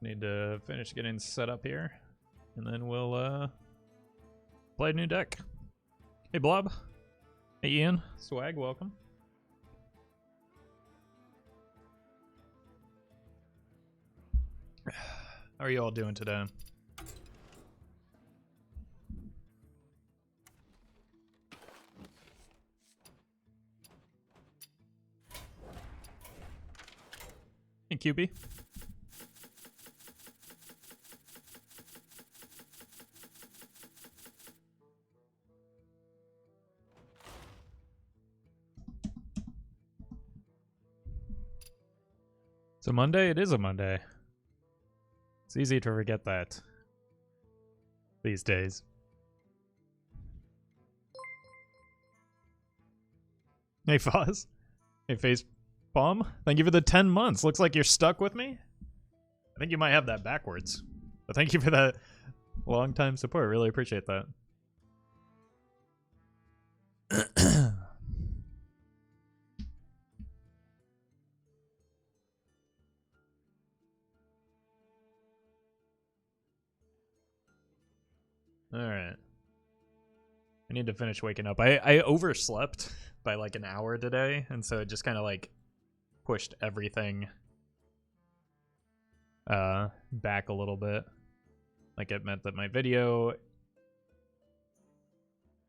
Need to finish getting set up here, and then we'll play a new deck. Hey Blob. Hey Ian. Swag, welcome. How are you all doing today? Hey QB. It's a Monday? It is a Monday. It's easy to forget that these days. Hey Foz. Hey Face Palm. Thank you for the 10 months. Looks like you're stuck with me. I think you might have that backwards. But thank you for that long time support. Really appreciate that. Alright. I need to finish waking up. I overslept by like an hour today, and so it just kind of like pushed everything back a little bit. Like it meant that my video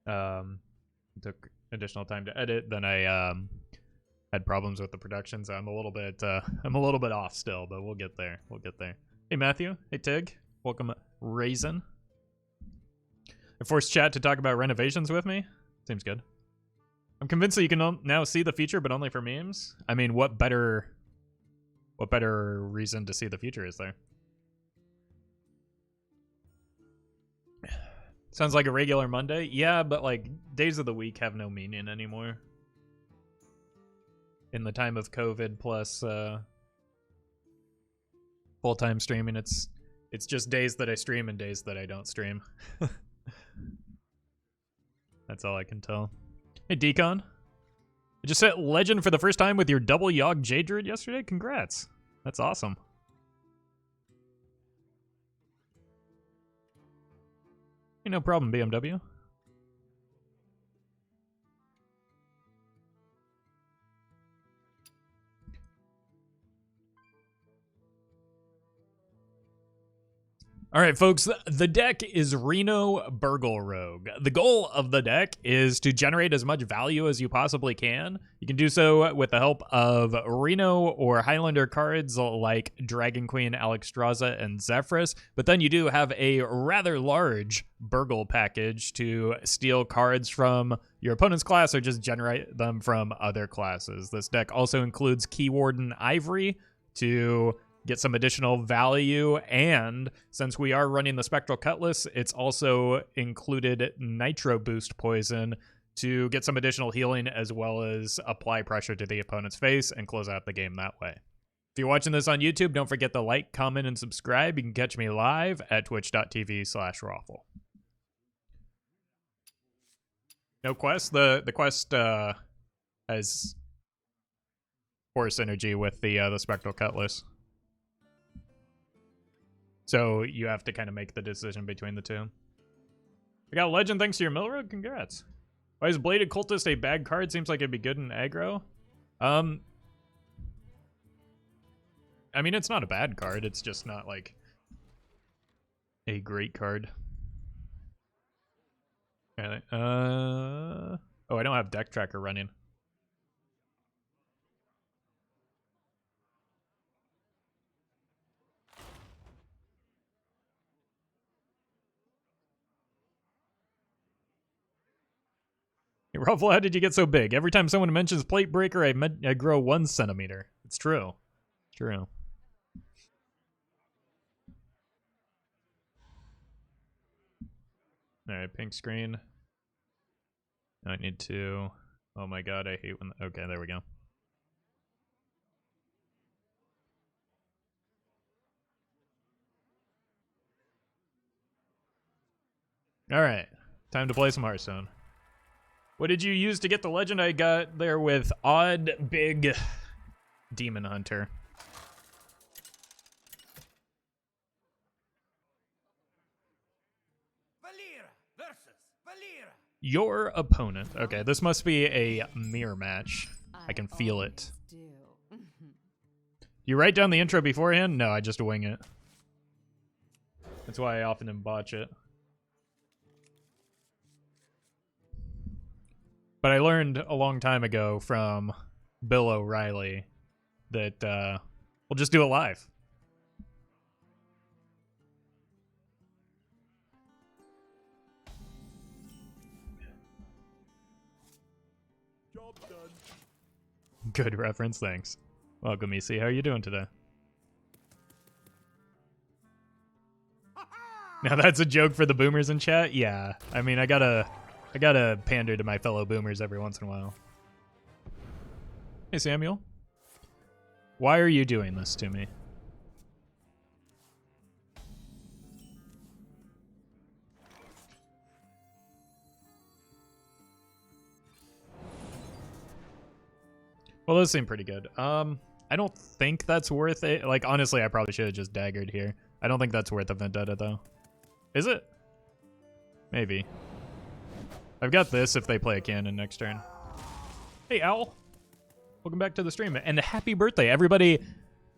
took additional time to edit. Then I had problems with the production, so I'm a little bit off still, but we'll get there. We'll get there. Hey Matthew. Hey Tig. Welcome Raisin. I forced chat to talk about renovations with me. Seems good. I'm convinced that you can now see the future, but only for memes. I mean, what better reason to see the future is there? Sounds like a regular Monday. Yeah, but like days of the week have no meaning anymore. In the time of COVID plus full-time streaming, it's just days that I stream and days that I don't stream. That's all I can tell. Hey, Decon. I just hit Legend for the first time with your double Yogg Jade Druid yesterday. Congrats. That's awesome. Hey, no problem, BMW. All right, folks, the deck is Reno Burgle Rogue. The goal of the deck is to generate as much value as you possibly can. You can do so with the help of Reno or Highlander cards like Dragon Queen, Alexstrasza, and Zephrys, but then you do have a rather large Burgle package to steal cards from your opponent's class or just generate them from other classes. This deck also includes Keywarden Ivory to get some additional value, and since we are running the Spectral Cutlass, it's also included Nitro Boost Poison to get some additional healing as well as apply pressure to the opponent's face and close out the game that way. If you're watching this on YouTube, don't forget to like, comment, and subscribe. You can catch me live at twitch.tv/Roffle. No quest? The quest has force synergy with the Spectral Cutlass. So you have to kind of make the decision between the two. I got Legend thanks to your Millroad. Congrats. Why is Bladed Cultist a bad card? Seems like it'd be good in aggro. I mean, it's not a bad card. It's just not like a great card. Okay, oh, I don't have Deck Tracker running. Hey, Roffle, how did you get so big? Every time someone mentions Plate Breaker, I grow 1 centimeter. It's true. It's true. Alright, pink screen. Now I need to... Oh my god, I hate when... Okay, there we go. All right, time to play some Hearthstone. What did you use to get the legend? I got there with Odd Big Demon Hunter. Your opponent. Okay, this must be a mirror match. I can feel it. You write down the intro beforehand? No, I just wing it. That's why I often botch it. But I learned a long time ago from Bill O'Reilly that we'll just do it live. Job done. Good reference, thanks. Welcome, EC. How are you doing today? Now that's a joke for the boomers in chat? Yeah. I mean, I gotta pander to my fellow boomers every once in a while. Hey, Samuel. Why are you doing this to me? Well, those seem pretty good. I don't think that's worth it. Like, honestly, I probably should have just daggered here. I don't think that's worth a Vendetta, though. Is it? Maybe. I've got this if they play a cannon next turn. Hey, Owl. Welcome back to the stream. And happy birthday. Everybody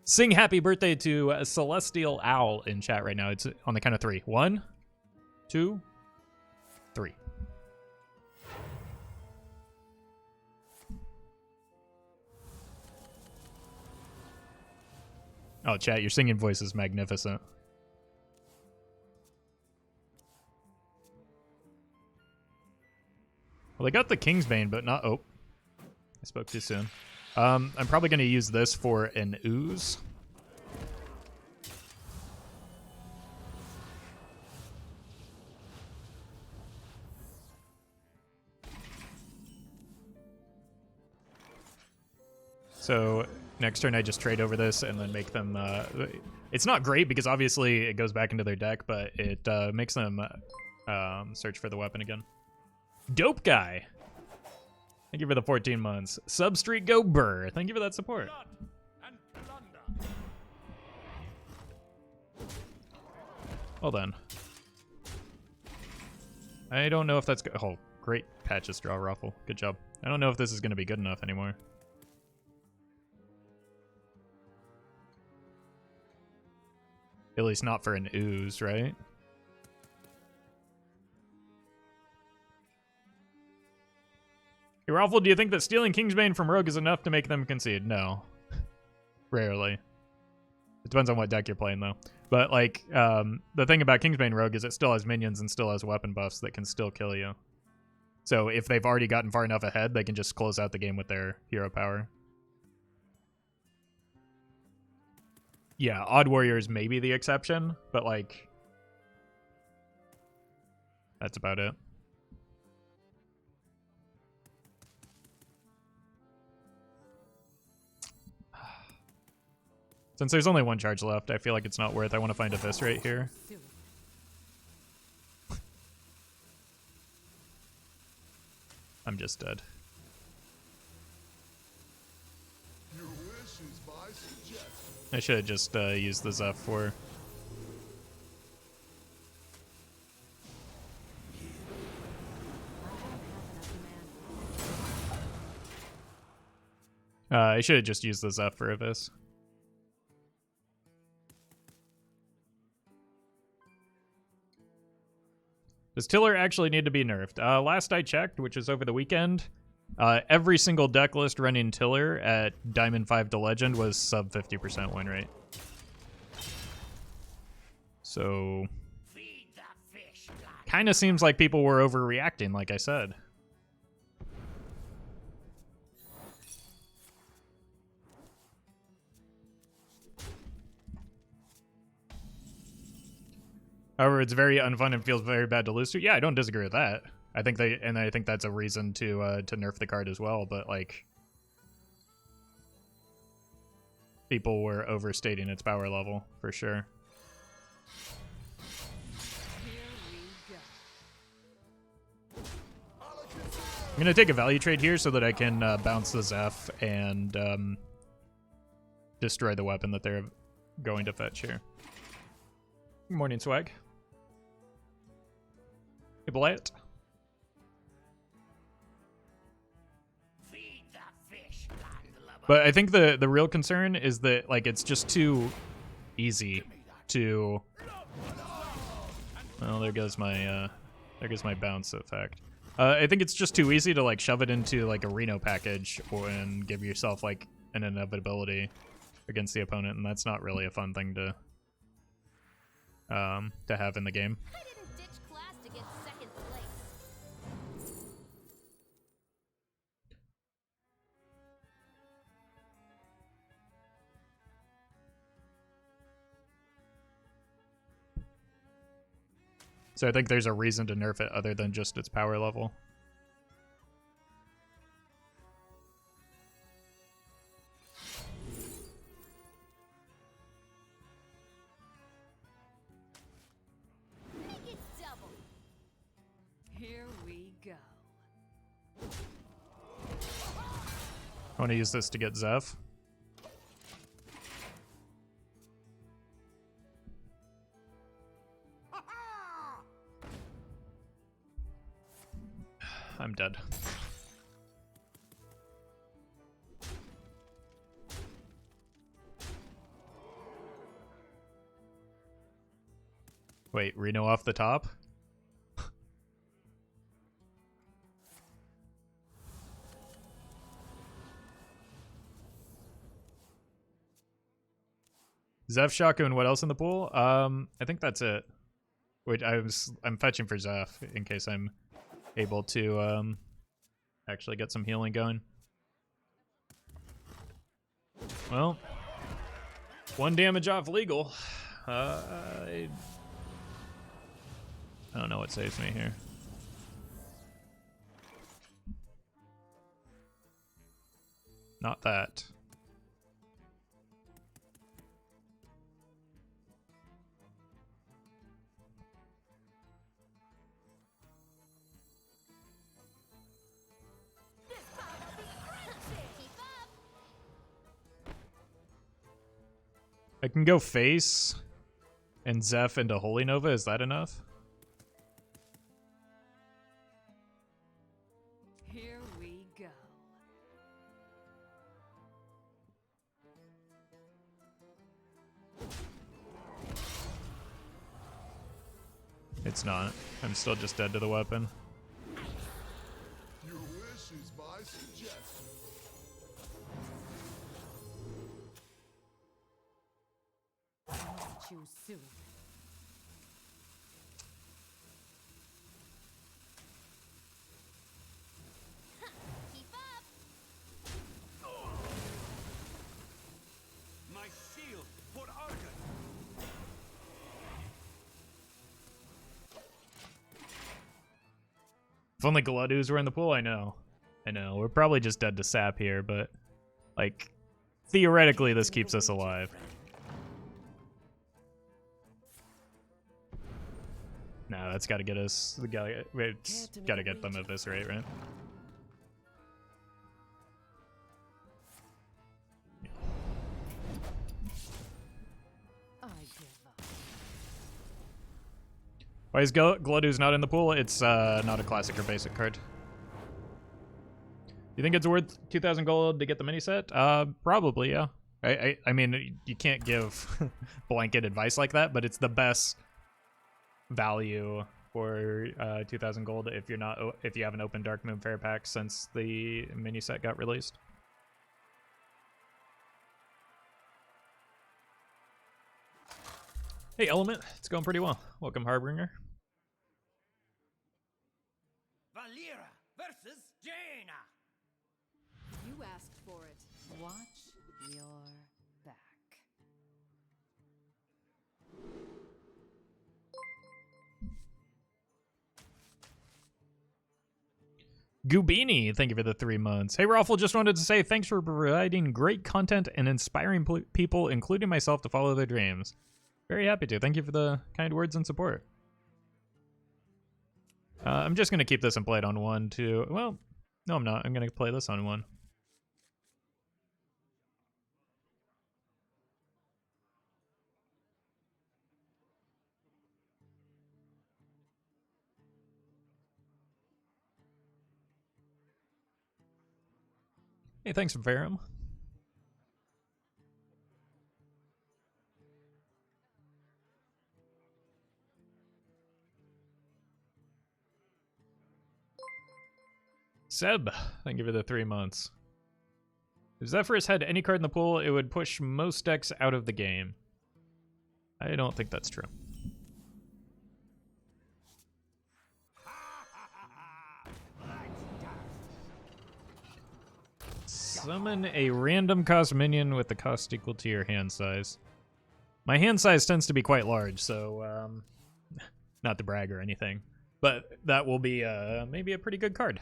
sing happy birthday to Celestial Owl in chat right now. It's on the count of 3. 1, 2, 3. Oh, chat, your singing voice is magnificent. Well, they got the Kingsbane, but not... Oh, I spoke too soon. I'm probably going to use this for an ooze. So next turn I just trade over this and then make them... it's not great because obviously it goes back into their deck, but it makes them search for the weapon again. Dope Guy! Thank you for the 14 months. Substreet Go Burr. Thank you for that support. Well then. I don't know if that's... Oh, great patches draw, Roffle. Good job. I don't know if this is going to be good enough anymore. At least not for an ooze, right? Hey, Roffle, do you think that stealing Kingsbane from Rogue is enough to make them concede? No. Rarely. It depends on what deck you're playing, though. But, like, the thing about Kingsbane Rogue is it still has minions and still has weapon buffs that can still kill you. So if they've already gotten far enough ahead, they can just close out the game with their hero power. Yeah, Odd Warrior is maybe the exception, but, like, that's about it. Since there's only one charge left, I feel like it's not worth. I want to find Eviscerate here. I'm just dead. I should have just used the Zeph for... I should have just used the Zeph for Abyss. Does Tiller actually need to be nerfed? Last I checked, which is over the weekend, every single deck list running Tiller at Diamond 5 to Legend was sub 50% win rate. So, kind of seems like people were overreacting, like I said. However, it's very unfun and feels very bad to lose to. Yeah, I don't disagree with that. I think that's a reason to nerf the card as well. But like, people were overstating its power level for sure. I'm gonna take a value trade here so that I can bounce the Zeph and destroy the weapon that they're going to fetch here. Good morning, Swag. Hey, Blight. But I think the real concern is that like it's just too easy to. Well, there goes my bounce effect. I think it's just too easy to like shove it into like a Reno package and give yourself like an inevitability against the opponent, and that's not really a fun thing to have in the game. I didn't ditch class to get second place. So I think there's a reason to nerf it other than just its power level. Make it double. Here we go. I want to use this to get Zeph. I'm dead. Wait, Reno off the top? Zeph, Shaco, and what else in the pool? I think that's it. Wait, I'm fetching for Zeph in case I'm able to actually get some healing going. Well, 1 damage off legal. I don't know what saves me here. Not that. I can go face and Zeph into Holy Nova. Is that enough? Here we go. It's not. I'm still just dead to the weapon. Your wish is my suggestion. Choose soon. Keep up. My shield for Argon. If only Gludus were in the pool, I know. We're probably just dead to sap here, but like theoretically this keeps us alive. No, that's gotta get us it's gotta get them at this rate, right? I give up. Why is Gludus not in the pool? It's not a classic or basic card. You think it's worth 2,000 gold to get the mini set? Probably, yeah. I mean, you can't give blanket advice like that, but it's the best value for 2,000 gold if you haven't opened Dark Moon Fair Pack since the mini set got released. Hey Element, it's going pretty well. Welcome Harbinger. Valera versus Jaina. You asked for it. Watch your back. Gubini, thank you for the 3 months. Hey Roffle, just wanted to say thanks for providing great content and inspiring people, including myself, to follow their dreams. Very happy to. Thank you for the kind words and support. I'm just going to keep this and play it on 1, 2. Well, No, I'm not. I'm gonna play this on one. Hey, thanks, Verum. Seb, thank you for the 3 months. If Zephyrus had any card in the pool, it would push most decks out of the game. I don't think that's true. Summon a random cost minion with the cost equal to your hand size. My hand size tends to be quite large, so not to brag or anything, but that will be maybe a pretty good card.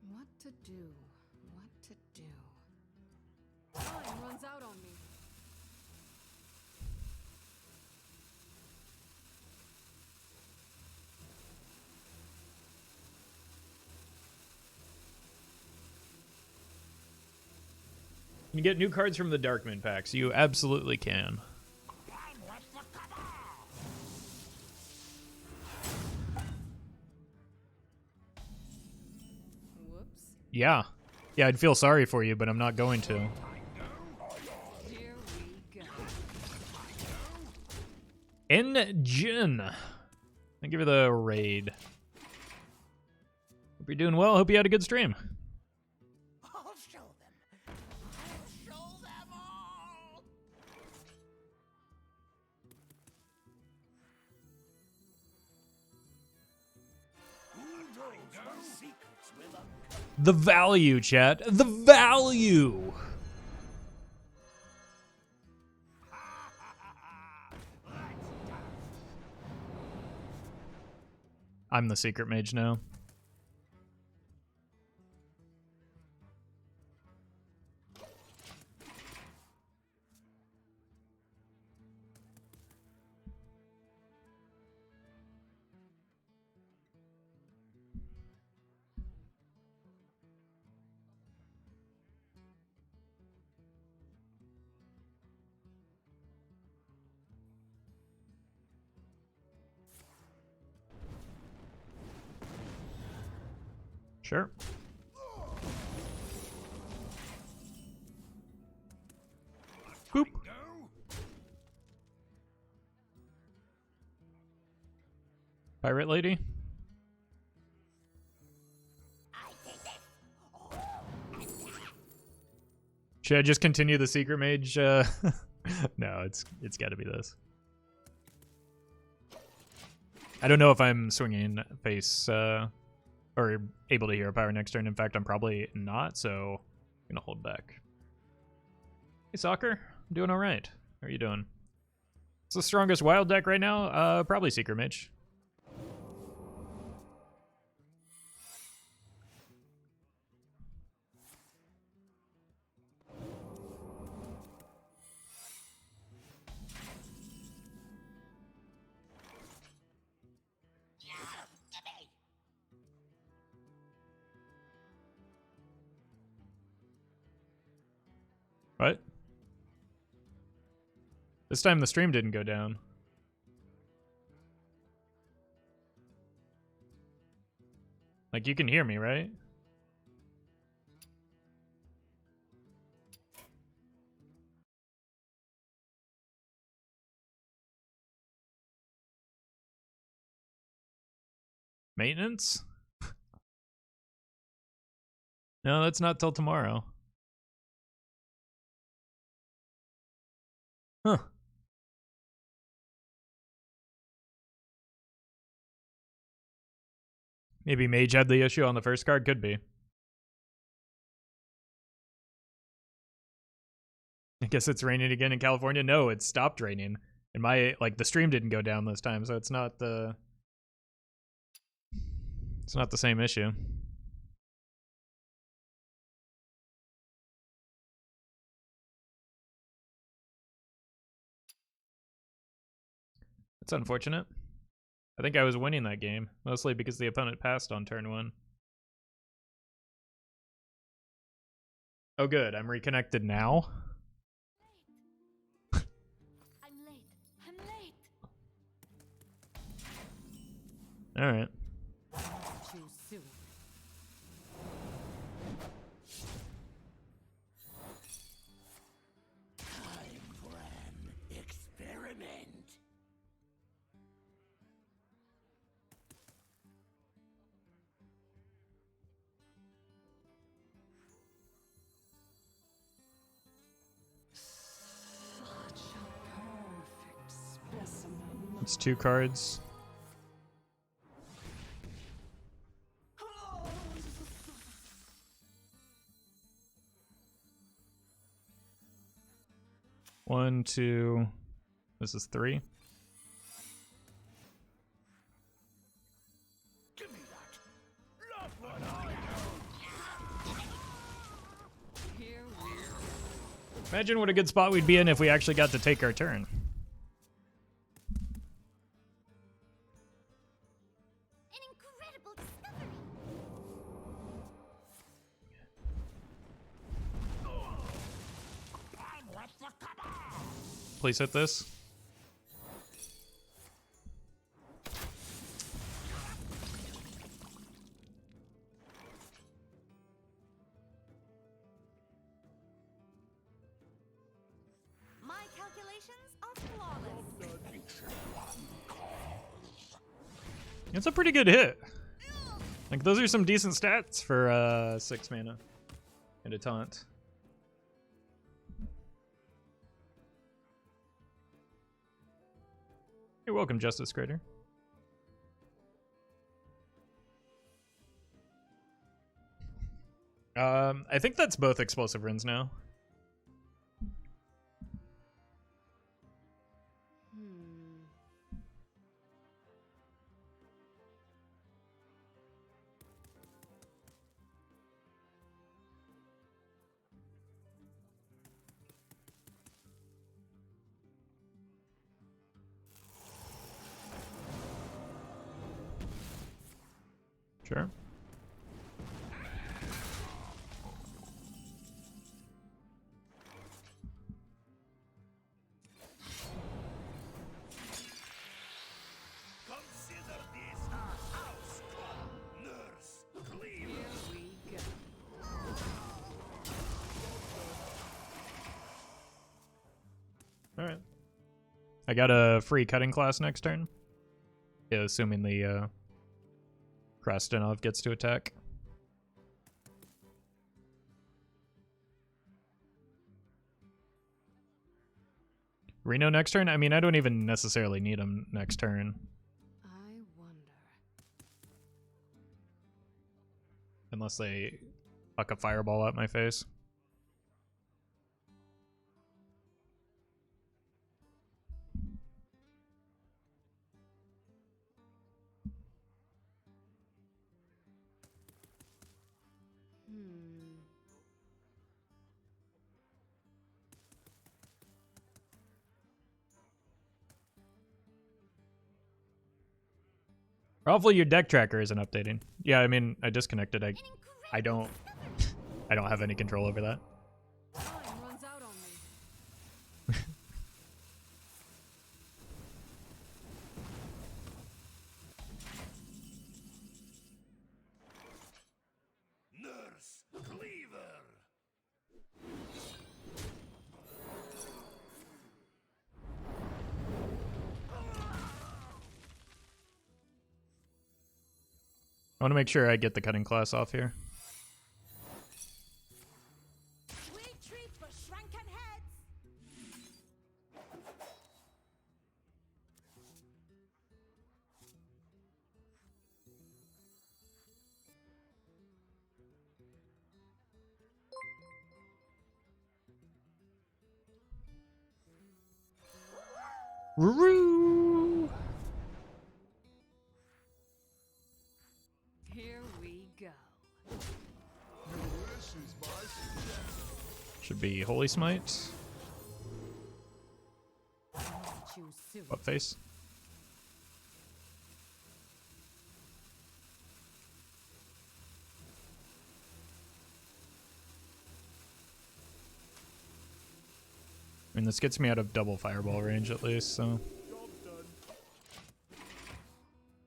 What to do? What to do? Time runs out on me. You get new cards from the Darkmoon packs. You absolutely can. Whoops. Yeah. Yeah, I'd feel sorry for you, but I'm not going to. Here we go. N-Jin. Thank you for the raid. Hope you're doing well. Hope you had a good stream. I'll show them. I'll show them all. Secrets will uncover. The value, chat. The value. I'm the secret mage now. Sure. Boop. Pirate lady. Should I just continue the secret mage? No, it's got to be this. I don't know if I'm swinging face or able to hear power next turn. In fact, I'm probably not, so I'm gonna hold back. Hey, Soccer, I'm doing all right. How are you doing? What's the strongest wild deck right now? Probably Secret Mage. What? This time the stream didn't go down. Like, you can hear me, right? Maintenance? No, that's not till tomorrow. Huh. Maybe Mage had the issue on the first card? Could be. I guess it's raining again in California? No, it stopped raining. And my, like, the stream didn't go down this time, so it's not the... It's not the same issue. It's unfortunate. I think I was winning that game, mostly because the opponent passed on turn 1. Oh good, I'm reconnected now. I'm late. I'm late. Alright. Too soon. Time for an experiment. Such a perfect specimen. It's 2 cards. One, two. This is 3. Give me that. Not what I Here we go. Imagine what a good spot we'd be in if we actually got to take our turn. An incredible discovery. I'm with the cabal. Please hit this. My calculations are flawless. It's a pretty good hit. Like, those are some decent stats for 6 mana and a taunt. You're welcome, Justice Creator. I think that's both explosive runes now. Sure. Consider this a house call, Nurse Cleaver. Here we go. Alright. I got a free cutting class next turn. Yeah, assuming the Krastenov gets to attack. Reno next turn? I mean, I don't even necessarily need him next turn. I wonder. Unless they fuck a fireball at my face. Hopefully your deck tracker isn't updating. Yeah, I mean, I disconnected. I don't have any control over that. Time runs out on me. Nurse Cleaver. I want to make sure I get the cutting class off here. Sweet treat for shrunken heads. Woo! Here we go. Issues by suggestion. Should be Holy Smite. Too soon. What face? mean, this gets me out of double fireball range at least, so. Job done.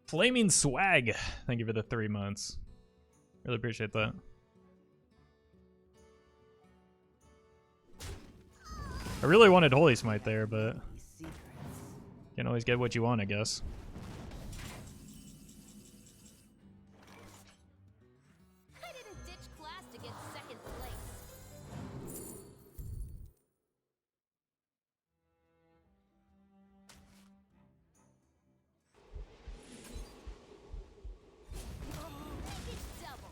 Flaming Swag. Thank you for the 3 months. Really appreciate that. I really wanted Holy Smite there, but can't always get what you want, I guess. I didn't ditch class to get second place. Make it double.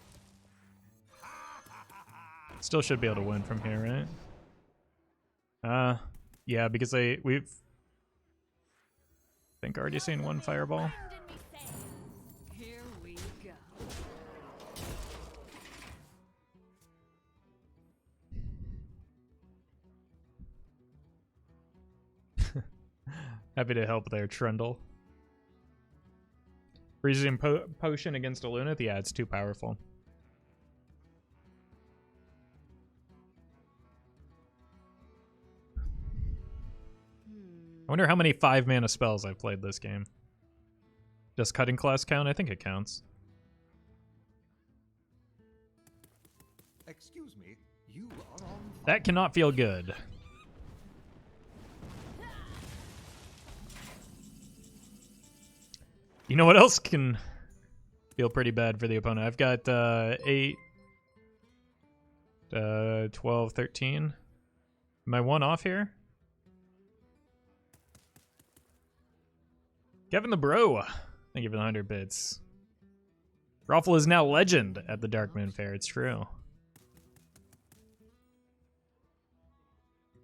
Still should be able to win from here, right? Yeah, because we've I think already seen one fireball. Learned and we say. Here we go. Happy to help there, Trundle. Freezing potion against a Lunith? Yeah, it's too powerful. I wonder how many 5-mana spells I've played this game. Does cutting class count? I think it counts. Excuse me, you are on. That cannot feel good. You know what else can feel pretty bad for the opponent? I've got 8, 12, 13. Am I one off here? Kevin the Bro, thank you for the 100 bits. Roffle is now legend at the Darkmoon Fair, it's true.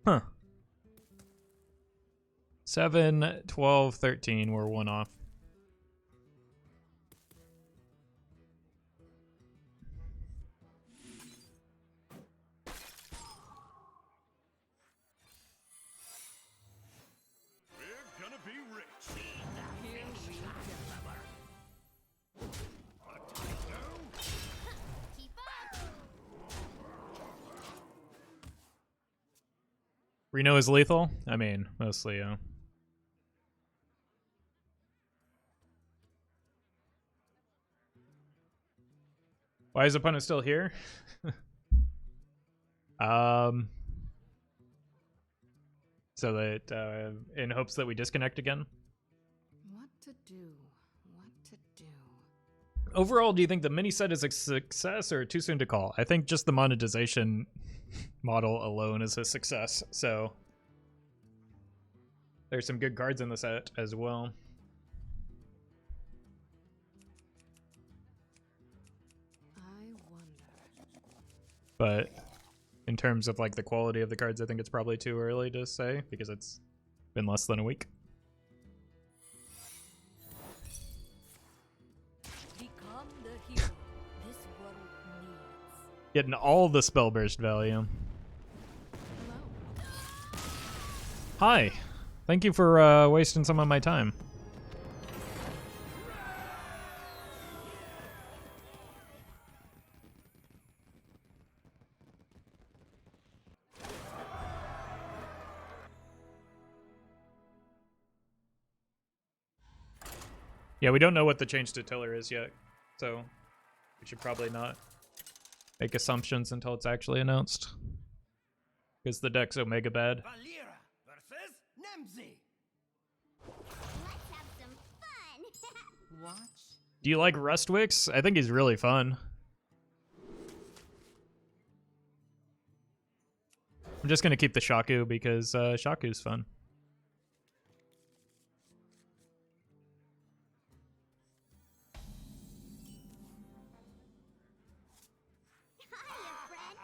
Huh. 7, 12, 13, we're one off. We're gonna be rich. Here we go. Keep up. Reno is lethal? I mean, mostly, yeah. Why is opponent still here? So that, in hopes that we disconnect again? What to do? What to do? Overall, do you think the mini set is a success or too soon to call? I think just the monetization model alone is a success, so there's some good cards in the set as well. I wonder. But in terms of like the quality of the cards, I think it's probably too early to say because it's been less than a week. Become the hero this world needs. Getting all the spell burst value. Hello. Hi. Thank you for wasting some of my time. Yeah, we don't know what the change to Tiller is yet, so we should probably not make assumptions until it's actually announced. Because the deck's Omega bad. Valera versus Nemzi. Let's have some fun. Watch. Do you like Rustwix? I think he's really fun. I'm just gonna keep the Shaku because Shaku's fun. Hiya, friend.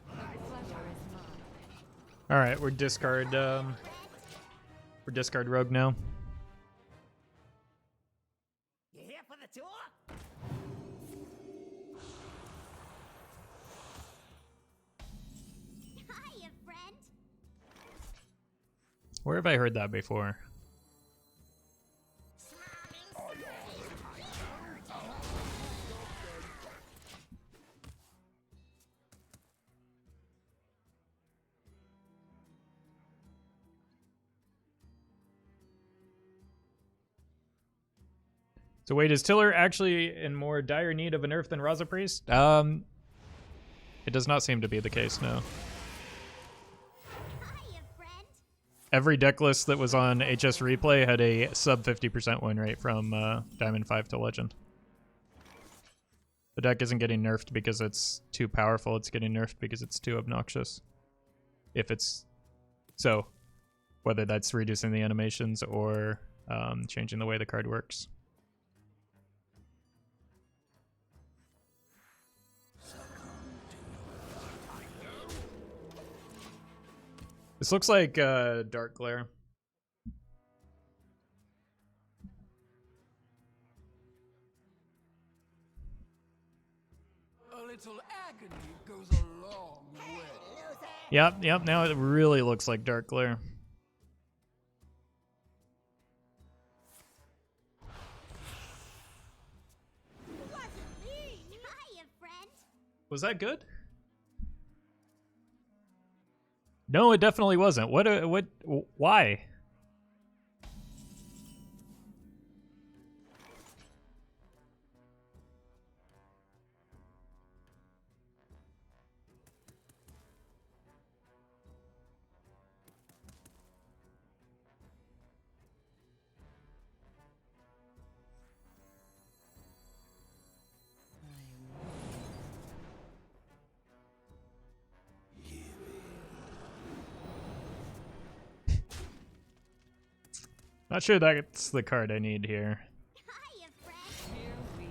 The pleasure is mine. All right, we're discard Rogue now. You here for the tour? Hiya, friend. Where have I heard that before? So wait, is Tiller actually in more dire need of a nerf than Raza Priest? It does not seem to be the case, no. Hiya, friend. Every deck list that was on HS Replay had a sub 50% win rate from Diamond 5 to Legend. The deck isn't getting nerfed because it's too powerful, it's getting nerfed because it's too obnoxious. If it's... So, whether that's reducing the animations or changing the way the card works. This looks like Dark Glare. A little agony goes a long way. Yep, now it really looks like Dark Glare. Wasn't me. Hiya, friend. Was that good? No, it definitely wasn't. Why? Not sure that's the card I need here. Hiya, friend. Here we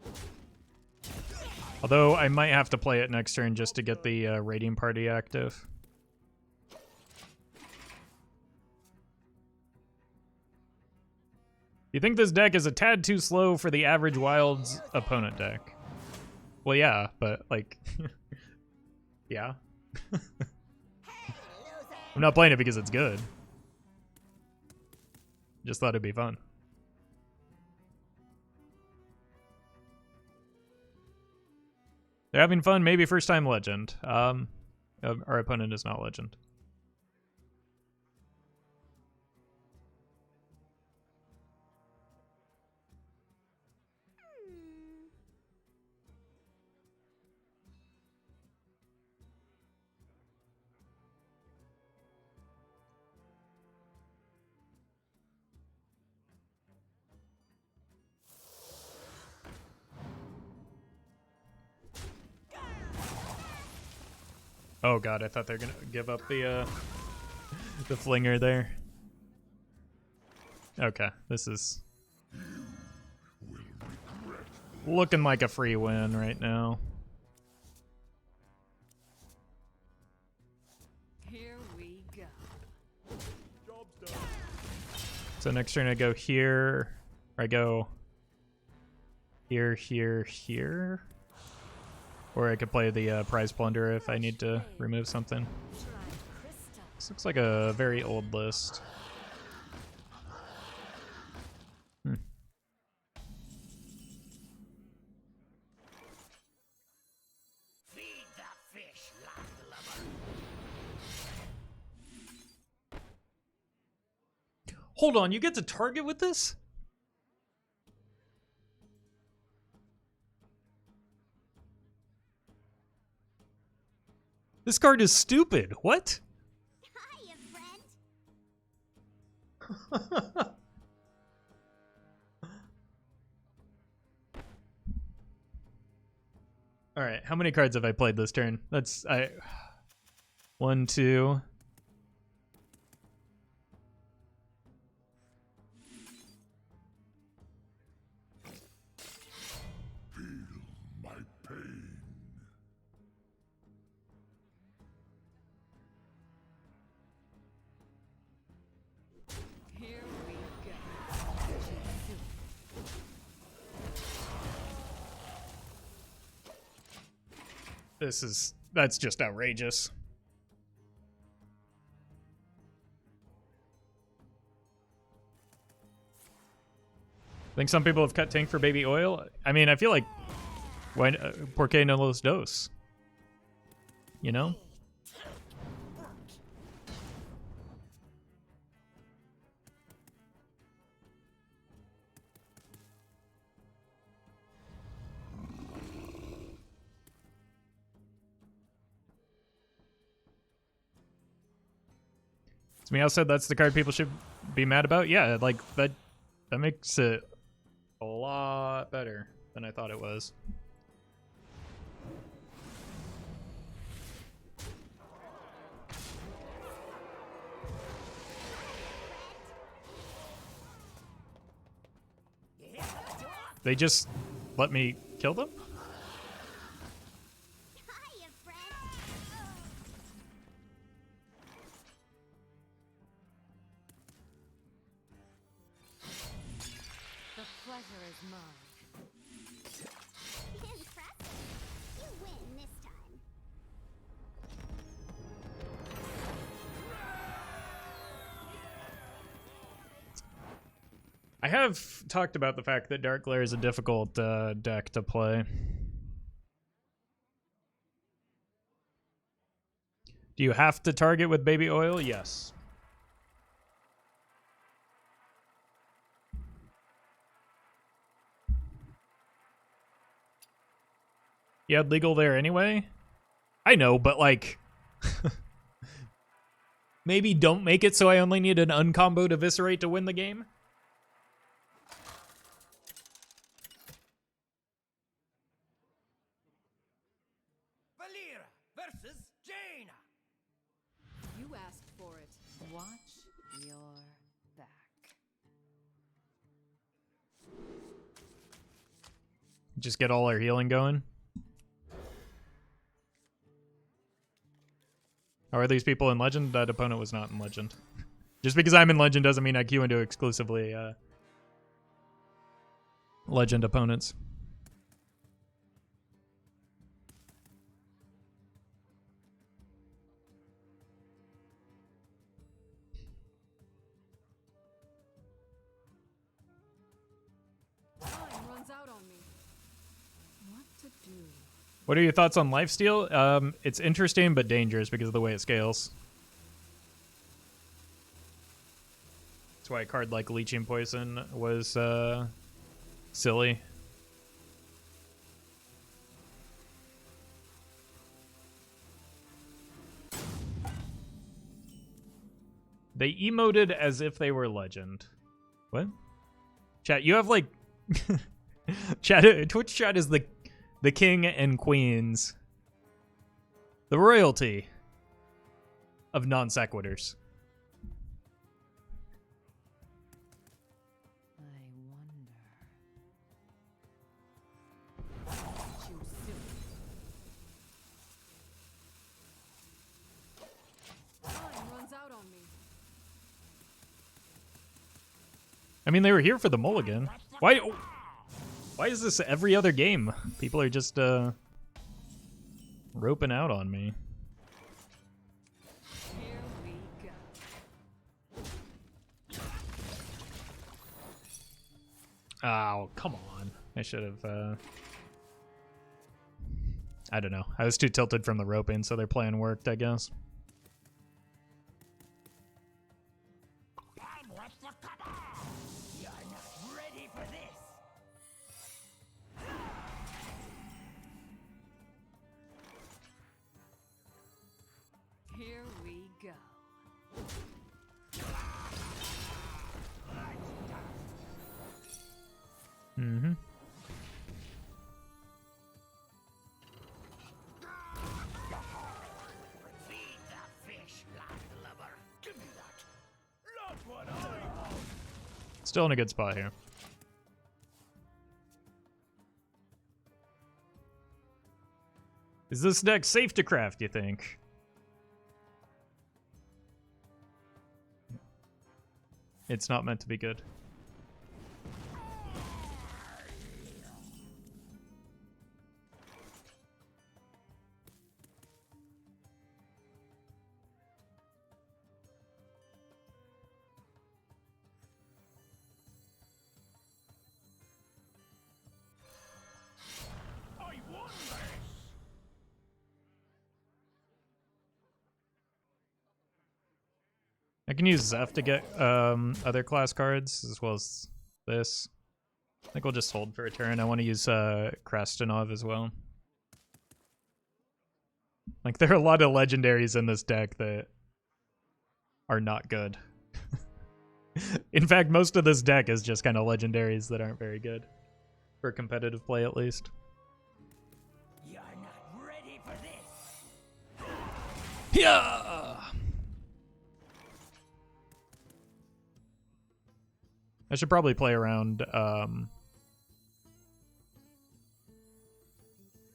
go. Although I might have to play it next turn just to get the raiding party active. You think this deck is a tad too slow for the average Wilds opponent deck? Well, yeah, but like, yeah. I'm not playing it because it's good. Just thought it'd be fun. They're having fun, maybe first time Legend. Our opponent is not Legend. Oh god, I thought they were gonna give up the flinger there. Okay, this is looking like a free win right now. Here we go. Job's done. So next turn I go here, or I go here, here, here. Or I could play the Prize Plunder if I need to remove something. Try crystal. This looks like a very old list. Feed the fish, landlubber. Hold on, you get to target with this? This card is stupid. What? Hiya, friend. All right, how many cards have I played this turn? That's 1, 2. My pain. Here we go. That's just outrageous. Think some people have cut tank for baby oil? I mean, I feel like why por qué no los dos? You know? Meow said that's the card people should be mad about. Yeah, like that makes it a lot better than I thought it was. They just let me kill them? Hiya, friend. The pleasure is mine. Impressive. You win this time. I have talked about the fact that Dark Glare is a difficult deck to play. Do you have to target with baby oil? Yes. You had legal there anyway? I know, but like... maybe don't make it so I only need an uncomboed Eviscerate to win the game? Valera versus Jaina. You asked for it. Watch your back. Just get all our healing going. How are these people in Legend? That opponent was not in Legend. Just because I'm in Legend doesn't mean I queue into exclusively Legend opponents. Time runs out on me. What to do? What are your thoughts on lifesteal? It's interesting but dangerous because of the way it scales. That's why a card like Leeching Poison was silly. They emoted as if they were Legend. What? Chat, you have like... chat, Twitch chat is the king and queens. The royalty of non sequiturs. I wonder. Too soon. Time runs out on me. I mean, they were here for the mulligan. Why is this every other game? People are just roping out on me. Here we go. Oh, come on. I should have, I don't know. I was too tilted from the roping, so their plan worked, I guess. You're not ready for this. Here we go. Mm-hmm. Feed the fish, landlubber. Give me that. Not what I want. Still in a good spot here. Is this deck safe to craft, you think? It's not meant to be good. I want this. I can use Zeph to get other class cards as well as this. I think we'll just hold for a turn. I want to use Krastenov as well. Like, there are a lot of legendaries in this deck that are not good. In fact, most of this deck is just kind of legendaries that aren't very good. For competitive play, at least. You're not ready for this. Yeah! I should probably play around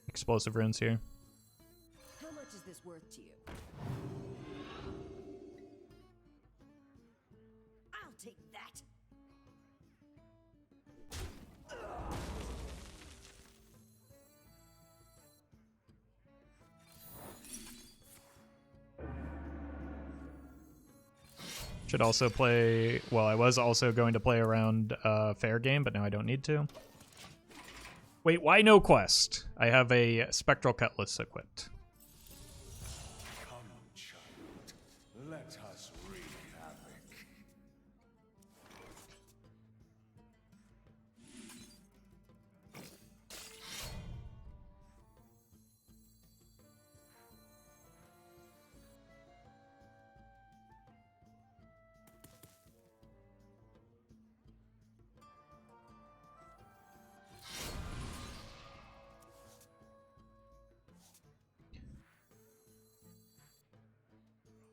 explosive runes here. How much is this worth to you? I'll take that. Should also play, well, I was also going to play around fair game, but now I don't need to. Wait, why no quest? I have a spectral cutlass equipped. Come, child. Let us wreak havoc.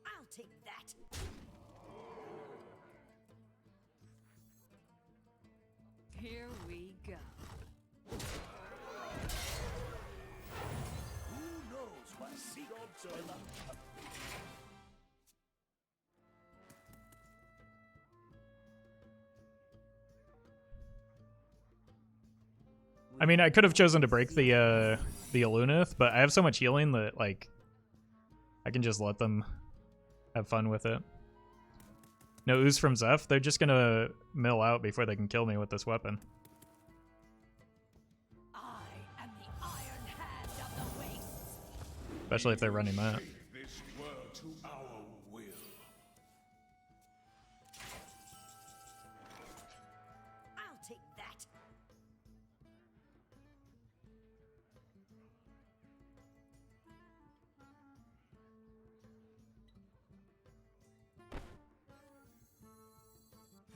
I'll take that. Here we go. Who knows what secrets will uncover? I mean, I could have chosen to break the Alunith, but I have so much healing that, like, I can just let them have fun with it. No ooze from Zeph? They're just gonna mill out before they can kill me with this weapon. I am the iron hand of the wastes. Especially if they're running that. Shape this world to our will. I'll take that.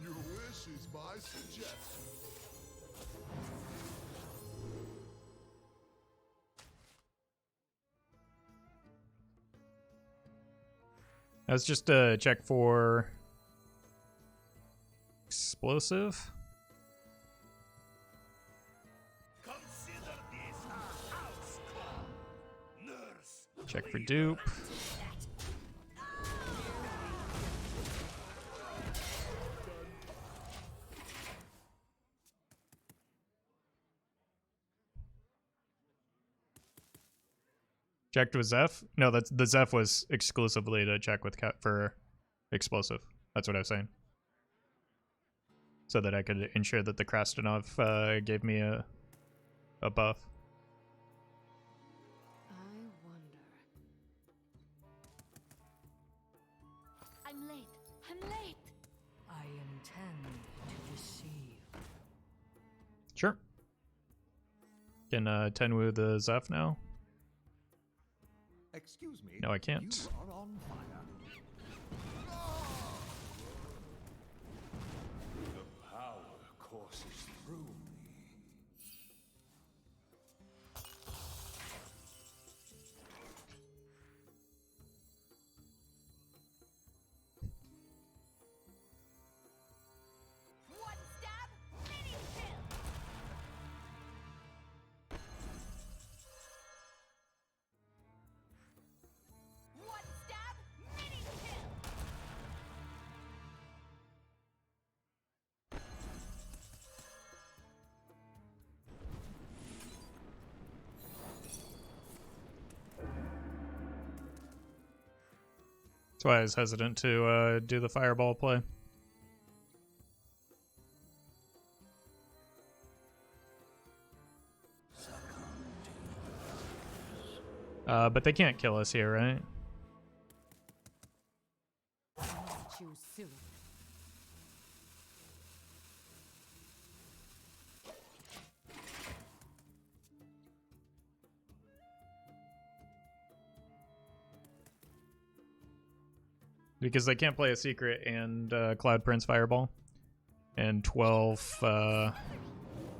Your wish is my suggestion. Let's just check for explosive. Consider this a house call. Nurse. Check for dupe. Checked with Zeph? No, that's the Zeph was exclusively to check with for explosive. That's what I was saying. So that I could ensure that the Krastenov gave me a buff. I wonder. I'm late. I'm late. I intend to deceive. Sure. Can Tenwu the Zeph now? Excuse me. No, I can't. You are on fire. The power courses through me. One stab, many kill. One stab, many kill. That's why I was hesitant to do the fireball play. But they can't kill us here, right? I must choose soon. because they can't play a secret and Cloud Prince Fireball. And 12,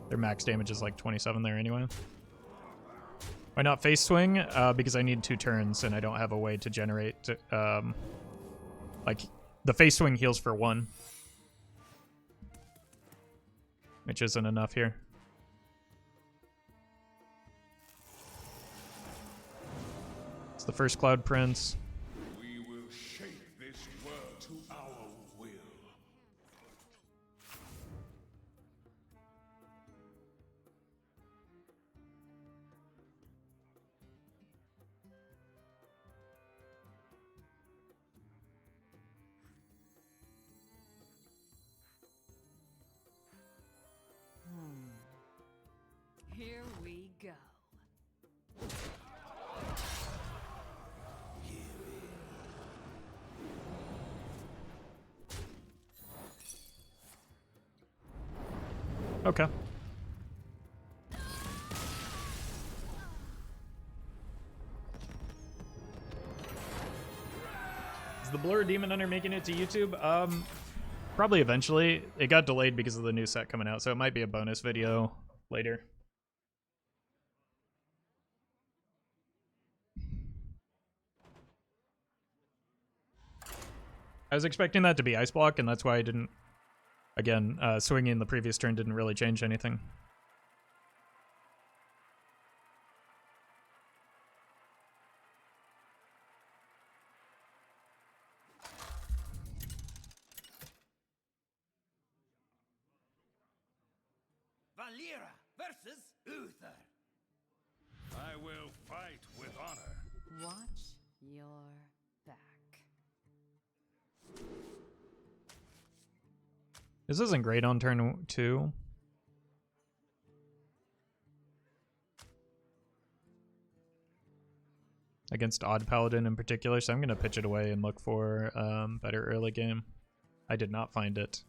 their max damage is like 27 there anyway. Why not face swing? Because I need 2 turns and I don't have a way to generate, like, the face swing heals for 1. Which isn't enough here. It's the first Cloud Prince. We will shape this world to our will. Here we go. Okay. Is the Blur Demon Hunter making it to YouTube? Probably eventually. It got delayed because of the new set coming out, so it might be a bonus video later. I was expecting that to be Ice Block, and that's why I didn't. Again, swinging the previous turn didn't really change anything. Valera versus Uther. I will fight with honor. Watch your back. This isn't great on turn 2. Against Odd Paladin in particular, so I'm going to pitch it away and look for better early game. I did not find it.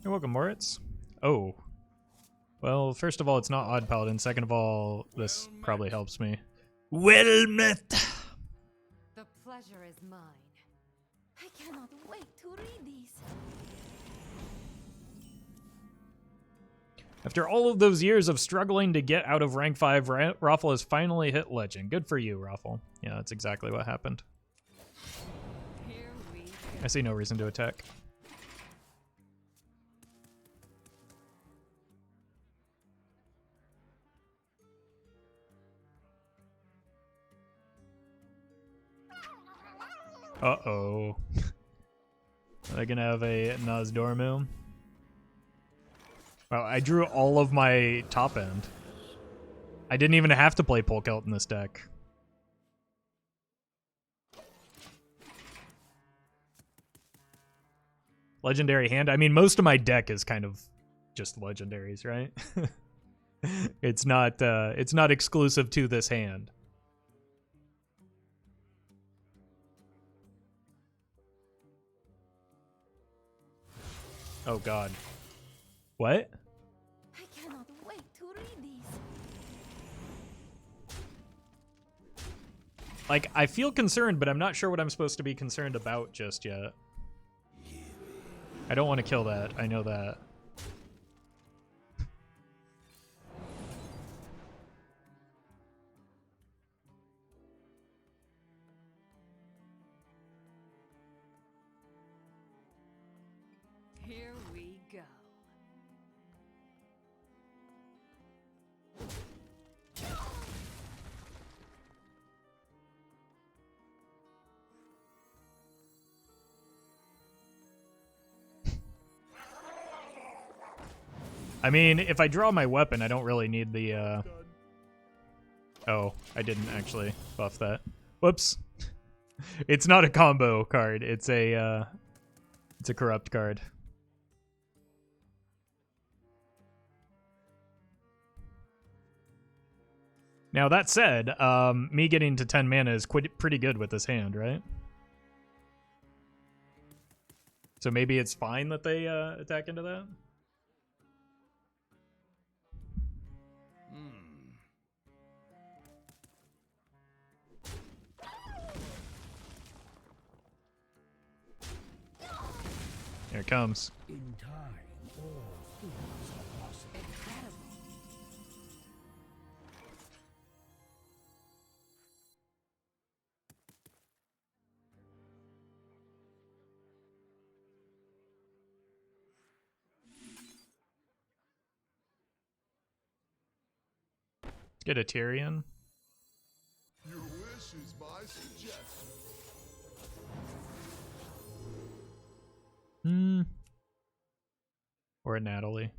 You're welcome, Moritz. Oh. Well, first of all, it's not Odd Paladin. Second of all, this probably helps me. Well met! The pleasure is mine. I cannot wait to read these. After all of those years of struggling to get out of rank 5, Roffle has finally hit Legend. Good for you, Roffle. Yeah, that's exactly what happened. Here we go. I see no reason to attack. Uh-oh. Are they gonna have a Nozdormu? Wow, I drew all of my top end. I didn't even have to play Polkelt in this deck. Legendary hand? I mean, most of my deck is kind of just legendaries, right? It's not exclusive to this hand. Oh god. What? I cannot wait to read these. Like, I feel concerned, but I'm not sure what I'm supposed to be concerned about just yet. I don't want to kill that. I know that. Here we go. I mean, if I draw my weapon, I don't really need the, Oh, I didn't actually buff that. Whoops. It's not a combo card. It's a corrupt card. Now that said, me getting to 10 mana is pretty good with this hand, right? So maybe it's fine that they attack into that? Here it comes. In time, all things are possible. Incredible. Let's get a Tyrion. Your wish is my suggestion. Or a Natalie.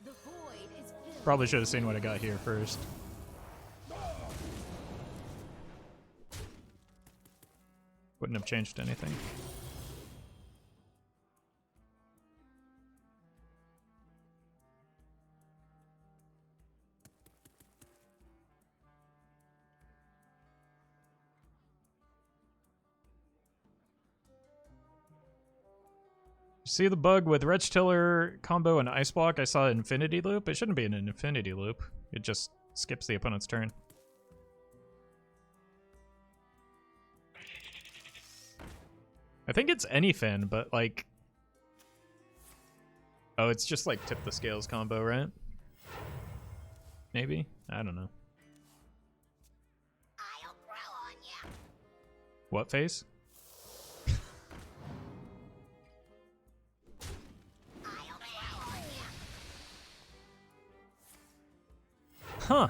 The void is filled. Probably should have seen what I got here first. Wouldn't have changed anything. See the bug with Wretch Tiller combo and Ice Block? I saw Infinity Loop. It shouldn't be an Infinity Loop. It just skips the opponent's turn. I think it's anything, but like... Oh, it's just like Tip the Scales combo, right? Maybe? I don't know. I'll grow on ya. What face? I'll grow on ya. Huh.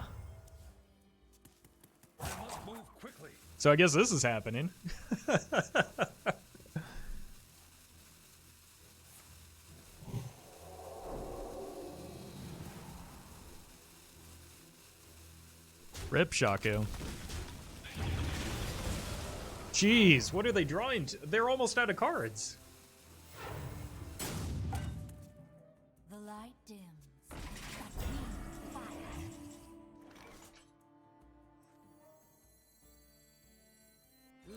I must move quickly. So I guess this is happening. Rip Shaku. Jeez, what are they drawing? They're almost out of cards. The light dims, but we fire.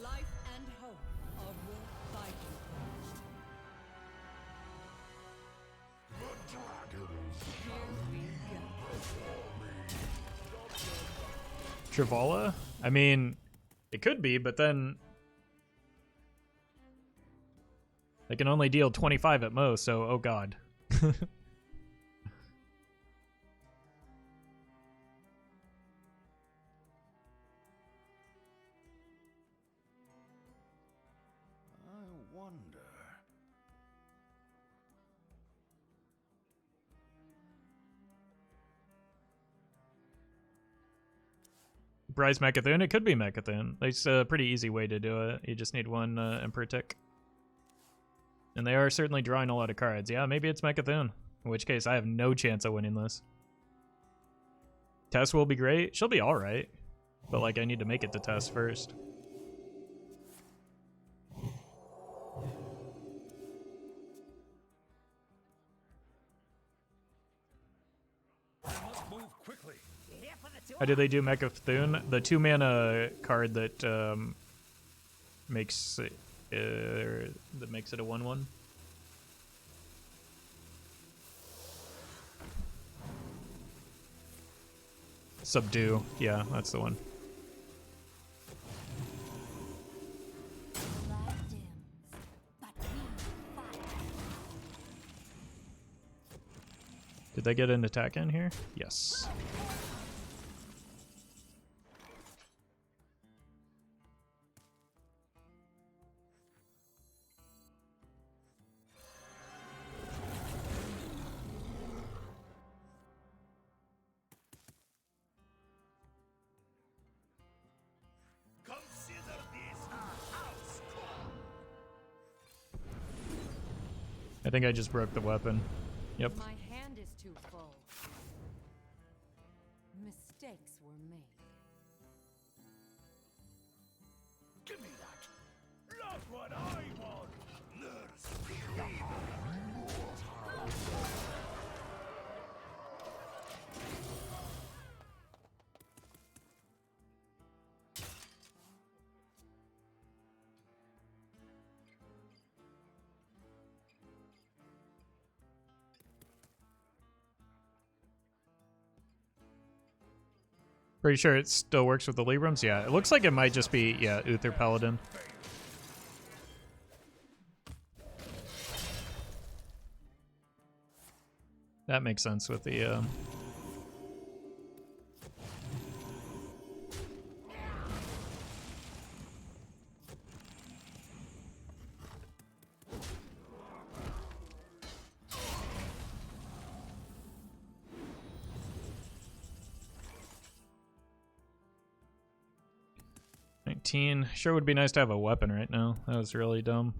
Life and hope are worth fighting. Travala? I mean, it could be, but then they can only deal 25 at most, so oh god. I wonder. Bryce Mechathune? It could be Mechathune. It's a pretty easy way to do it. You just need one Emperor tick. And they are certainly drawing a lot of cards. Yeah, maybe it's Mechathune. In which case, I have no chance of winning this. Tess will be great. She'll be alright. But, like, I need to make it to Tess first. I must move quickly. How do they do Mechathune? The 2-mana card that makes it a 1/1. Subdue. Yeah, that's the one. The light dims, but we fire. Did they get an attack in here? Yes. Consider this a house call. I think I just broke the weapon. Yep. My hand is too full. Mistakes were made. Give me that. Not what I want. Nurse. Pretty sure it still works with the Librams. Yeah, it looks like it might just be, yeah, Uther Paladin. That makes sense with the... 19. Sure would be nice to have a weapon right now. That was really dumb.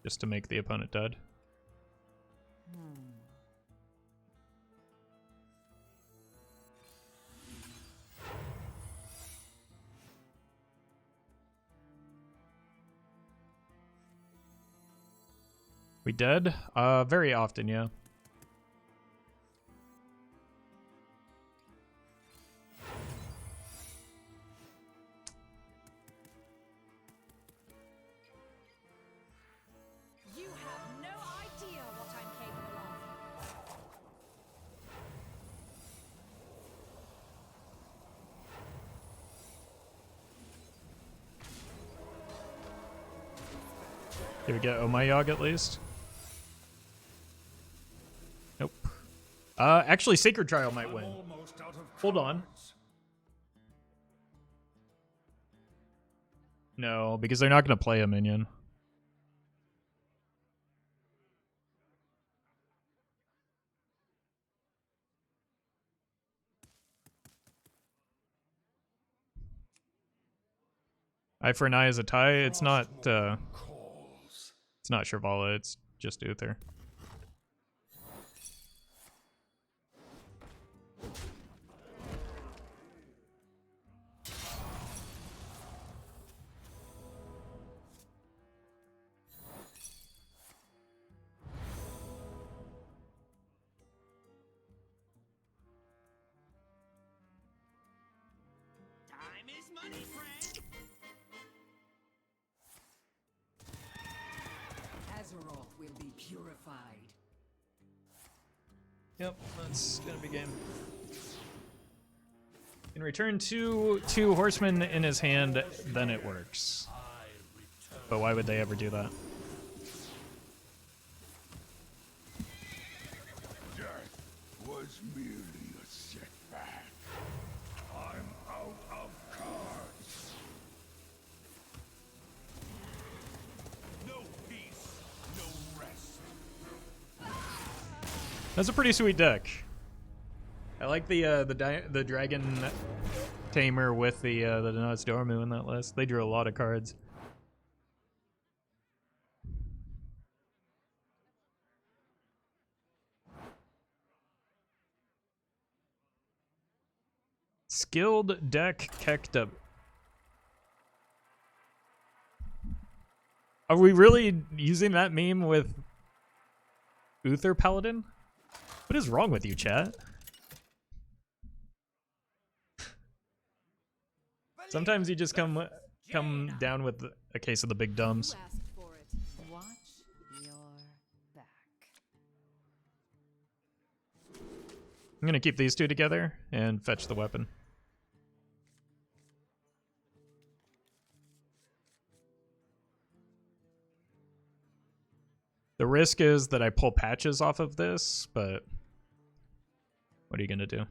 Just to make the opponent dead. We dead? Very often, yeah. You have no idea what I'm capable of. Did we get Omayog at least? Nope. Actually, Sacred Trial might win. Hold on. No, because they're not going to play a minion. Eye for an eye is a tie. It's not Shirvala, it's just Uther. Time is money, friend. Azeroth will be purified. Yep, that's gonna be game. In return to 2 horsemen in his hand, then it works. But why would they ever do that? Death was merely a setback. I'm out of cards. No peace, no rest. That's a pretty sweet deck. I like the dragon tamer with the Denaz Dormu in that list. They drew a lot of cards. Skilled deck Kekta. Are we really using that meme with Uther Paladin? What is wrong with you, chat? Sometimes you just come down with a case of the big dumbs. You asked for it. Watch your back. I'm gonna keep these 2 together and fetch the weapon. The risk is that I pull patches off of this, but what are you gonna do?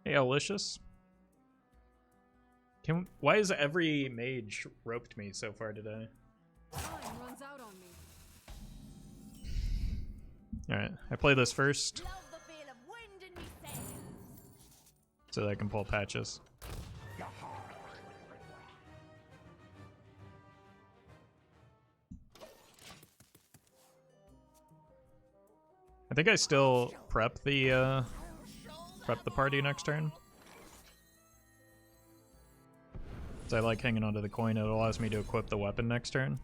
Hey, Alicious. Why has every mage roped me so far today? Time runs out on me. Alright, I play this first Love the feel of wind in me sails. so that I can pull patches. I think I still prep the party next turn. I like hanging onto the coin. It allows me to equip the weapon next turn.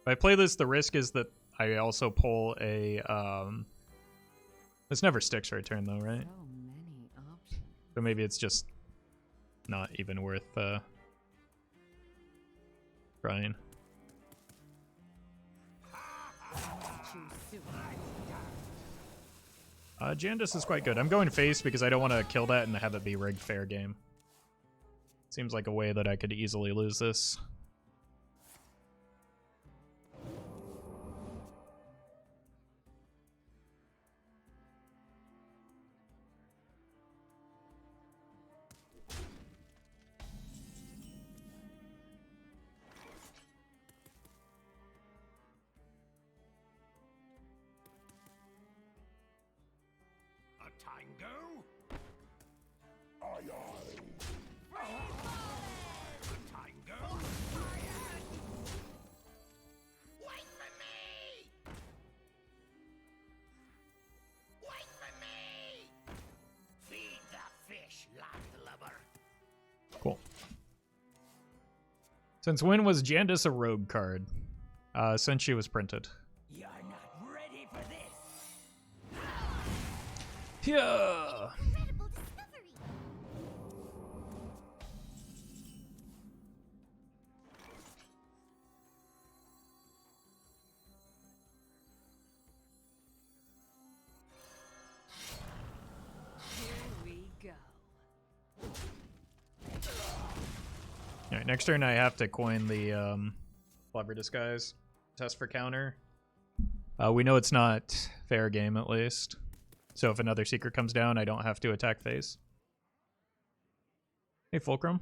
If I play this, the risk is that I also pull a... This never sticks for a turn, though, right? So many options. So maybe it's just not even worth trying. Choose soon. Jandis is quite good. I'm going face because I don't want to kill that and have it be rigged fair game. Seems like a way that I could easily lose this. A tango? Aye, aye. A tango? Wait for me! Wait for me! Feed the fish, landlubber. Cool. Since when was Jandis a rogue card? Since she was printed. You're not ready for this. Yeah. Incredible discovery! Here we go. Alright, next turn I have to coin the Clever Disguise. Test for counter. We know it's not fair game, at least. So if another secret comes down, I don't have to attack face. Hey, Fulcrum.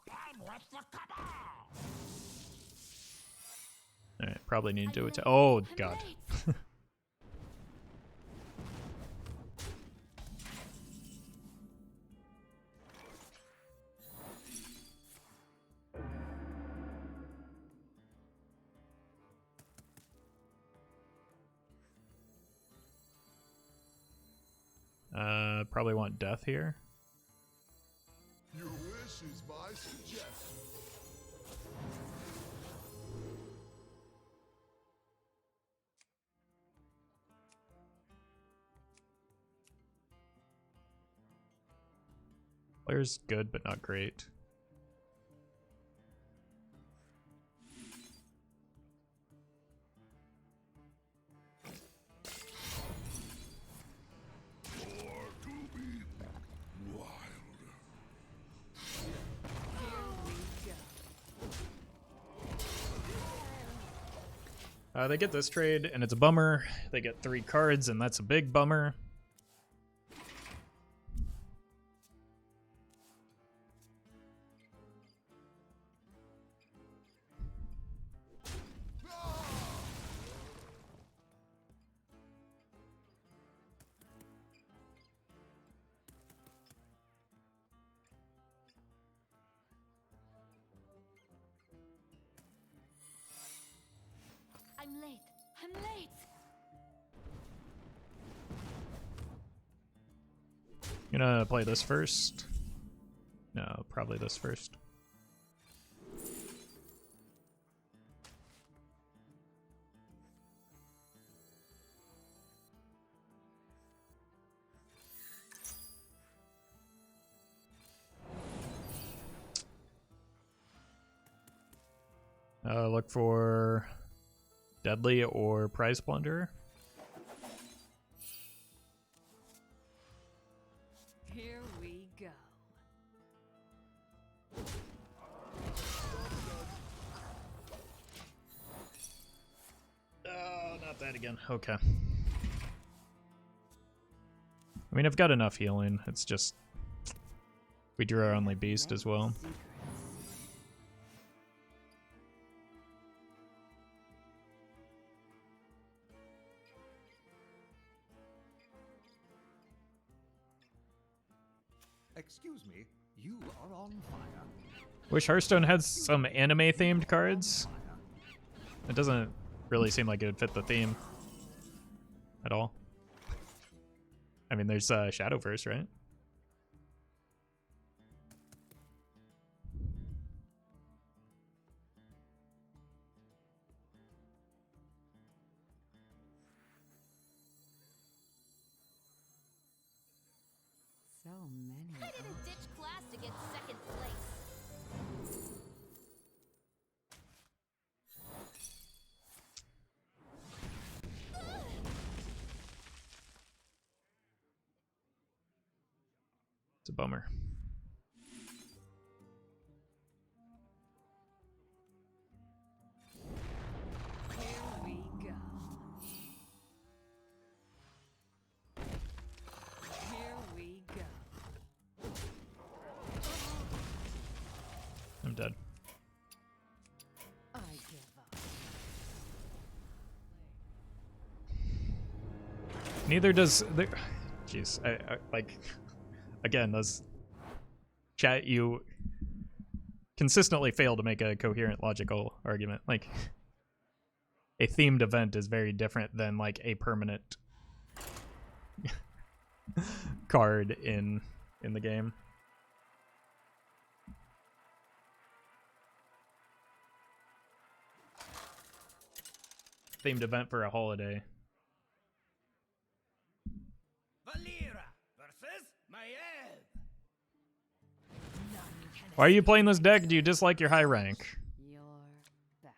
I'm with the cabal. Alright, probably need to attack. Oh, I'm God. late. Probably want death here. Your wish is my suggestion. Player's good, but not great. They get this trade, and it's a bummer. They get 3 cards, and that's a big bummer. I'm late. I'm late. Gonna play this first. No, probably this first. Look for Deadly or Prize Plunder. Here we go. Oh, not that again. Okay. I mean, I've got enough healing. It's just we drew our only beast as well. Secrets. Excuse me, you are on fire. Wish Hearthstone had some anime-themed cards. It doesn't really seem like it would fit the theme at all. I mean, there's Shadowverse, right? So many. I didn't ditch class to get second place. It's a bummer. Here we go. Here we go. I'm dead. I give up. Neither does the. Jeez, I like. Again, those chat, you consistently fail to make a coherent, logical argument. Like, a themed event is very different than like a permanent card in the game. Themed event for a holiday. Valera versus Maiev. Why are you playing this deck? Do you dislike your high rank? You're back.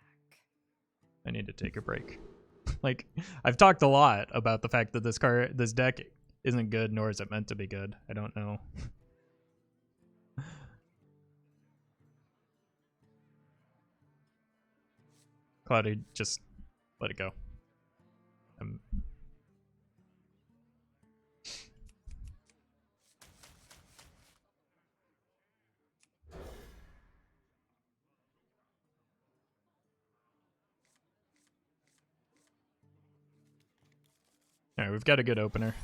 I need to take a break. Like, I've talked a lot about the fact that this deck isn't good, nor is it meant to be good. I don't know. Cloudy, just let it go. Alright, we've got a good opener.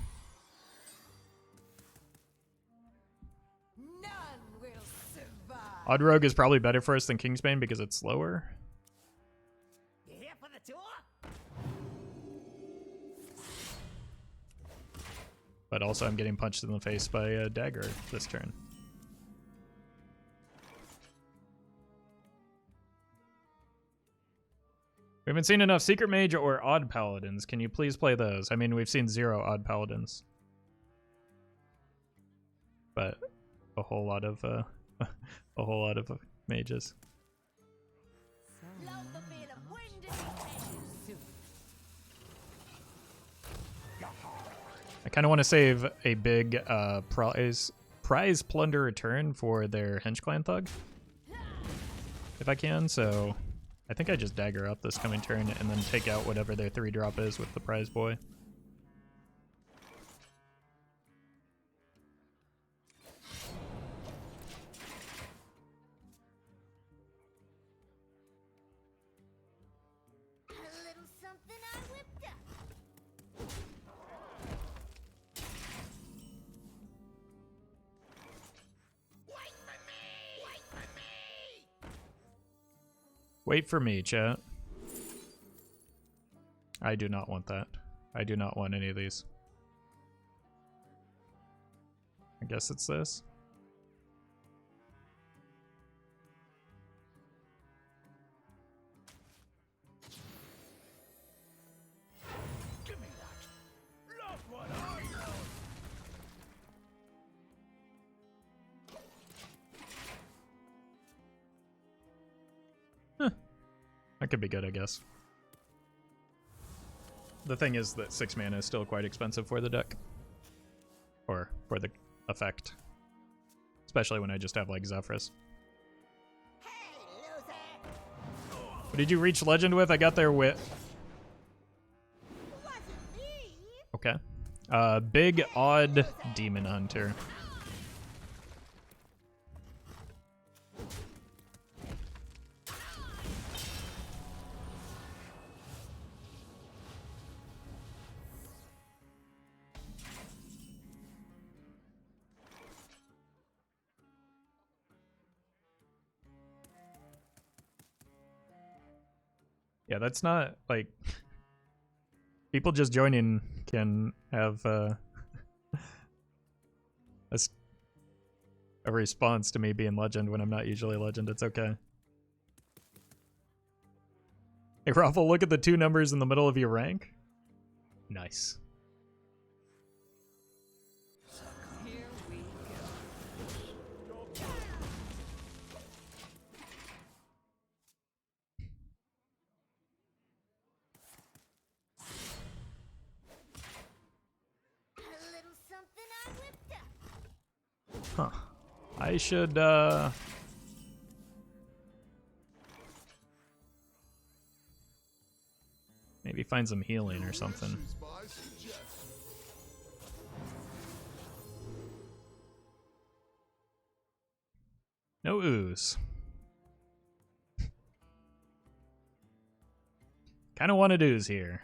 None will survive. Odd Rogue is probably better for us than Kingsbane because it's slower. You here for the tour? But also I'm getting punched in the face by a dagger this turn. We haven't seen enough Secret Mage or Odd Paladins. Can you please play those? I mean, we've seen 0 Odd Paladins. But a whole lot of mages. So Love the feel of wind in your hair. I kind of want to save a big prize plunder return for their Hench Clan Thug, if I can, so I think I just dagger up this coming turn and then take out whatever their 3-drop is with the prize boy. A little something I whipped up. Wait for me! Wait for me! Wait for me, chat. I do not want that. I do not want any of these. I guess it's this. Give me that! Love what I love! That could be good, I guess. The thing is that 6 mana is still quite expensive for the deck. Or for the effect. Especially when I just have like Zephrys. Hey, loser! What did you reach Legend with? I got there with... Wasn't me. Okay. Big Odd Demon Hunter. Yeah, that's not like people just joining can have a response to me being legend when I'm not usually legend. It's okay. Hey, Roffle, look at the 2 numbers in the middle of your rank. Nice. Here we go. A little something I whipped up. Huh. I should, maybe find some healing or something. No ooze. Kind of wanted ooze here.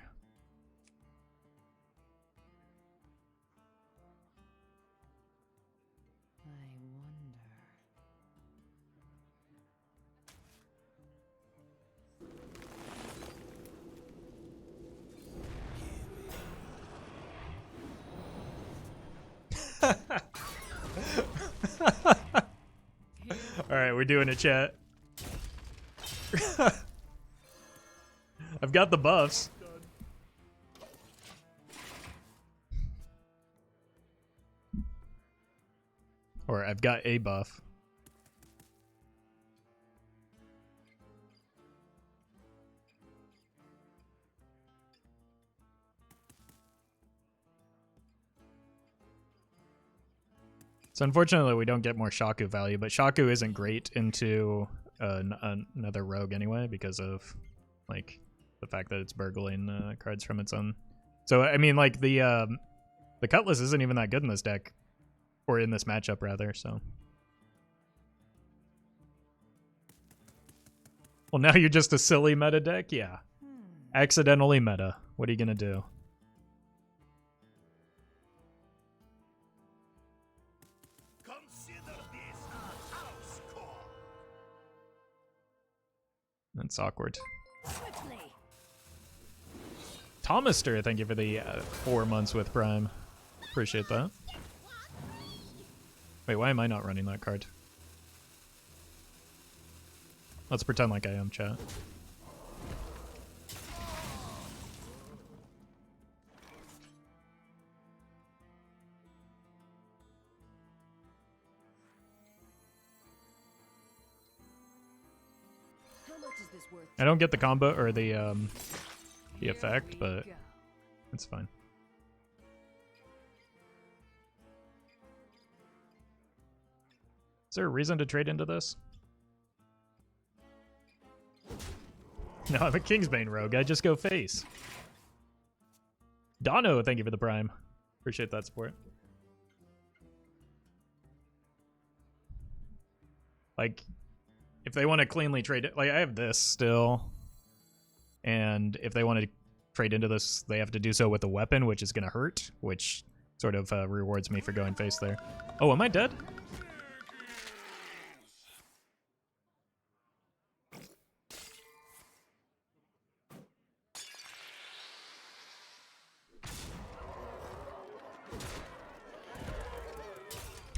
I wonder. Alright, we're doing a chat. I've got the buffs. Or I've got a buff. So unfortunately we don't get more Shaku value, but Shaku isn't great into another rogue anyway because of like the fact that it's burgling cards from its own. So I mean, like the Cutlass isn't even that good in this deck, or in this matchup rather. So, well, now you're just a silly meta deck, yeah. Accidentally meta. What are you gonna do? Consider this a house call. That's awkward. Quickly. Thomaster, thank you for the 4 months with Prime. Appreciate that. Wait, why am I not running that card? Let's pretend like I am, chat. How much is this worth? I don't get the combo or the effect, Here we but go. it's fine. Is there a reason to trade into this? No, I'm a Kingsbane rogue. I just go face. Dono, thank you for the Prime. Appreciate that support. Like, if they want to cleanly trade it, like I have this still, and if they want to trade into this, they have to do so with a weapon, which is going to hurt, which sort of rewards me for going face there. Oh, am I dead?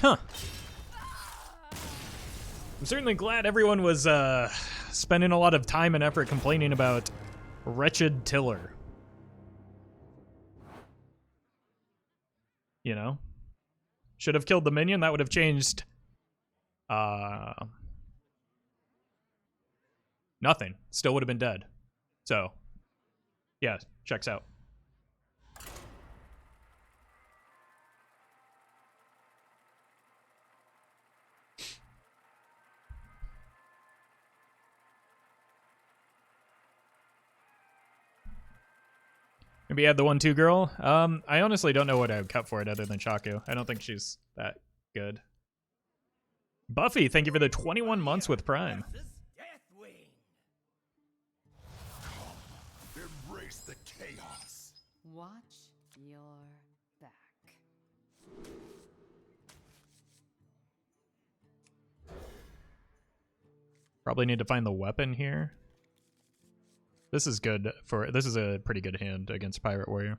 Huh. I'm certainly glad everyone was spending a lot of time and effort complaining about wretched Tiller. You know? Should have killed the minion. That would have changed nothing. Still would have been dead. So, yeah, checks out. Maybe add the 1-2 girl. I honestly don't know what I would cut for it other than Shaku. I don't think she's that good. Buffy, thank you for the 21 months with Prime. Deathwing. Embrace the chaos. Watch your back. Probably need to find the weapon here. This is good for. This is a pretty good hand against Pirate Warrior.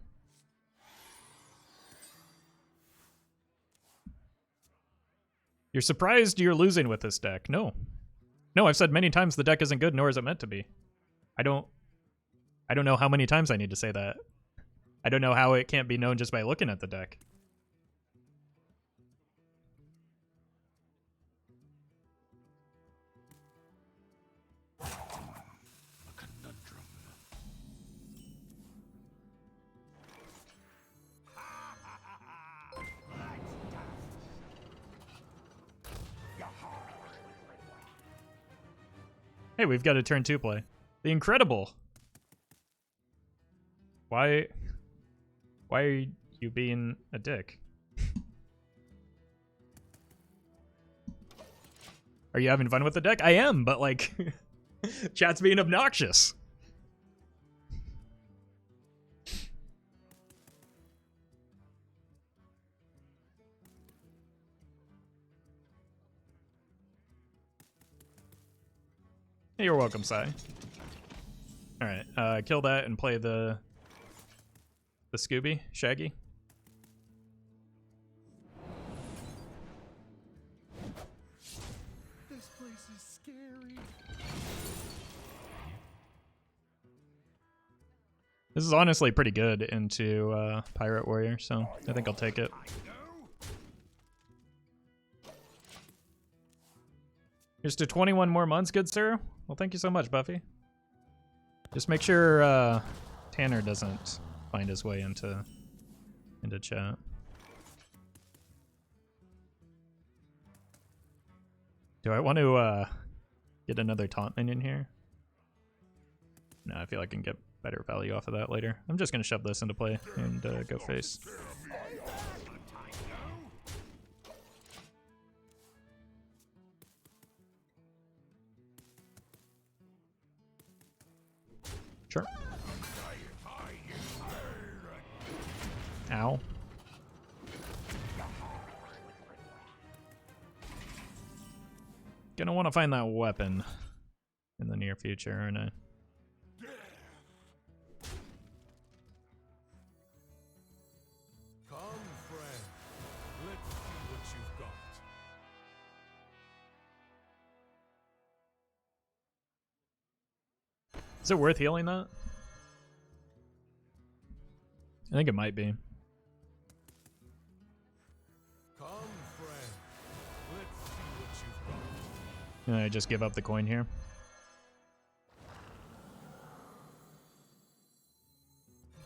You're surprised you're losing with this deck? No. No, I've said many times the deck isn't good, nor is it meant to be. I don't know how many times I need to say that. I don't know how it can't be known just by looking at the deck. Hey, we've got a turn 2 play. The Incredible. Why are you being a dick? Are you having fun with the deck? I am, but like, chat's being obnoxious. Hey, you're welcome, Sai. Alright, kill that and play the Scooby, Shaggy. This place is scary. This is honestly pretty good into Pirate Warrior, so I think I'll take it. Here's to 21 more months, good sir. Well, thank you so much, Buffy. Just make sure Tanner doesn't find his way into chat. Do I want to get another taunt minion here? No, I feel I can get better value off of that later. I'm just gonna shove this into play and go face. Sure. Ow. Gonna want to find that weapon in the near future, aren't I? Come, friend. Let's see what you've got. Is it worth healing that? I think it might be. Come, friend. Let's see what you've got. Can I just give up the coin here?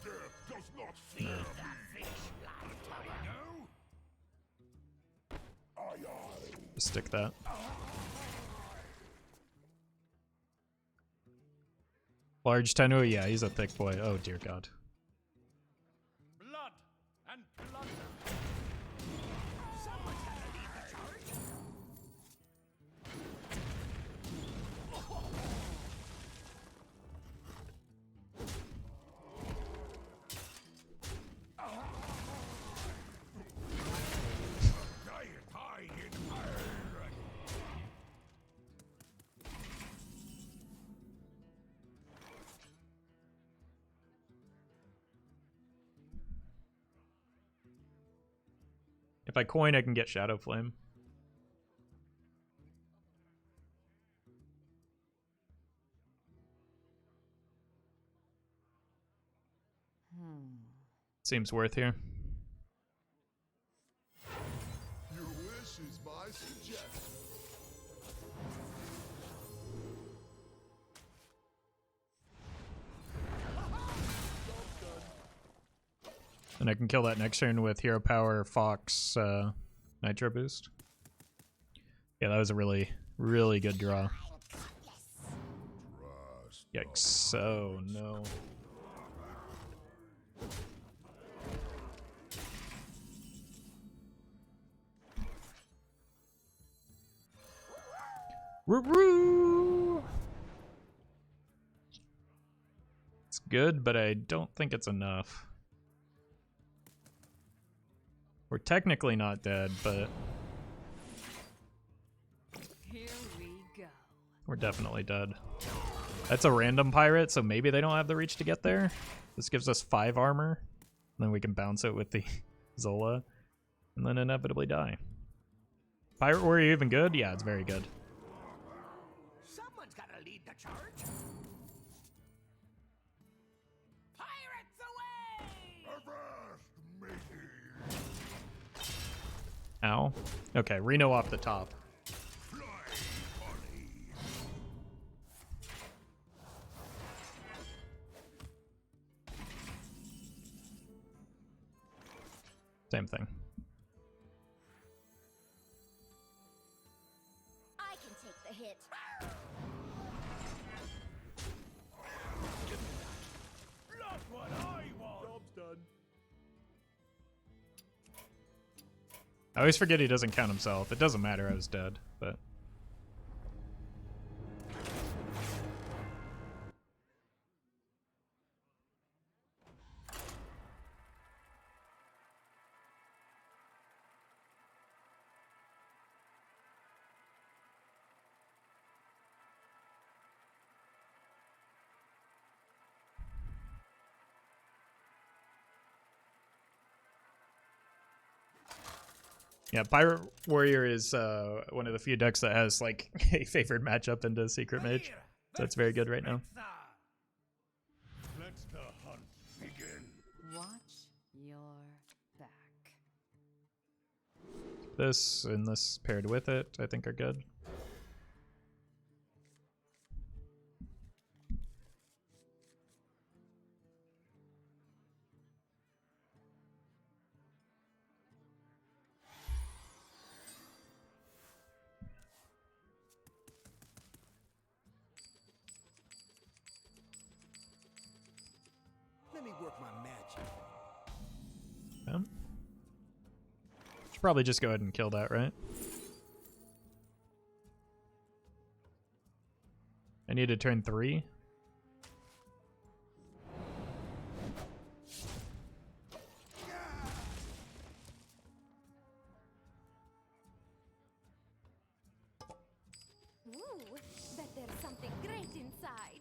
Death does not fear the fish like no? Just stick that. Large Tenua? Yeah, he's a thick boy. Oh dear god. Blood and plunder. If I coin, I can get Shadow Flame. Seems worth here. Your wish is my suggestion. And I can kill that next turn with Hero Power, Fox, Nitro Boost. Yeah, that was a really, really good draw. Yikes. Oh, no. Woo-woo! It's good, but I don't think it's enough. We're technically not dead, but Here we go. we're definitely dead. That's a random pirate, so maybe they don't have the reach to get there. This gives us 5 armor. And then we can bounce it with the Zola. And then inevitably die. Pirate warrior even good? Yeah, it's very good. Someone's gotta lead the charge. Pirates away! Avast, mateys! Ow. Okay, Reno off the top. Fly, Polly! Same thing. I can take the hit. Not what I want! Job's done. I always forget he doesn't count himself. It doesn't matter, I was dead, but... Yeah, Pirate Warrior is one of the few decks that has like a favored matchup into Secret Mage. So it's very good right now. Let the hunt begin. Watch your back. This and this paired with it, I think are good. Let me work my magic. Yeah. Should probably just go ahead and kill that, right? I need to turn 3. Ooh, bet there's something great inside.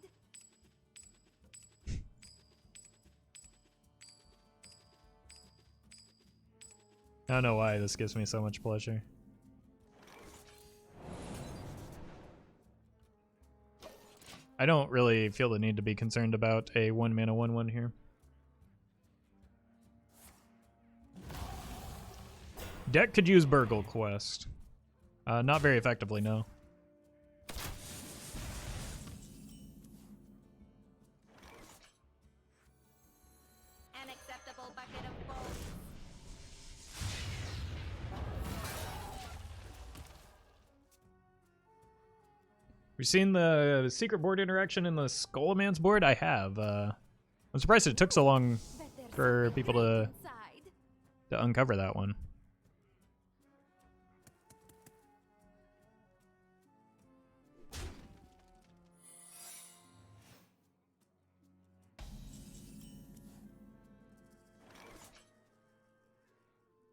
I don't know why this gives me so much pleasure. I don't really feel the need to be concerned about a 1-mana 1/1 here. Deck could use Burgle Quest. Not very effectively, no. An acceptable bucket of both. We've seen the secret board interaction in the Skullman's board? I have. I'm surprised it took so long Bet there's for something people great to inside. uncover that one.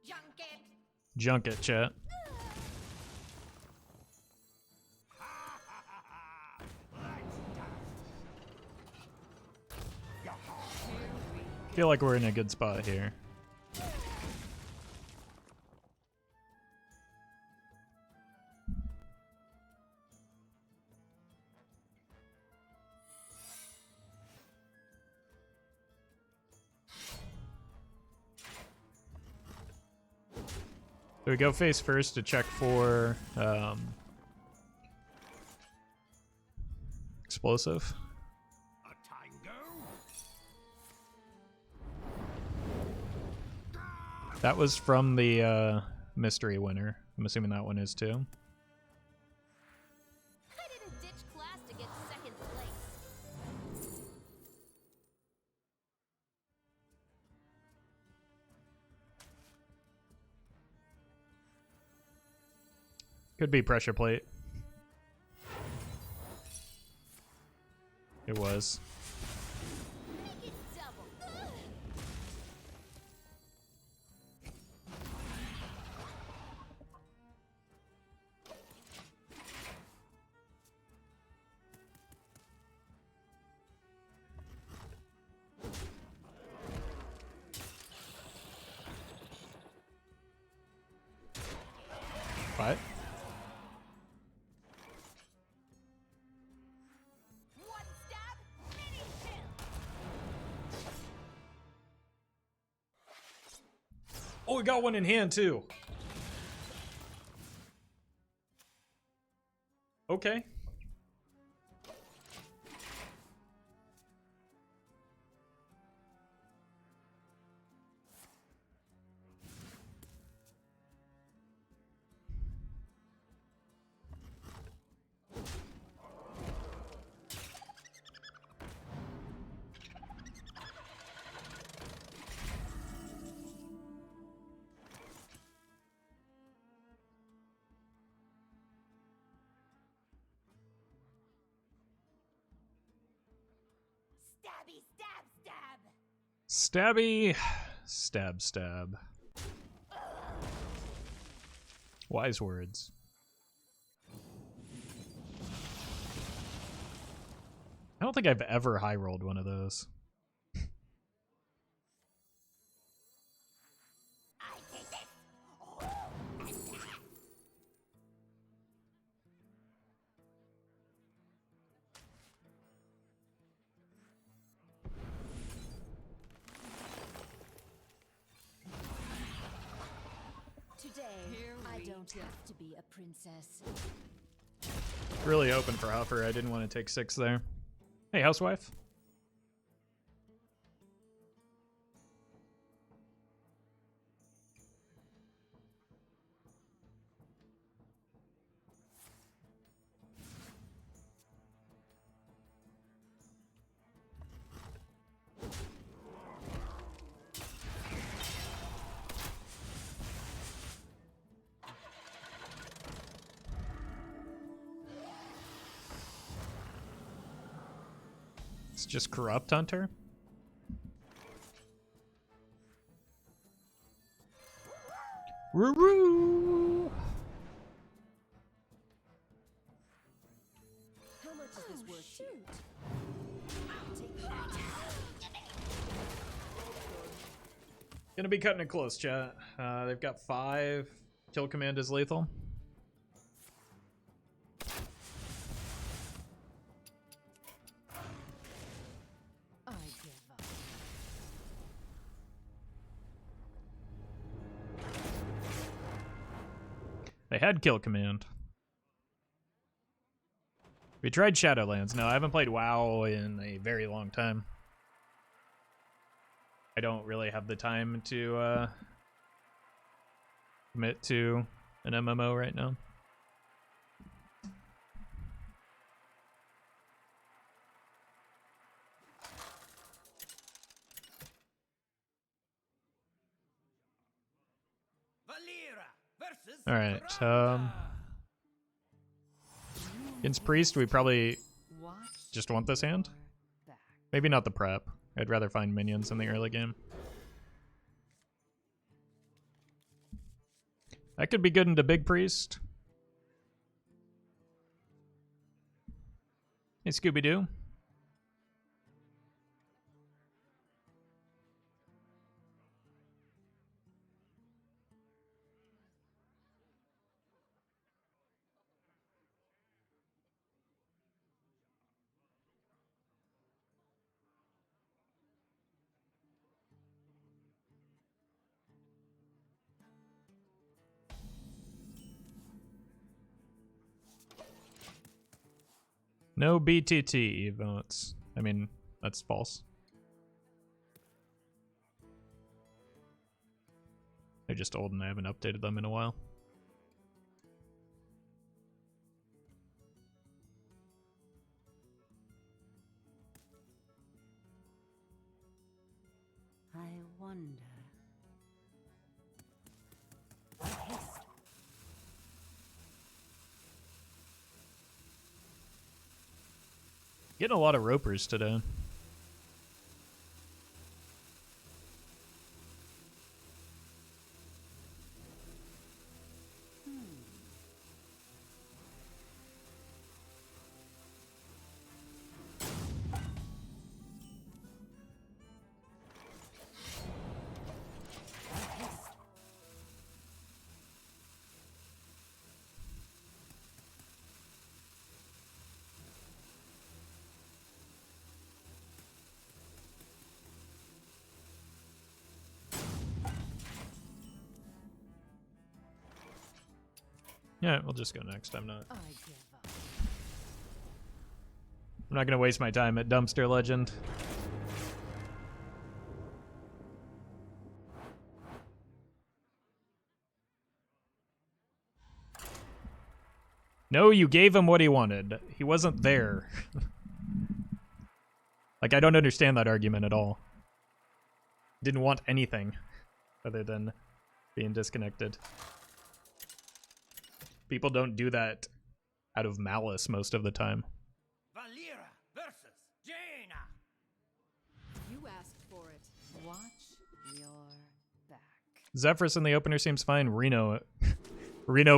Junket. Junket, chat. Feel like we're in a good spot here. So we go face first to check for explosive. A tango? That was from the mystery winner. I'm assuming that one is too. I did a ditch class to get second place. Could be pressure plate. It was. Make it double. Oh, we got one in hand too. Okay. Stabby, stab, stab. Stabby. Stab, stab. Wise words. I don't think I've ever high rolled one of those. I take this. Today, I don't have to be a princess. Really open for Huffer. I didn't want to take 6 there. Hey, housewife. It's just Corrupt Hunter. Woo-woo! How much is this worth? Shoot. Gonna be cutting it close, chat. They've got 5. Kill command is lethal. I give up. They had kill command. We tried Shadowlands. No, I haven't played WoW in a very long time. I don't really have the time to commit to an MMO right now. Valera versus All right. Brahma. Against Priest, we probably Watch just want this hand. your back. Maybe not the prep. I'd rather find minions in the early game. That could be good into Big Priest. Hey, Scooby-Doo. No BTT votes. I mean, that's false. They're just old and I haven't updated them in a while. I wonder. Getting a lot of ropers today. Yeah, we'll just go next. I'm not give up. gonna waste my time at Dumpster Legend. No, you gave him what he wanted. He wasn't there. Like, I don't understand that argument at all. Didn't want anything other than being disconnected. People don't do that out of malice most of the time. Valera versus Jaina. You asked for it. Watch your back. Zephyrus in the opener seems fine. Reno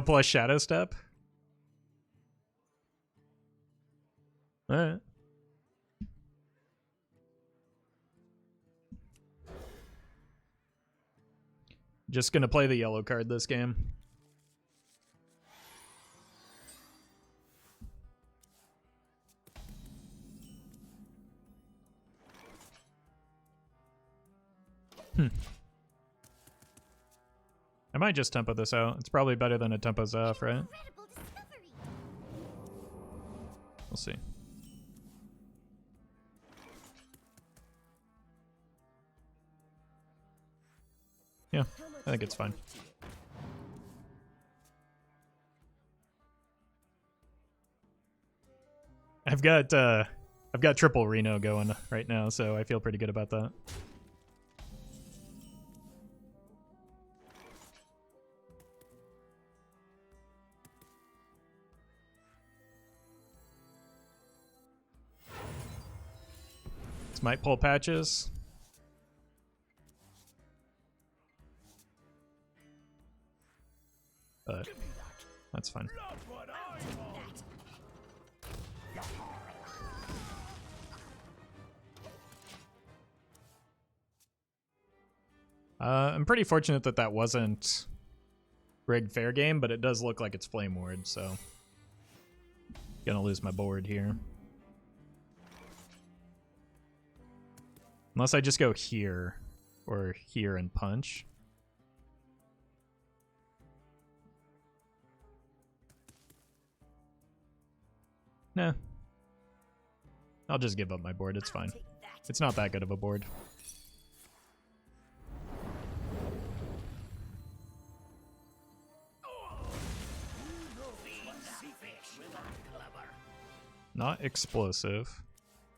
plus Shadow Step. Alright. Just gonna play the yellow card this game. I might just tempo this out. It's probably better than a tempo Zeph, right? Incredible discovery. We'll see. Yeah, I think it's fine. I've got triple Reno going right now, so I feel pretty good about that. This might pull patches. But that's fine. I'm pretty fortunate that that wasn't rigged fair game, but it does look like it's flame ward, so gonna lose my board here. Unless I just go here or here and punch. Nah. I'll just give up my board, it's fine. It's not that good of a board. Not explosive.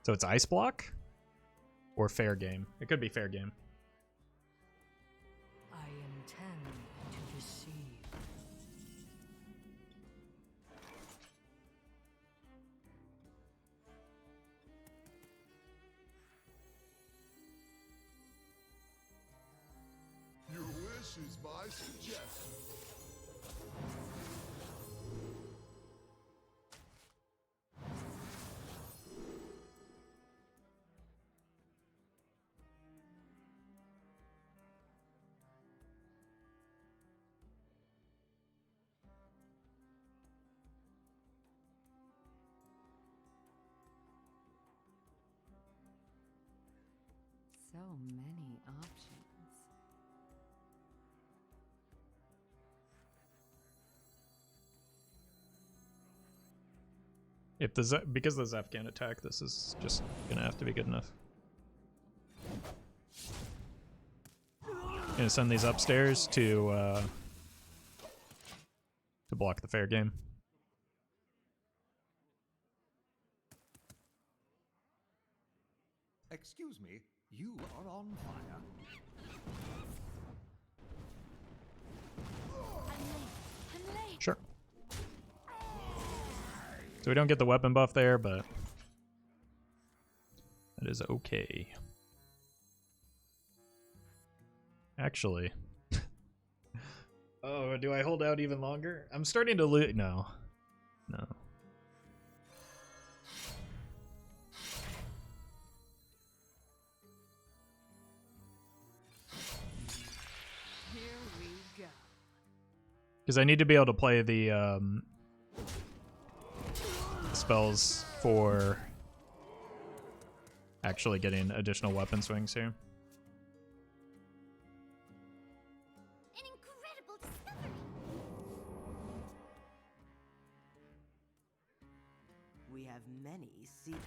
So it's ice block? Or fair game? It could be fair game. I intend to deceive. Your wish is my suggestion. So many options. If the because the Zeph can't attack, this is just gonna have to be good enough. Gonna send these upstairs to block the fair game. Excuse me, you are on fire. I'm late. Sure. So we don't get the weapon buff there, but that is okay. Actually. Oh, do I hold out even longer? I'm starting to lose. No. No. Here we go. Because I need to be able to play the spells for actually getting additional weapon swings here. An incredible discovery. we have many secrets.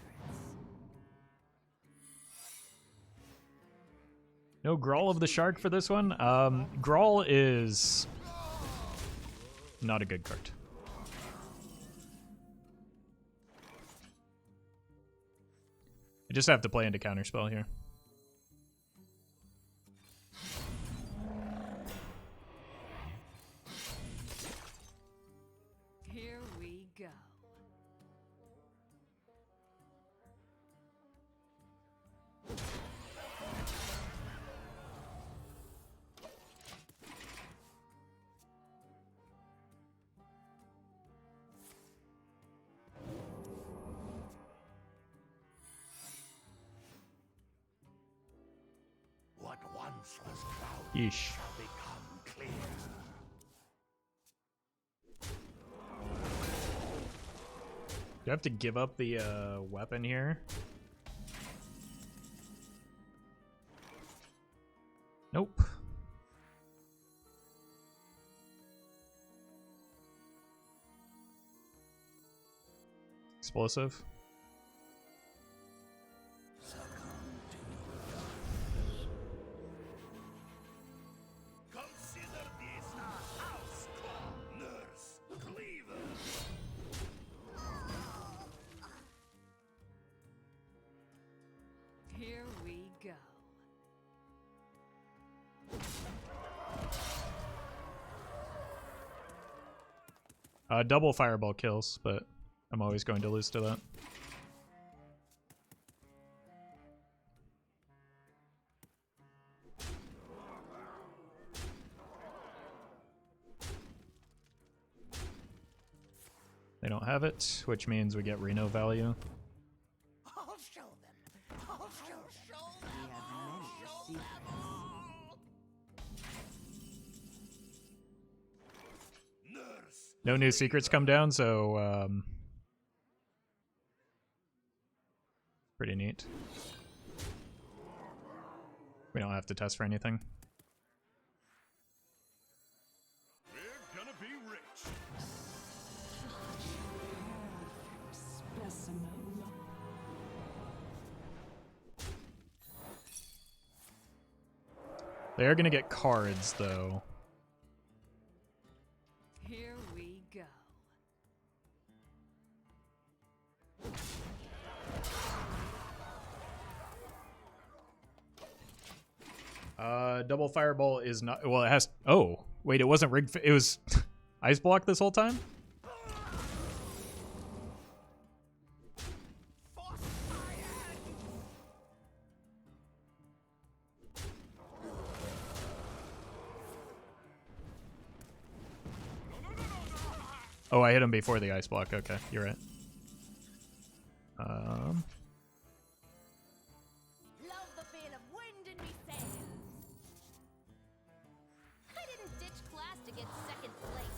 No Grawl of the Shark for this one. Grawl is not a good card. I just have to play into counterspell here. Here we go. What once was cloud Yeesh. shall become clear. Do I have to give up the weapon here? Nope. Explosive. Consider this a house call, nurse, cleaver. Here we go. Double fireball kills, but I'm always going to lose to that. They don't have it, which means we get Reno value. I'll show them. I'll show them. We have many secrets. Nurse. No new secrets come down, so pretty neat. We don't have to test for anything. We're gonna be rich. Specimen. They are gonna get cards though. Here we go. Double fireball is not. Well, it has. Oh, wait, it wasn't rigged. It was ice block this whole time. Oh, I hit him before the ice block. Okay, you're right. Love the feel of wind in me sails. I didn't ditch class to get second place.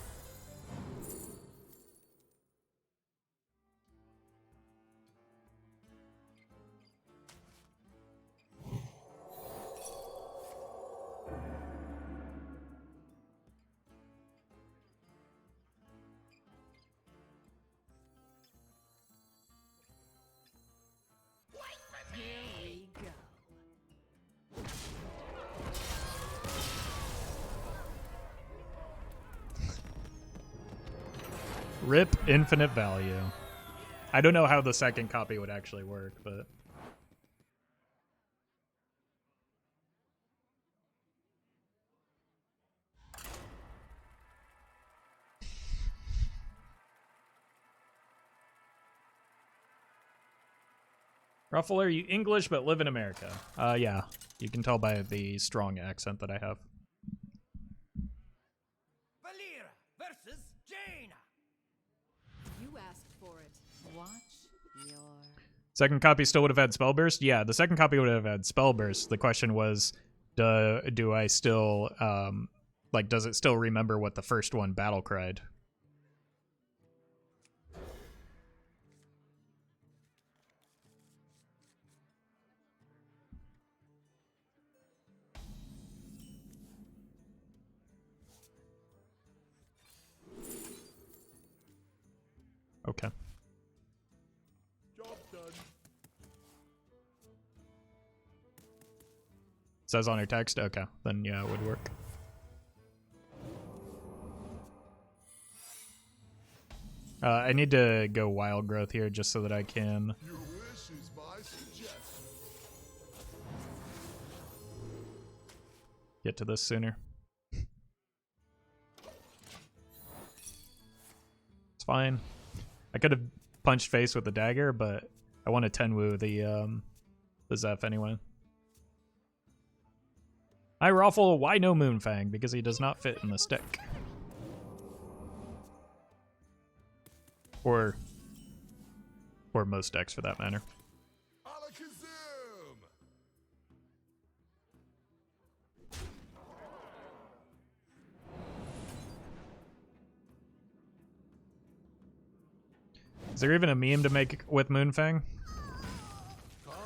Here we go. Rip infinite value. I don't know how the second copy would actually work, but Roffle, are you English but live in America? Yeah. You can tell by the strong accent that I have. Valera versus Jaina. You asked for it. Watch your... Second copy still would have had spell burst? Yeah, the second copy would have had spell burst. The question was, do I still, like, does it still remember what the first one battle cried? Okay. Says on her text? Okay, then yeah, it would work. I need to go wild growth here just so that I can Your wish is my suggestion. get to this sooner. It's fine. I could have punched face with the dagger, but I want to Tenwu the Zeph anyway. Hi Roffle, why no Moonfang? Because he does not fit in the stick. Or most decks for that matter. Alakazam! Is there even a meme to make with Moonfang? Come, friend.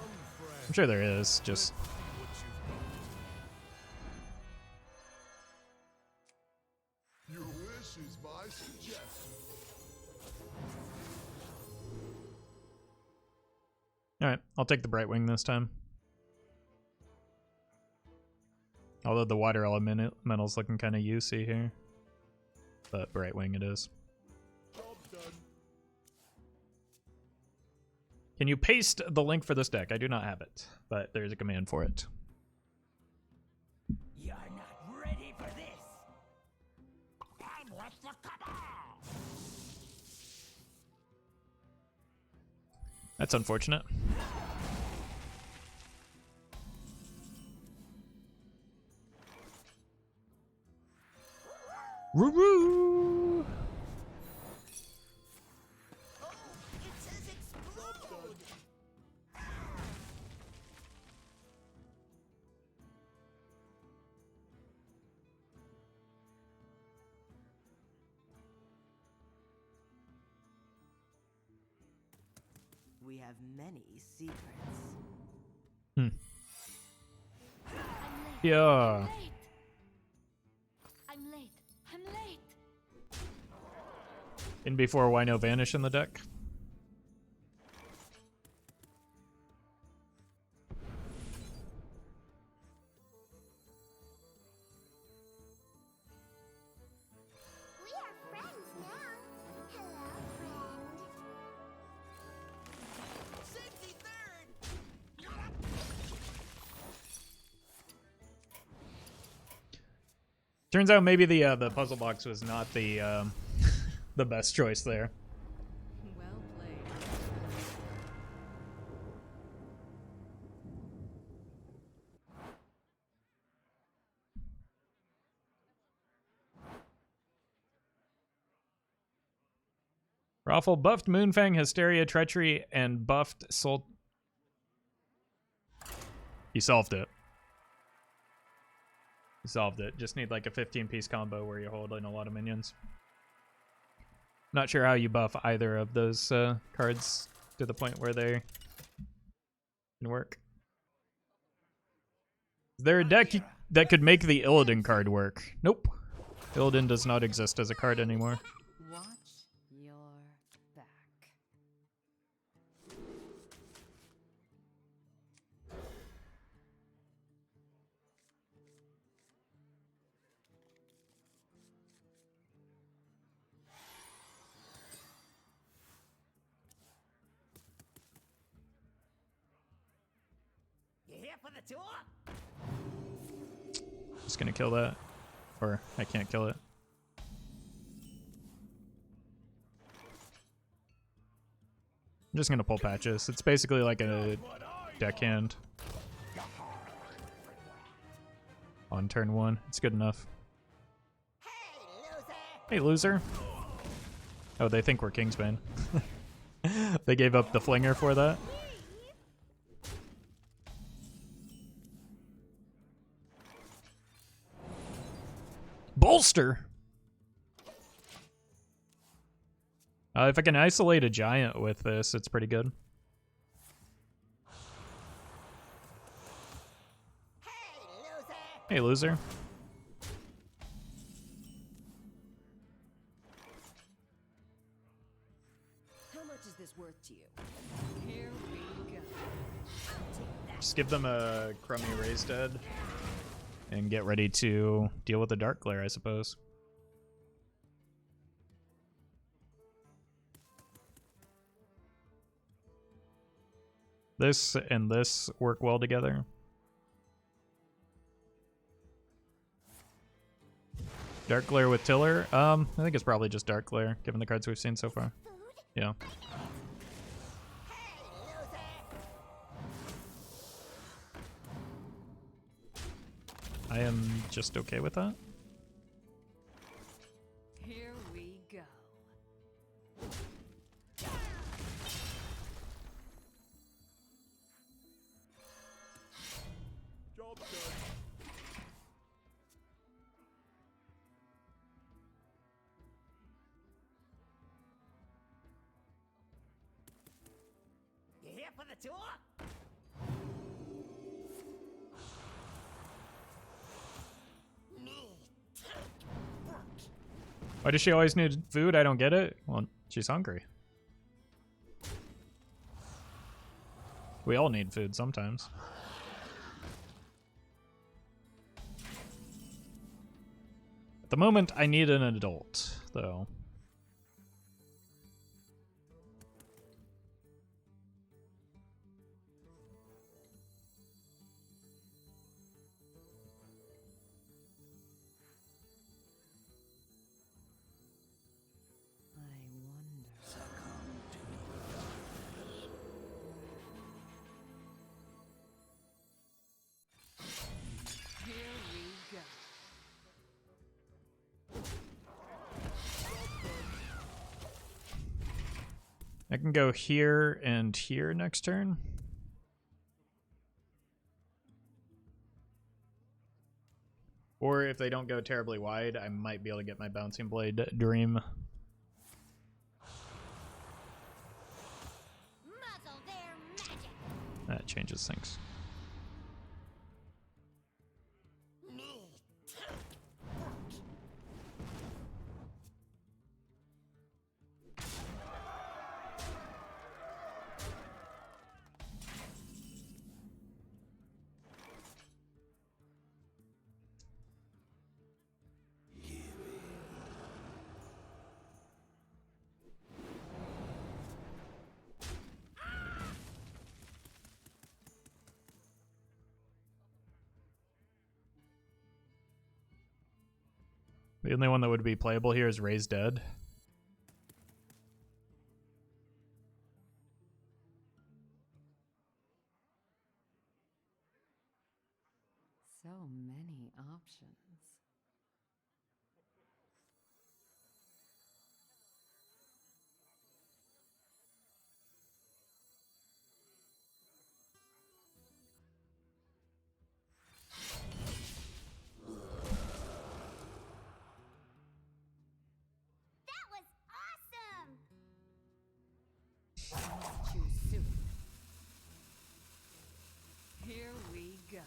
I'm sure there is, just What you've got. Your wish is my suggestion. alright, I'll take the Brightwing this time. Although the water elemental's looking kind of usey here. But Brightwing it is. Job done. Can you paste the link for this deck? I do not have it, but there's a command for it. You're not ready for this. I'm with the cabal. That's unfortunate. Woo-woo! Oh, it says explode. We have many secrets. Yeah. I'm late. I'm late. In before Wino vanish in the deck. We are friends now. Hello, friend. 63rd. Turns out maybe the puzzle box was not the the best choice there. Well played. Roffle buffed Moonfang, Hysteria, Treachery, and buffed Soul. He solved it. He solved it. Just need like a 15-piece combo where you hold in a lot of minions. Not sure how you buff either of those cards to the point where they can work. Is there a deck that could make the Illidan card work? Nope. Illidan does not exist as a card anymore. Watch your back. You here for the tour? Just gonna kill that. Or I can't kill it. I'm just gonna pull patches. It's basically like a deckhand. On turn 1. It's good enough. Hey, loser. Hey, loser. Oh, they think we're Kingsbane. They gave up the flinger for that. Bolster! If I can isolate a giant with this, it's pretty good. Hey, loser. Hey, loser. How much is this worth to you. Here we go. Just give them a crummy raise dead and get ready to deal with the dark glare, I suppose. This and this work well together. Dark glare with Tiller. I think it's probably just dark glare, given the cards we've seen so far. Yeah. I am just okay with that. Here we go. Job done. You here for the tour? Why does she always need food? I don't get it. Well, she's hungry. We all need food sometimes. At the moment, I need an adult, though. I wonder. Here we go. I can go here and here next turn. Or if they don't go terribly wide, I might be able to get my Bouncing Blade Dream. Muzzle their magic. That changes things. The only one that would be playable here is Raise Dead. So many options. That was awesome. Let's choose soon. Here we go.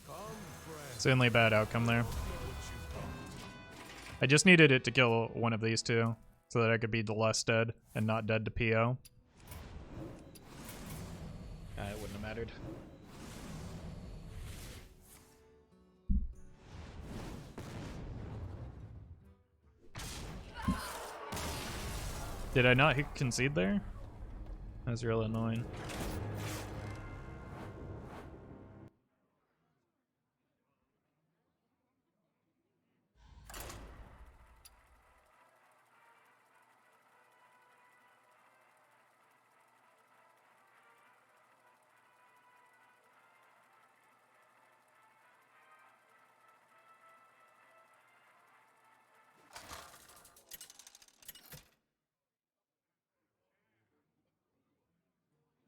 Come, friend. Certainly a bad outcome there. I just needed it to kill one of these two so that I could be the less dead and not dead to PO. It wouldn't have mattered. Did I not concede there? That's real annoying.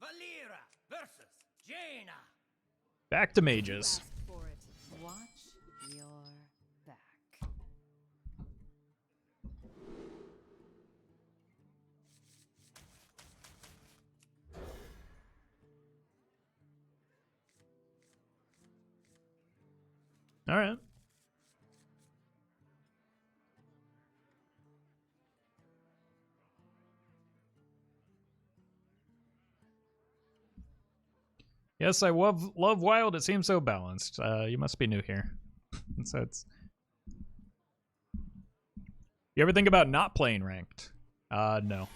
Valera versus Jaina. Back to mages. Ask for it. Watch your back. All right. Yes, I love Wild. It seems so balanced. You must be new here. So it's... You ever think about not playing ranked? No.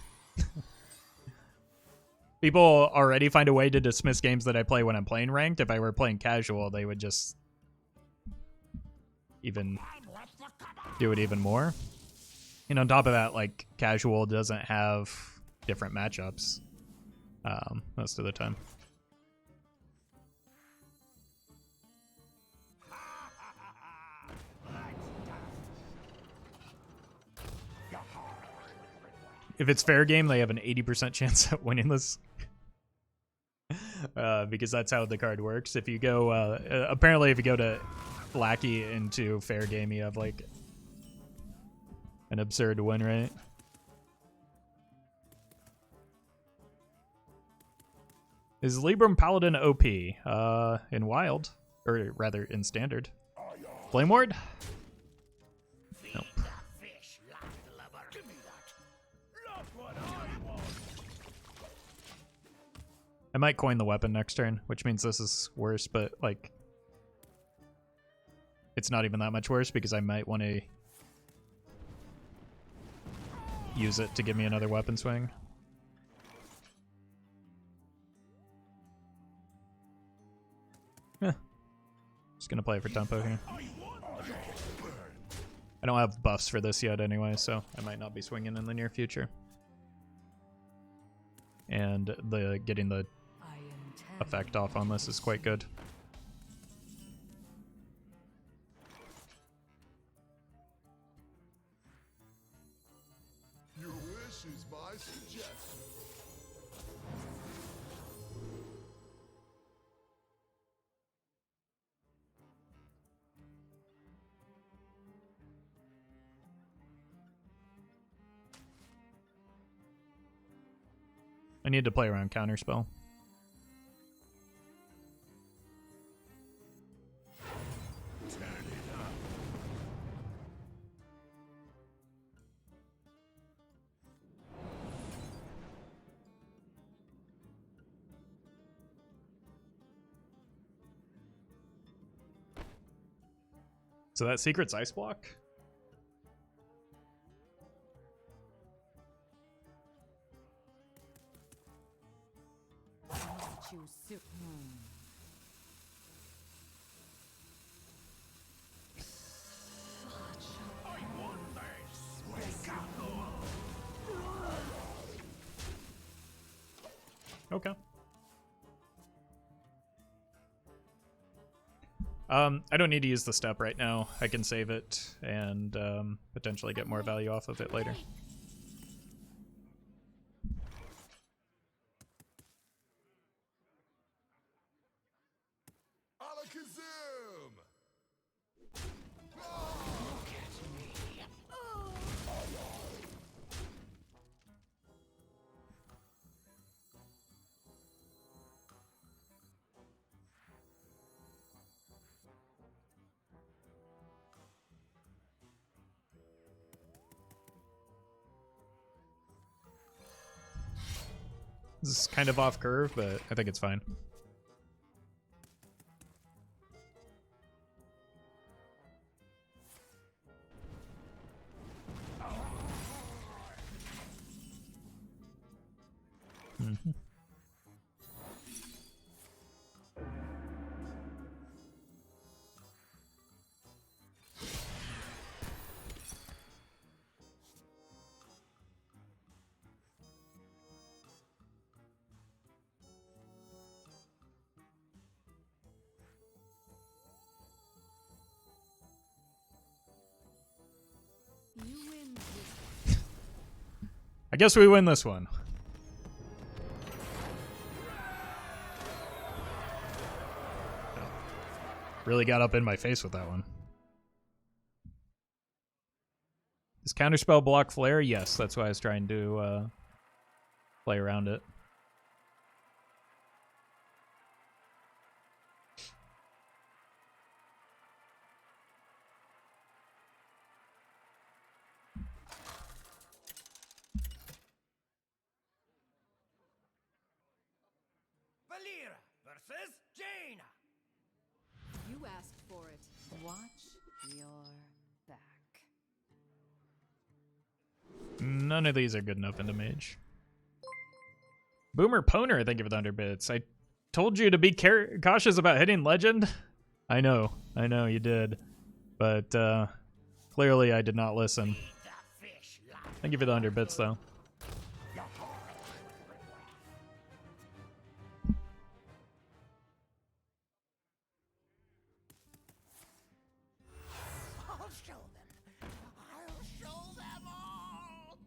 People already find a way to dismiss games that I play when I'm playing ranked. If I were playing casual, they would just even do it even more. And on top of that, like, casual doesn't have different matchups most of the time. If it's fair game, they have an 80% chance at winning this. Because that's how the card works. If you go, apparently if you go to Lackey into fair game, you have like an absurd win rate. Is Libram Paladin OP? In Wild, or rather in Standard. Flame Ward? Nope. I might coin the weapon next turn, which means this is worse, but like it's not even that much worse because I might want to use it to give me another weapon swing. Just gonna play it for tempo here. I don't have buffs for this yet anyway, so I might not be swinging in the near future. And getting the effect off on this is quite good. Your wish is my suggestion. I need to play around counterspell. So that secret's ice block? Okay. I don't need to use the step right now. I can save it and potentially get more value off of it later. Alakazam! This is kind of off curve, but I think it's fine. Mm-hmm. You win this. I guess we win this one. Really got up in my face with that one. Does counterspell block flare? Yes, that's why I was trying to play around it. Valera versus versus Jaina. You asked for it. Watch your back. None of these are good enough into mage. Boomer Poner, thank you for the 100 bits. I told you to be cautious about hitting legend. I know you did. But clearly I did not listen. The fish like Thank you for the 100 bits though. I'll show them. I'll show them all.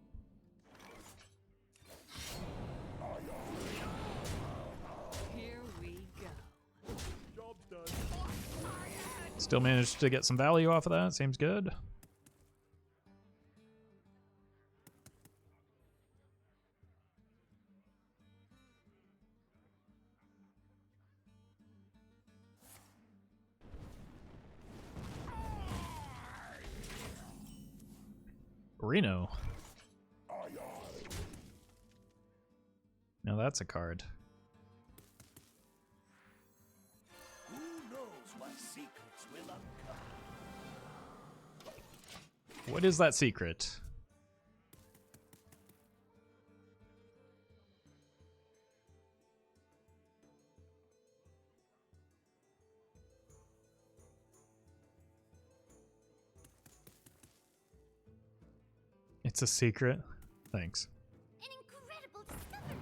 Here we go. Job done. Still managed to get some value off of that. Seems good. Reno. Now that's a card. Who knows what secrets will uncover? What is that secret? It's a secret. Thanks. An incredible discovery.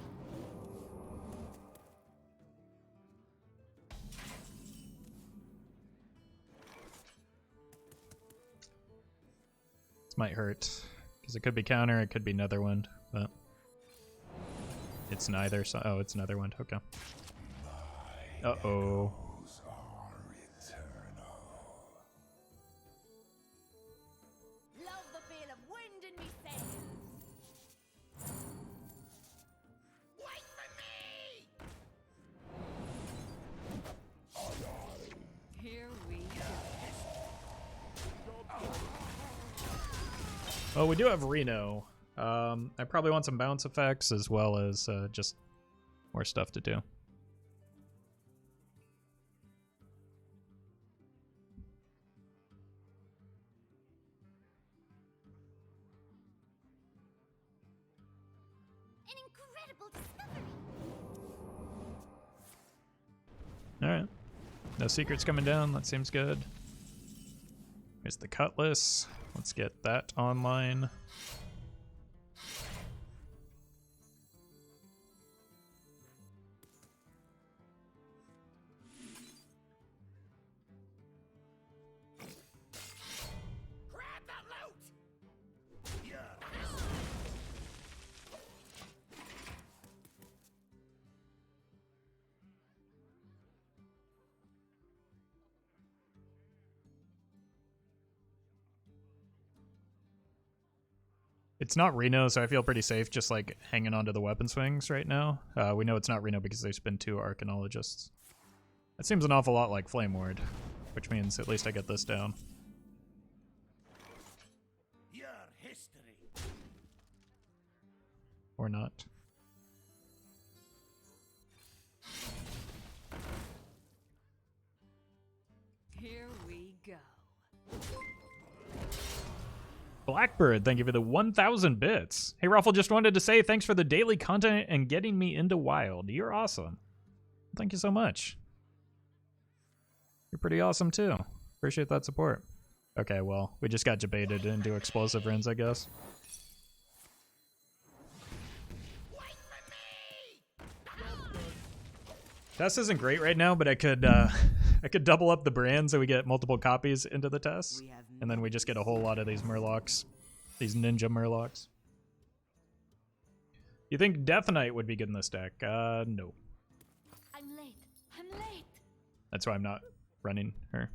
This might hurt. Because it could be counter, it could be Netherwind, but it's neither. So oh, it's Netherwind. Okay. Uh-oh. Love the feel of wind in me sails. Wait for me! Here we go. Well, we do have Reno. I probably want some bounce effects as well as just more stuff to do. An incredible discovery. Alright. No secrets coming down. That seems good. Here's the Cutlass. Let's get that online. Grab the loot! Yeah. It's not Reno, so I feel pretty safe just like hanging onto the weapon swings right now. We know it's not Reno because there's been 2 Arcanologists. That seems an awful lot like Flame Ward, which means at least I get this down. Your history. Or not. Here we go. Blackbird, thank you for the 1,000 bits. Hey, Roffle, just wanted to say thanks for the daily content and getting me into Wild. You're awesome. Thank you so much. You're pretty awesome, too. Appreciate that support. Okay, well, we just got debated into explosive runes, I guess. Wait for me! Test isn't great right now, but I could double up the brand so we get multiple copies into the test. And then we just get a whole lot of these Murlocs. These ninja Murlocs. You think Death Knight would be good in this deck? No. I'm late. I'm late. That's why I'm not running her.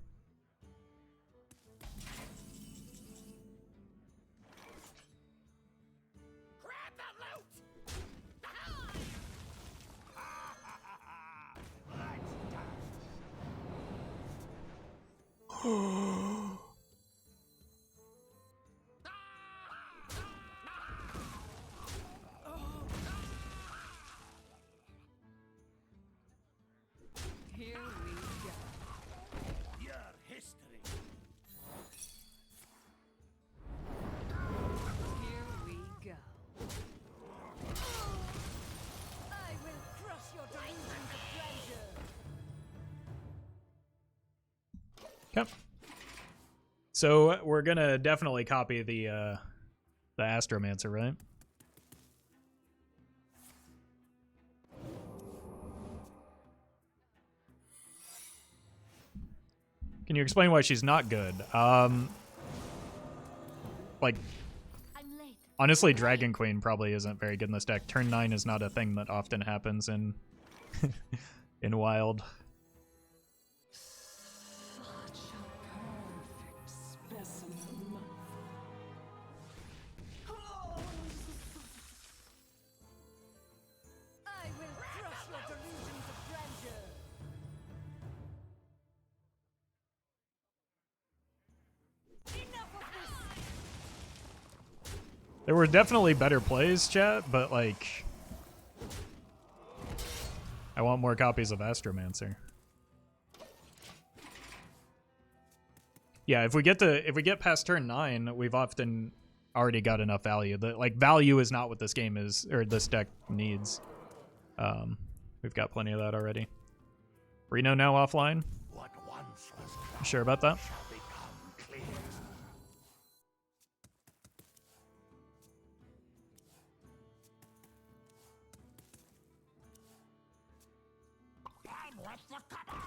Grab the loot! Yep. So we're gonna definitely copy the Astromancer, right? Can you explain why she's not good? Like, I'm late. honestly, Dragon Queen probably isn't very good in this deck. Turn 9 is not a thing that often happens in in Wild. Such a perfect specimen. I will crush your delusions of grandeur. Enough of this. There were definitely better plays, chat, but like, I want more copies of Astromancer. Yeah, if we get past turn 9, we've often already got enough value. The like value is not what this game is or this deck needs. We've got plenty of that already. Reno now offline. What once was You sure about that? shall become clear. I'm with the cabal.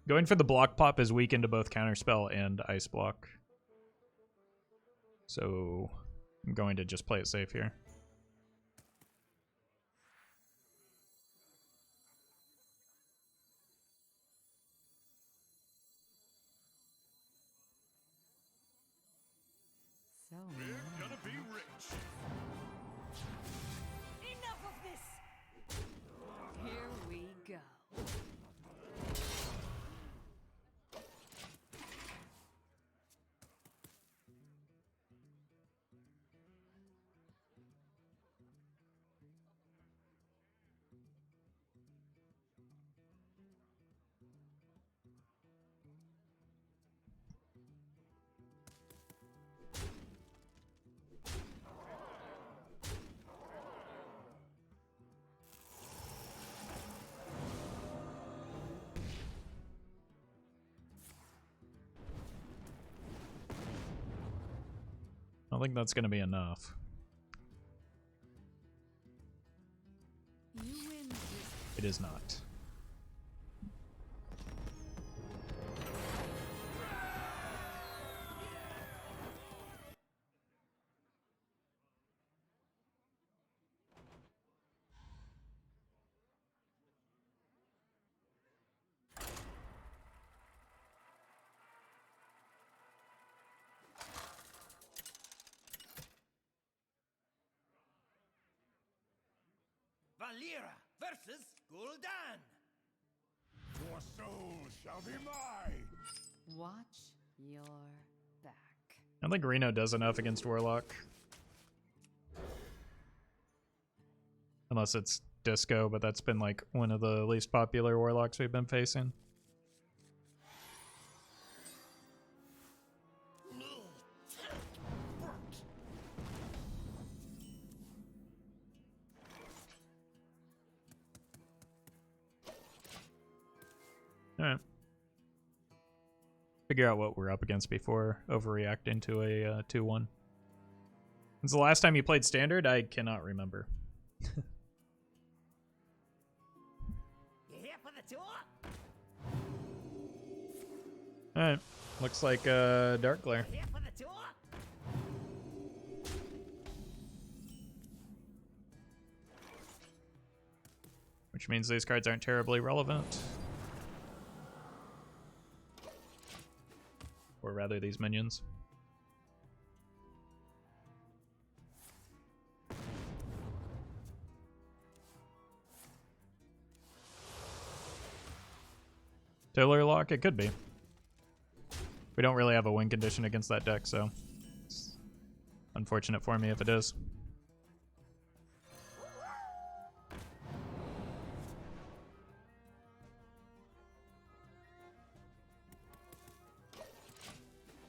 Going for the block pop is weak into both counterspell and ice block. So I'm going to just play it safe here. So We're gonna be rich. Enough of this. Here we go. I don't think that's going to be enough. You win this. It is not. Valera versus Gul'dan. Your soul shall be mine. Watch your back. I don't think Reno does enough against Warlock. Unless it's Disco, but that's been like one of the least popular Warlocks we've been facing. Alright. Figure out what we're up against before overreacting to a 2-1. When's the last time you played Standard? I cannot remember. You here for the tour? Alright. Looks like Dark Glare. Here for the tour? Which means these cards aren't terribly relevant. Or rather, these minions. Taylor Lock? It could be. We don't really have a win condition against that deck, so it's unfortunate for me if it is.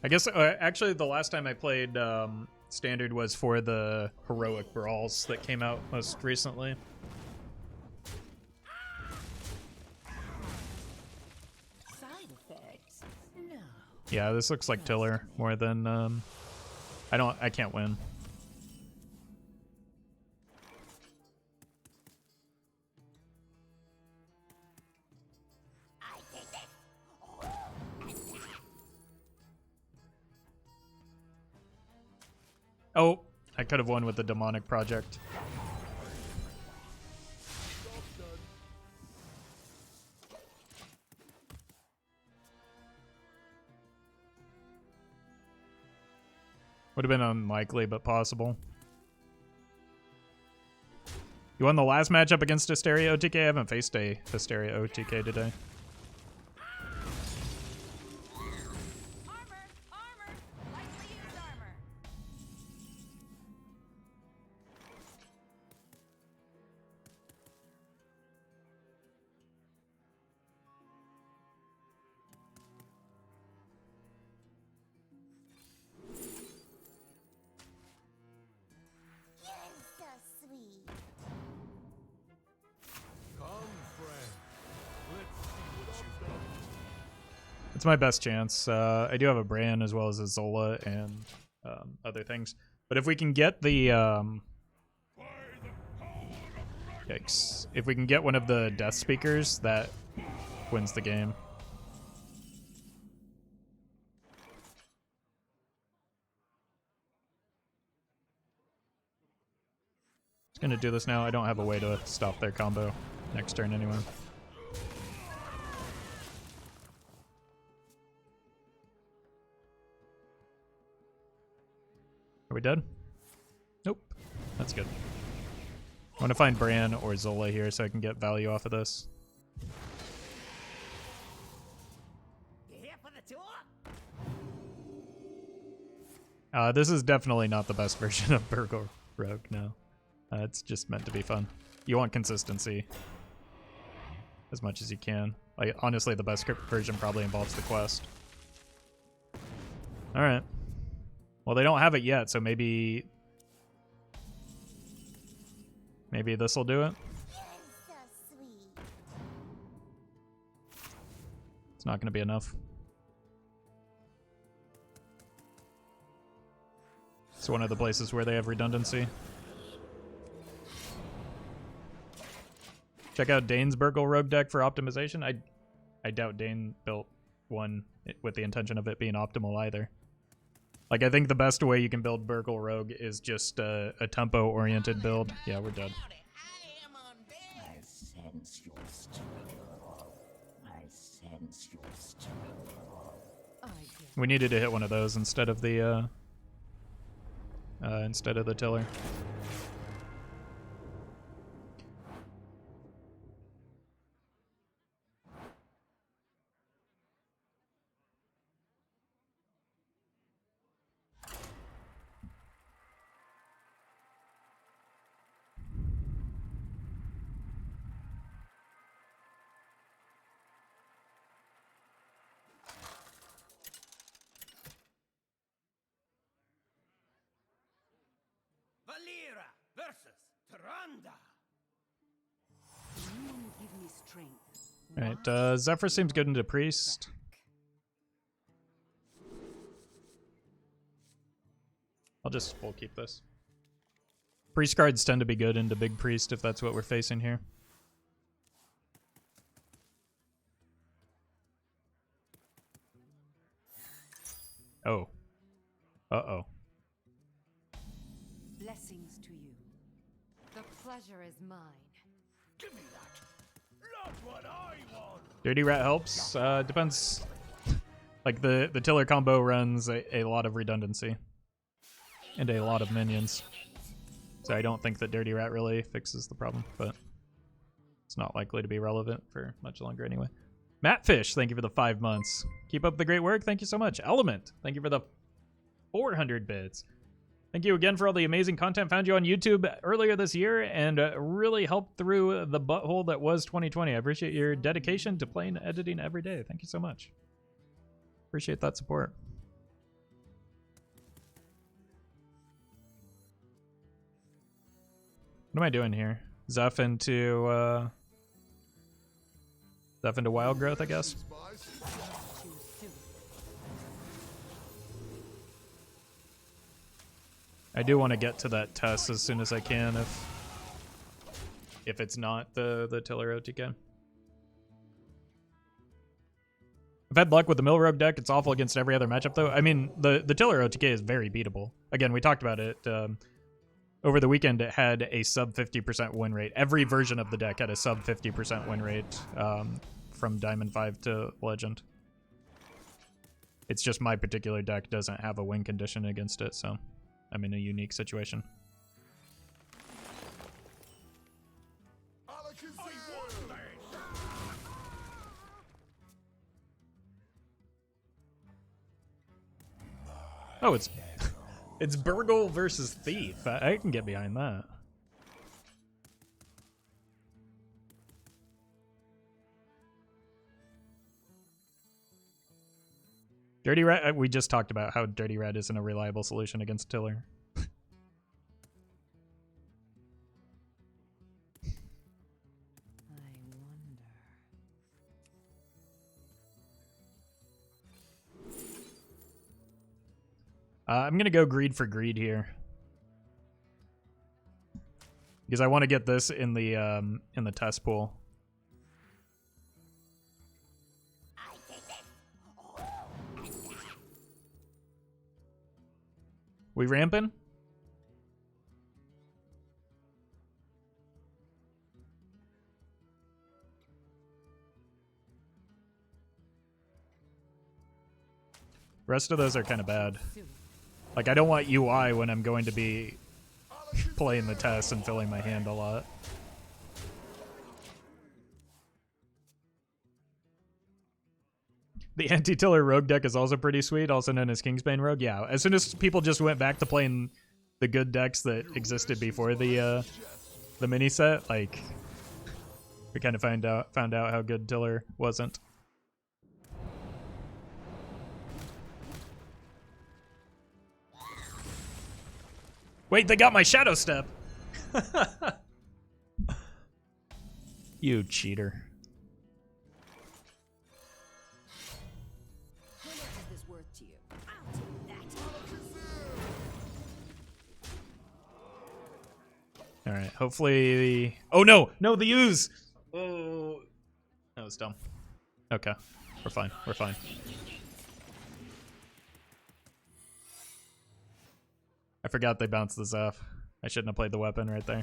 I guess actually the last time I played Standard was for the Heroic Brawls that came out most recently. Side effects? No. Yeah, this looks like Tiller more than I can't win. Oh, I could have won with the Demonic Project. Would have been unlikely, but possible. You won the last matchup against Hysteria OTK? I haven't faced a Hysteria OTK today. Armor! Armor! Lightly used armor! You're so sweet. Come, friend. Let's see what you've got. It's my best chance. I do have a Bran as well as a Zola and other things. But if we can get the... yikes. If we can get one of the Death Speakers, that wins the game. Just gonna do this now. I don't have a way to stop their combo next turn anyway. Are we dead? Nope. That's good. I want to find Bran or Zola here so I can get value off of this. You here for the tour? This is definitely not the best version of Burgle Rogue, no. It's just meant to be fun. You want consistency as much as you can. Like, honestly, the best version probably involves the quest. Alright. Well, they don't have it yet, so maybe this will do it. You're so sweet. It's not going to be enough. It's one of the places where they have redundancy. Check out Dane's Burgle Rogue deck for optimization. I doubt Dane built one with the intention of it being optimal either. Like, I think the best way you can build Burgle Rogue is just a tempo-oriented build. Yeah, we're dead. I am on bed. I sense your strength. I sense your strength. We needed to hit one of those instead of the Tiller. Valera versus Tyrande. You will give me strength. Alright, Zephyr seems good into Priest. I'll just full keep this. Priest cards tend to be good into Big Priest if that's what we're facing here. Oh. Uh-oh. Blessings to you. The pleasure is mine. Give me that. Not what I want. Dirty Rat helps. Depends. Like, the Tiller combo runs a lot of redundancy. And a lot of minions. So I don't think that Dirty Rat really fixes the problem, but it's not likely to be relevant for much longer anyway. Matt Fish, thank you for the 5 months. Keep up the great work. Thank you so much. Element, thank you for the 400 bits. Thank you again for all the amazing content. Found you on YouTube earlier this year and really helped through the butthole that was 2020. I appreciate your dedication to playing and editing every day. Thank you so much. Appreciate that support. What am I doing here? Zeph into wild growth, I guess. I do want to get to that test as soon as I can if it's not the Tiller OTK. I've had luck with the Mill Rogue deck. It's awful against every other matchup, though. I mean, the Tiller OTK is very beatable. Again, we talked about it. Over the weekend, it had a sub 50% win rate. Every version of the deck had a sub 50% win rate from Diamond 5 to Legend. It's just my particular deck doesn't have a win condition against it, so I'm in a unique situation. Oh, it's Burgle versus Thief. I can get behind that. Dirty Red, we just talked about how Dirty Red isn't a reliable solution against Tiller. I'm gonna go greed for greed here because I want to get this in the test pool. We ramping? Rest of those are kind of bad. Like, I don't want UI when I'm going to be playing the test and filling my hand a lot. The anti-Tiller Rogue deck is also pretty sweet, also known as Kingsbane Rogue. Yeah, as soon as people just went back to playing the good decks that existed before the mini set, like, we kind of found out how good Tiller wasn't. Wait, they got my Shadow Step! You cheater. How much is this worth to you? I'll take that. Alright, hopefully... Oh no! No, the ooze! Oh, that was dumb. Okay, we're fine, we're fine. I forgot they bounced the Zeph. I shouldn't have played the weapon right there.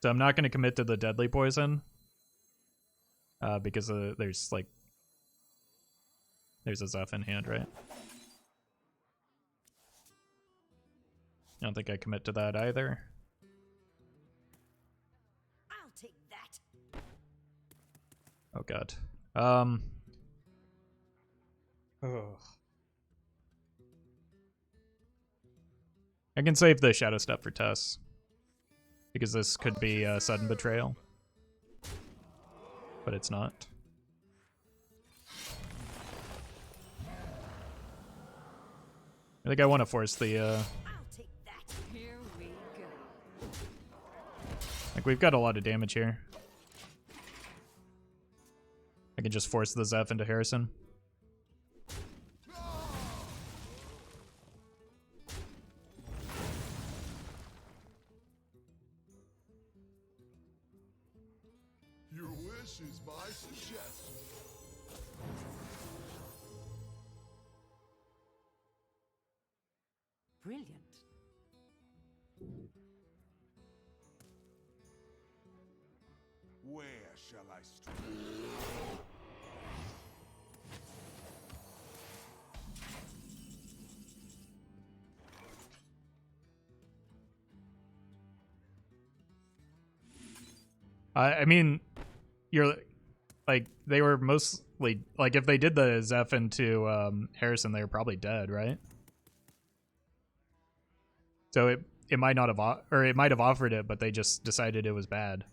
So I'm not going to commit to the deadly poison. Because there's a Zeph in hand, right? I don't think I commit to that either. I'll take that. Oh god. Oh. I can save the Shadow Step for Tess. Because this could be a sudden betrayal. But it's not. I think I want to force the I'll take that. Here we go. like, we've got a lot of damage here. I can just force the Zeph into Harrison. Your wish is my suggestion. Brilliant. Where shall I strike? I mean, you're like they were mostly like if they did the Zeph into Harrison, they were probably dead, right? So it might not have or it might have offered it, but they just decided it was bad.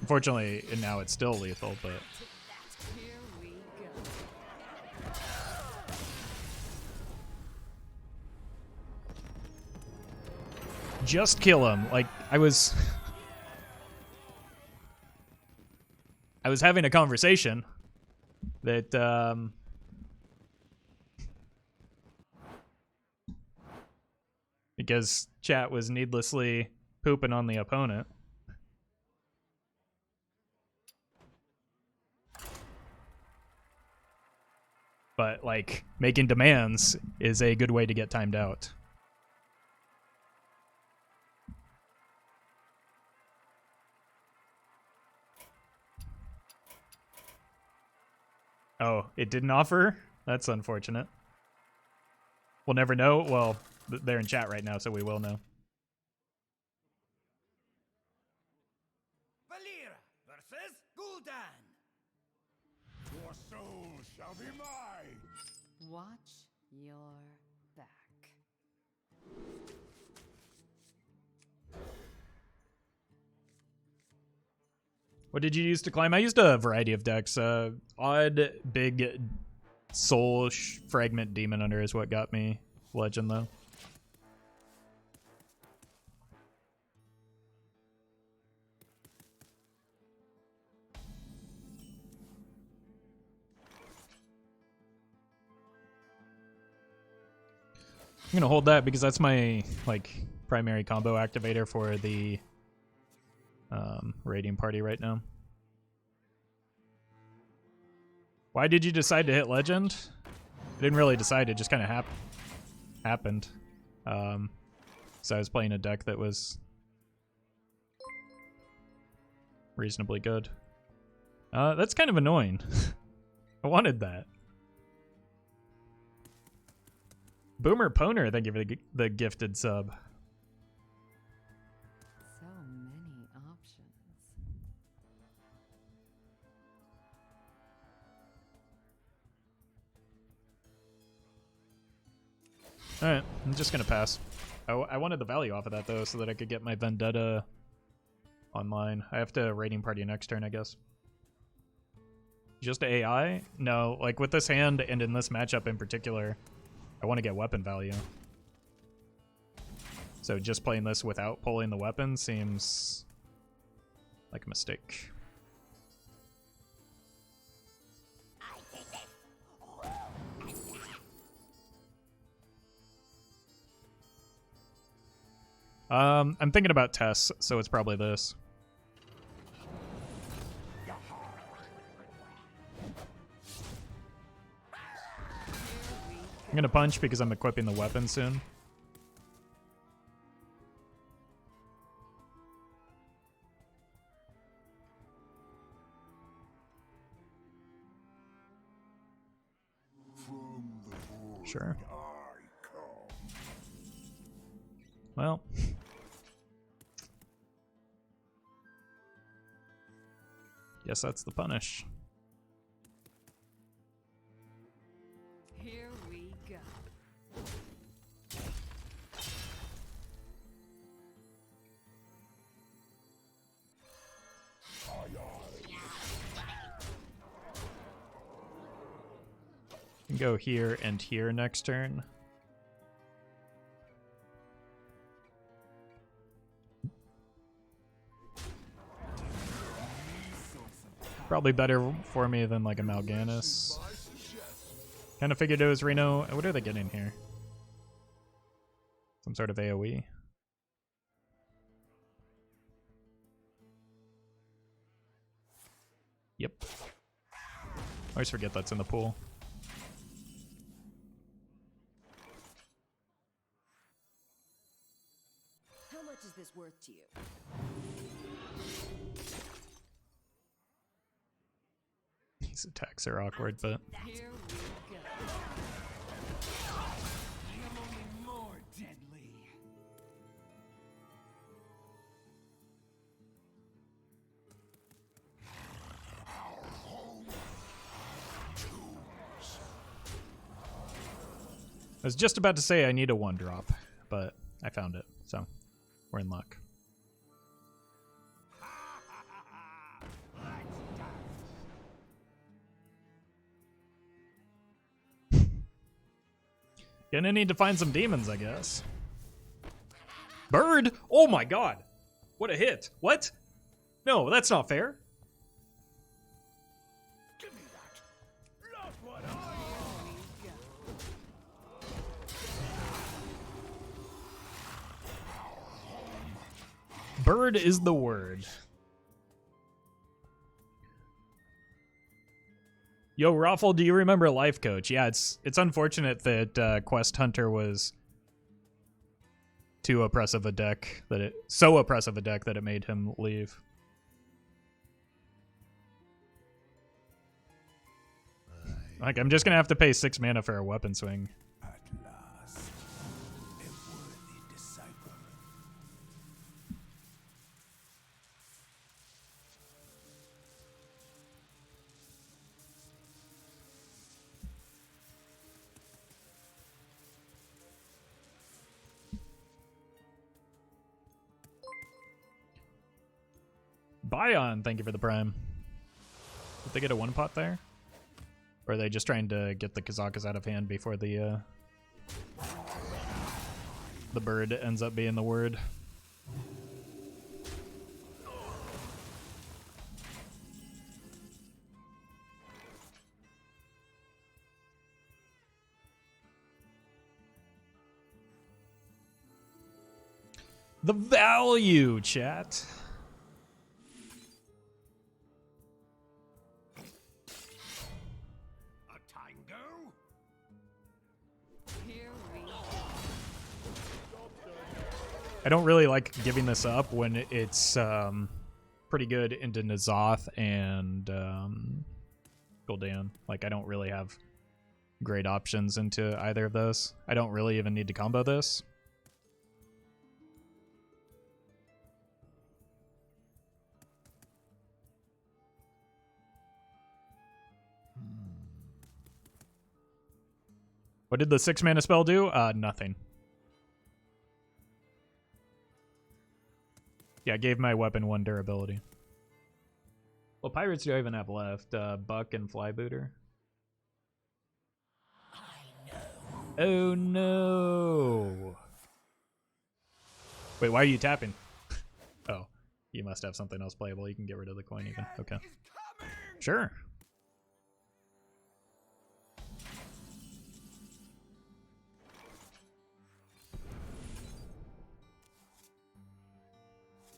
Unfortunately, now it's still lethal, but Here we go. just kill him. Like I was having a conversation that because chat was needlessly pooping on the opponent. But like making demands is a good way to get timed out. Oh, it didn't offer? That's unfortunate. We'll never know. Well, they're in chat right now, so we will know. Valera versus Gul'dan. Your soul shall be mine. Watch your back. What did you use to climb? I used a variety of decks. Odd, big, soul fragment demon under is what got me legend, though. I'm gonna hold that because that's my like primary combo activator for the raiding party right now. Why did you decide to hit legend? I didn't really decide, it just kind of happened. So I was playing a deck that was reasonably good. That's kind of annoying. I wanted that. Boomer Poner, thank you for the gifted sub. So many options. Alright, I'm just gonna pass. I wanted the value off of that though, so that I could get my Vendetta online. I have to raiding party next turn, I guess. Just AI? No, like with this hand and in this matchup in particular, I want to get weapon value. So just playing this without pulling the weapon seems like a mistake. I'm thinking about Tess, so it's probably this. I'm gonna punch because I'm equipping the weapon soon. Sure. Well. Guess that's the punish. Here we go. Can go here and here next turn. Probably better for me than like a Mal'Ganis. Kind of figured it was Reno. What are they getting here? Some sort of AoE. Yep. I always forget that's in the pool. How much is this worth to you? These attacks are awkward, but Here we go. I was just about to say I need a 1-drop, but I found it, so we're in luck. Gonna need to find some demons, I guess. Bird? Oh my god! What a hit. What? No, that's not fair. Give me that. Look what I Bird is the word. Yo, Roffle, do you remember Life Coach? Yeah, it's unfortunate that Quest Hunter was too oppressive a deck that it made him leave. Like, I'm just gonna have to pay 6 mana for a weapon swing. at last. A worthy disciple. Bion, thank you for the prime. Did they get a 1-pot there? Or are they just trying to get the Kazakas out of hand before the bird ends up being the word? The value, chat. A tango? Here we go. I don't really like giving this up when it's pretty good into N'Zoth and Gul'dan. Like, I don't really have great options into either of those. I don't really even need to combo this. What did the 6 mana spell do? Nothing. Yeah, I gave my weapon 1 durability. What pirates do I even have left? Buck and Flybooter? Oh no! Wait, why are you tapping? Oh, you must have something else playable. You can get rid of the coin even. Okay. Sure.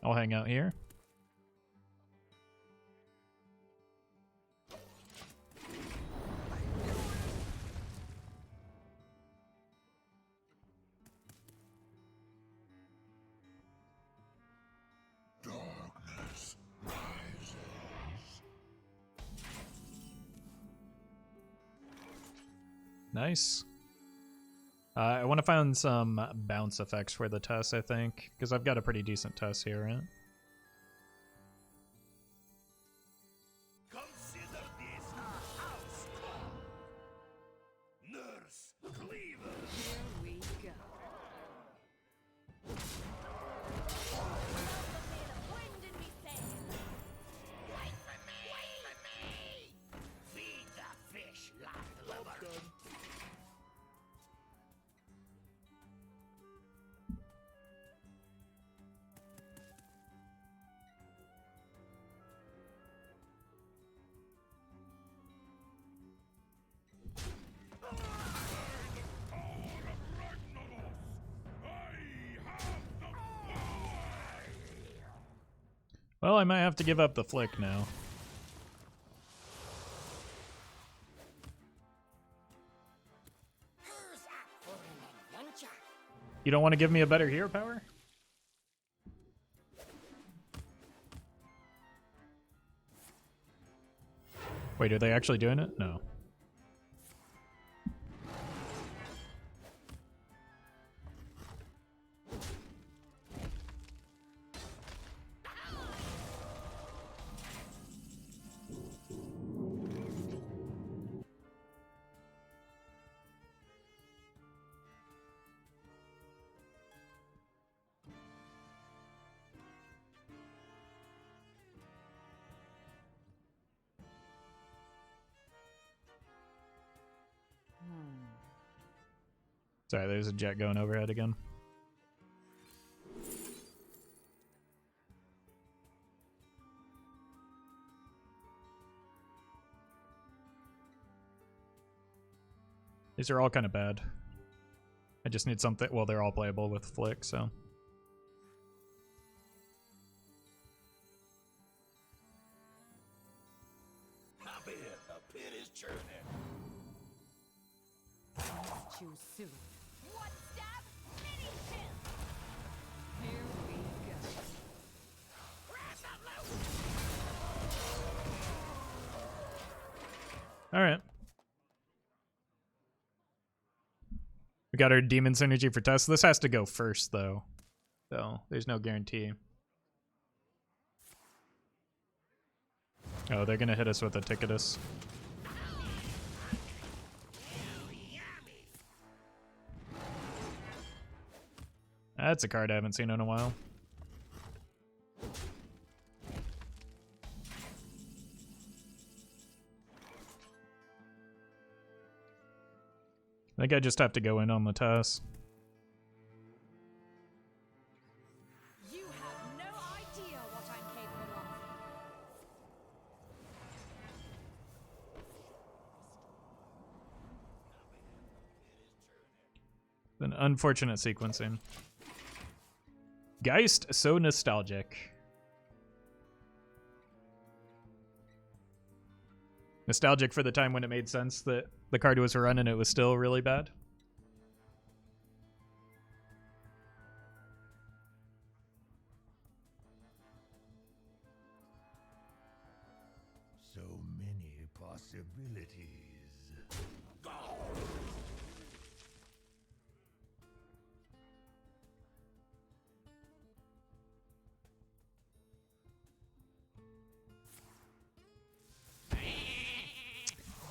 I'll hang out here. Darkness rises. Nice. I want to find some bounce effects for the Tess, I think, because I've got a pretty decent Tess here, right? Consider this a house call. Nurse Cleaver. Here we go. Wind in me sail. Wait for me! Wait for me! Feed the fish, landlubber. Well, I might have to give up the flick now. Who's up for an adventure? You don't want to give me a better hero power? Wait, are they actually doing it? No. Sorry, there's a jet going overhead again. These are all kind of bad. I just need something. Well, they're all playable with Flick, so. Hop in, the pit is churning. Choose soon. One stab, mini kill. Here we go. All right. We got our demon synergy for test. This has to go first, though. So there's no guarantee. Oh, they're going to hit us with a ticketus. That's a card I haven't seen in a while. I think I just have to go in on the toss. You have no idea what I'm capable of. An unfortunate sequencing. Geist, so nostalgic. Nostalgic for the time when it made sense that the card was run and it was still really bad. So many possibilities.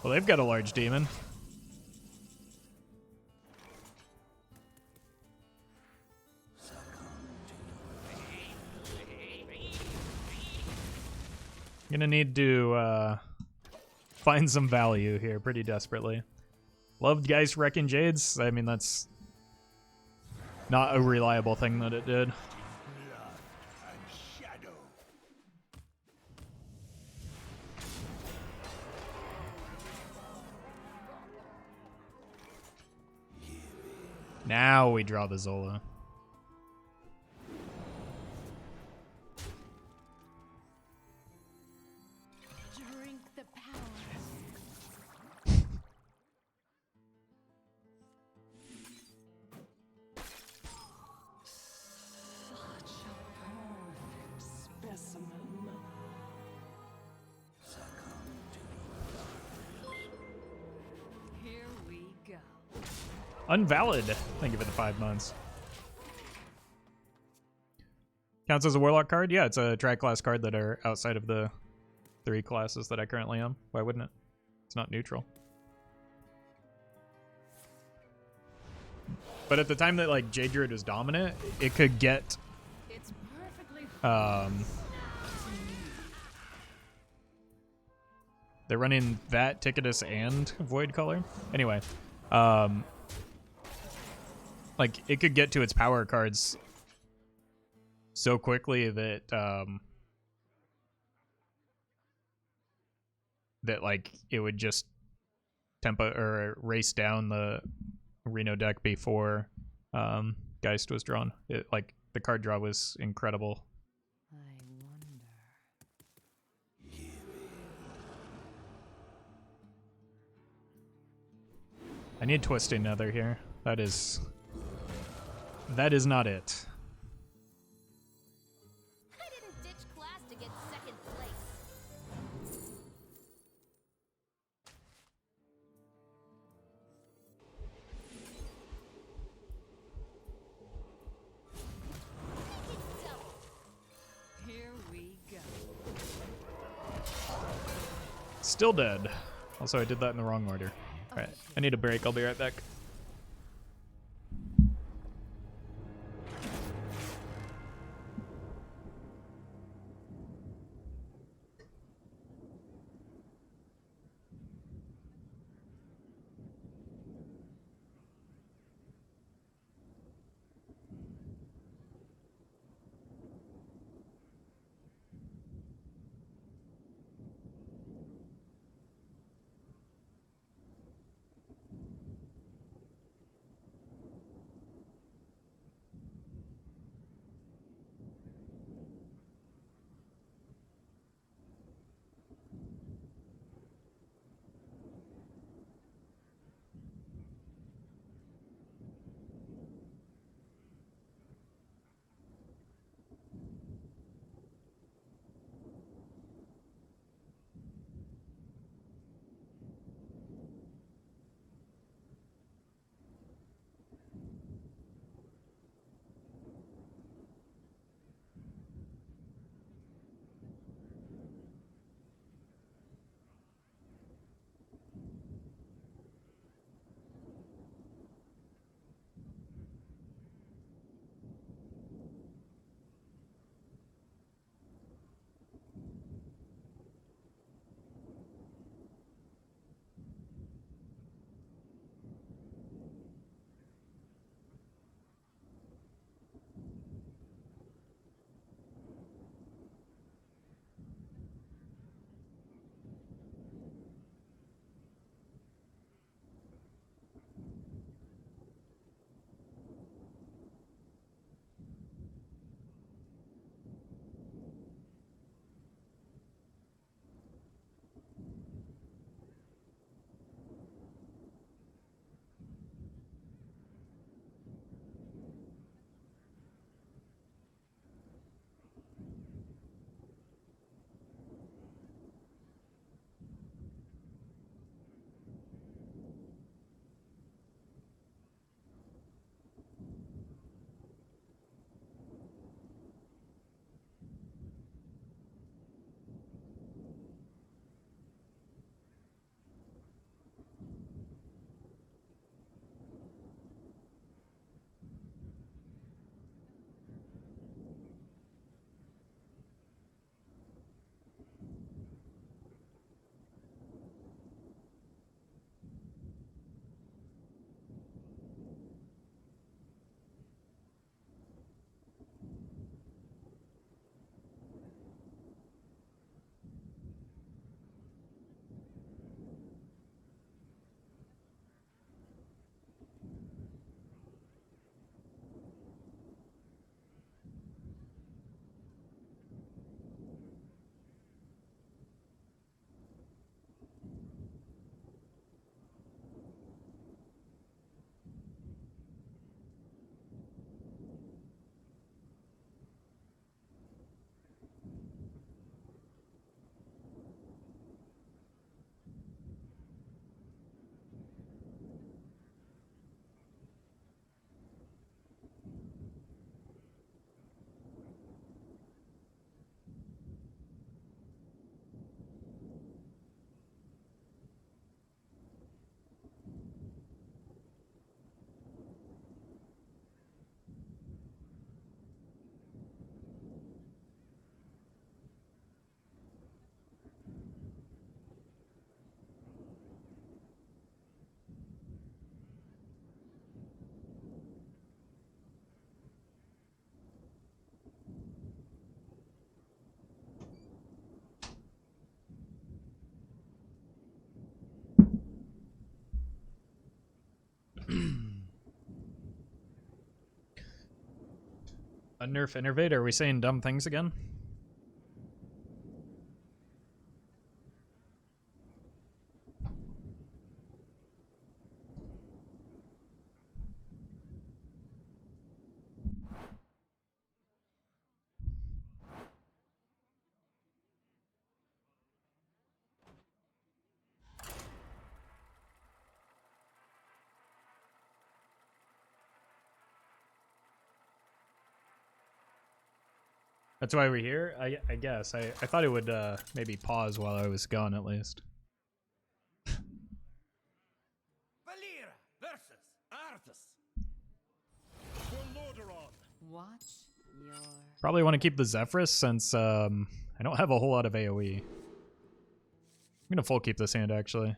Well, they've got a large demon. Gonna need to find some value here pretty desperately. Loved Geist Wrecking Jades. I mean, that's not a reliable thing that it did. Blood and shadow. Now we draw the Zola. Drink the power. Such a perfect specimen. Here we go. Unvalid. Thank you for the 5 months. Counts as a Warlock card? Yeah, it's a tri-class card that are outside of the 3 classes that I currently am. Why wouldn't it? It's not neutral. But at the time that like Jade Druid was dominant, it could get It's perfectly they're running that Ticketus and Void Color. Anyway, like it could get to its power cards so quickly that that like it would just tempo or race down the Reno deck before Geist was drawn. It like the card draw was incredible. I wonder. I need Twisting Nether here. That is not it. I didn't ditch class to get second place. Double. Here we go. Still dead. Also, I did that in the wrong order. Alright, I need a break. I'll be right back. A nerf innervate? Are we saying dumb things again? That's why we're here? I guess. I thought it would maybe pause while I was gone at least. Valera versus Arthas. For Lordaeron. Watch your... Probably want to keep the Zephyrus since I don't have a whole lot of AoE. I'm gonna full keep this hand actually.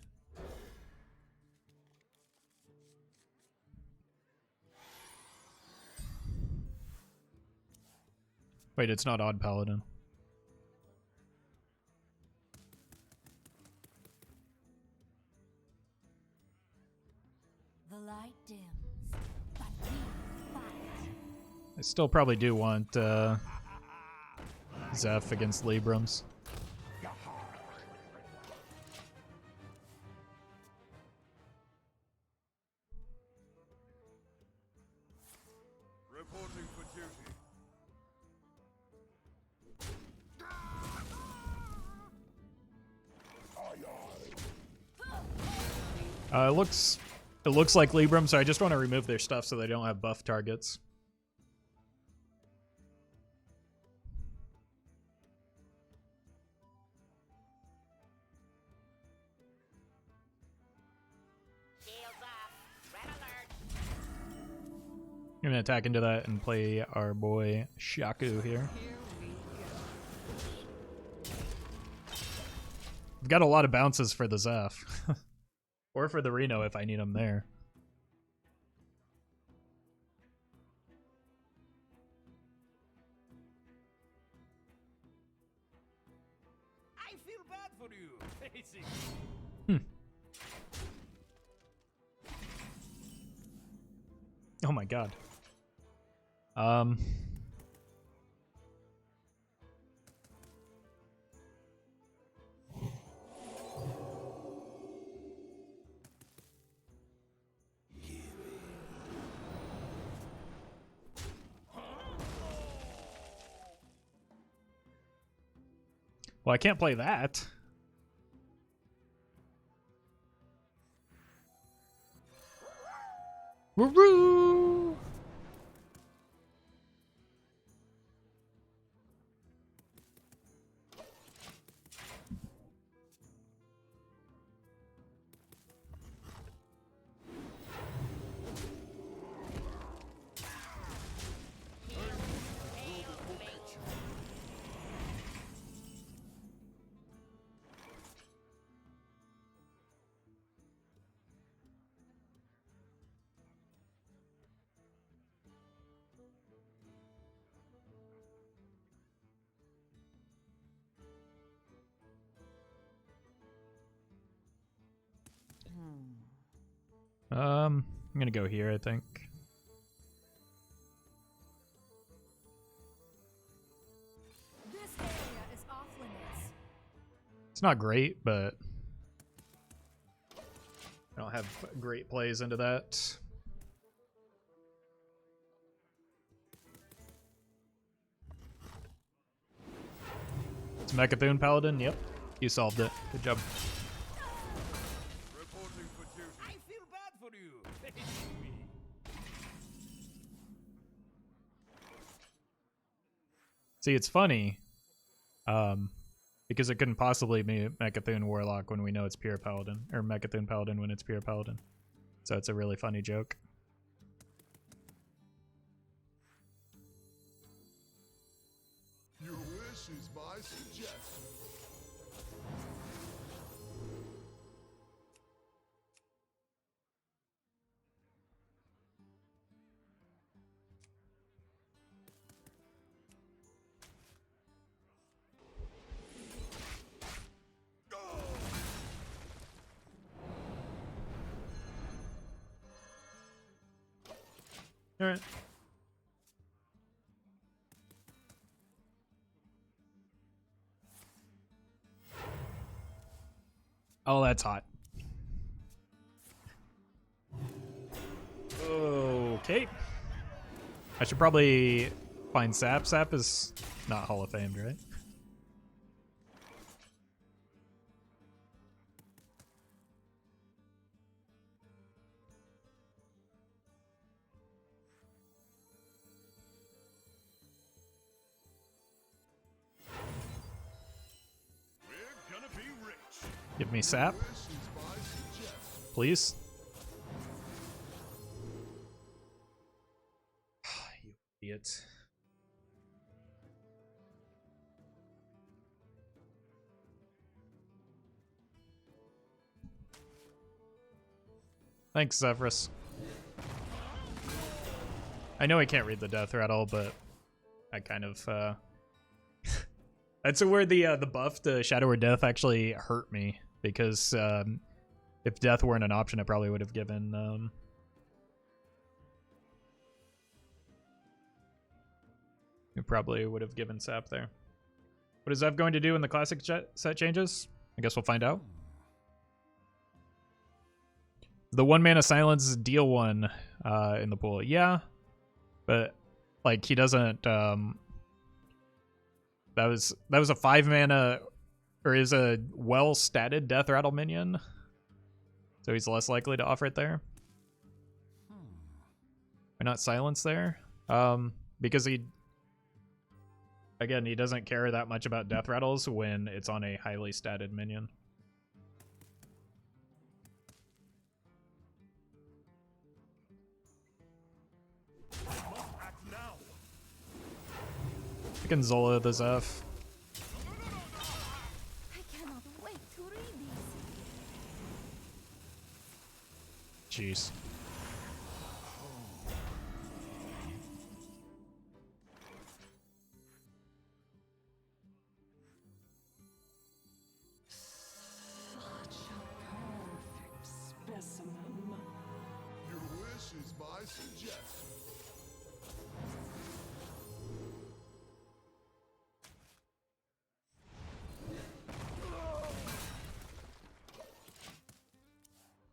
Wait, it's not Odd Paladin. The light dims, but we fight. I still probably do want Zeph against Librams. Reporting for duty. It looks like Libram, so I just want to remove their stuff so they don't have buff targets. I'm gonna attack into that and play our boy Shaku here. We've got a lot of bounces for the Zeph. Or for the Reno if I need him there. I feel bad for you. Face it. Oh my god. Well, I can't play that. Woo-hoo! I'm gonna go here, I think. This area is off limits. It's not great, but I don't have great plays into that. It's Mechathune Paladin, yep. You solved it. Good job. Reporting for duty. I feel bad for you. Face me. See, it's funny, because it couldn't possibly be Mechathune Warlock when we know it's pure Paladin, or Mechathune Paladin when it's pure Paladin. So it's a really funny joke. Your wish is my suggestion. Alright. Oh, that's hot. Okay. I should probably find Sap. Sap is not Hall of Famed, right? We're gonna be rich. Give me Sap, please. You idiot. Thanks, Zephyrus. I know I can't read the death rattle, but I kind of that's where the buff to Shadow or Death actually hurt me, because if death weren't an option, I probably would have given Sap there. What is Zev going to do in the classic set changes? I guess we'll find out. The 1-mana silence deal 1 in the pool. Yeah. But like he doesn't that was a 5-mana, or is a well statted death rattle minion. So he's less likely to offer it there. Why not silence there? Because he doesn't care that much about death rattles when it's on a highly statted minion. I can Zola the Zeph. I cannot wait to read these. Jeez. Such a perfect specimen. Your wish is my suggestion.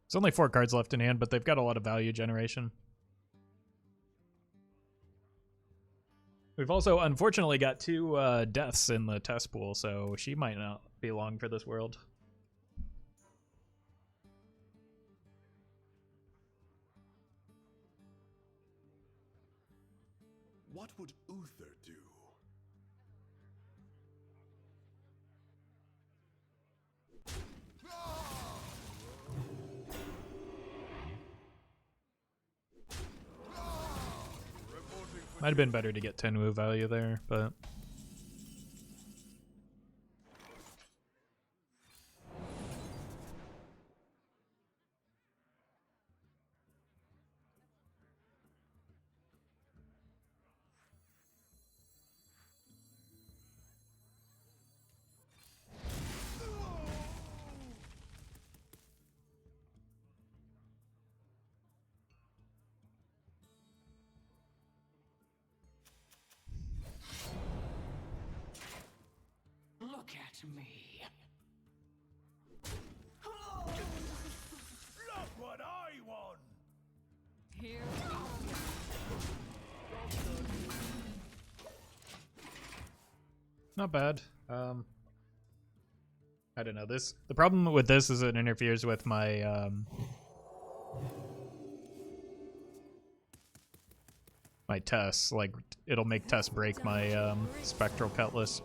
There's only 4 cards left in hand, but they've got a lot of value generation. We've also unfortunately got 2 deaths in the test pool, so she might not be long for this world. What would Uther do? Might have been better to get Tenwu value there, but... Look at me. Look what I won! Here Not bad. I don't know. The problem with this is it interferes with my my tests. Like, it'll make tests break my Spectral Cutlass,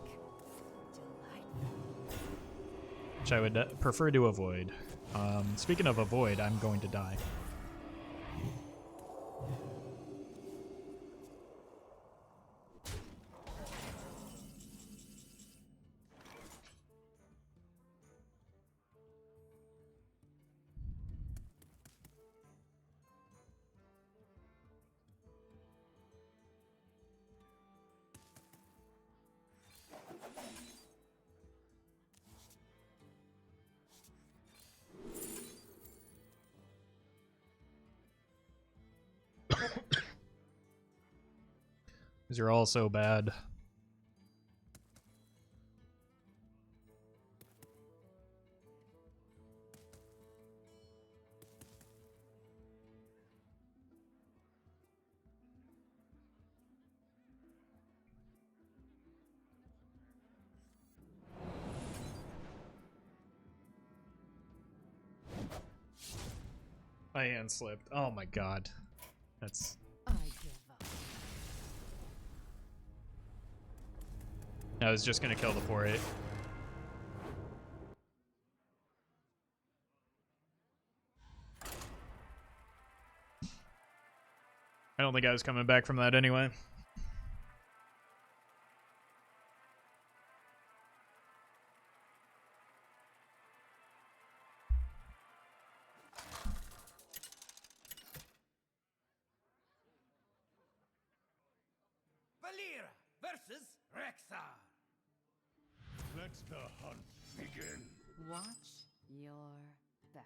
which I would prefer to avoid. Speaking of avoid, I'm going to die. Because you're all so bad. My hand slipped. Oh my god. That's... I give up. I was just gonna kill the 4-8. I don't think I was coming back from that anyway. Valera versus Rexar. Let the hunt begin. Watch your back.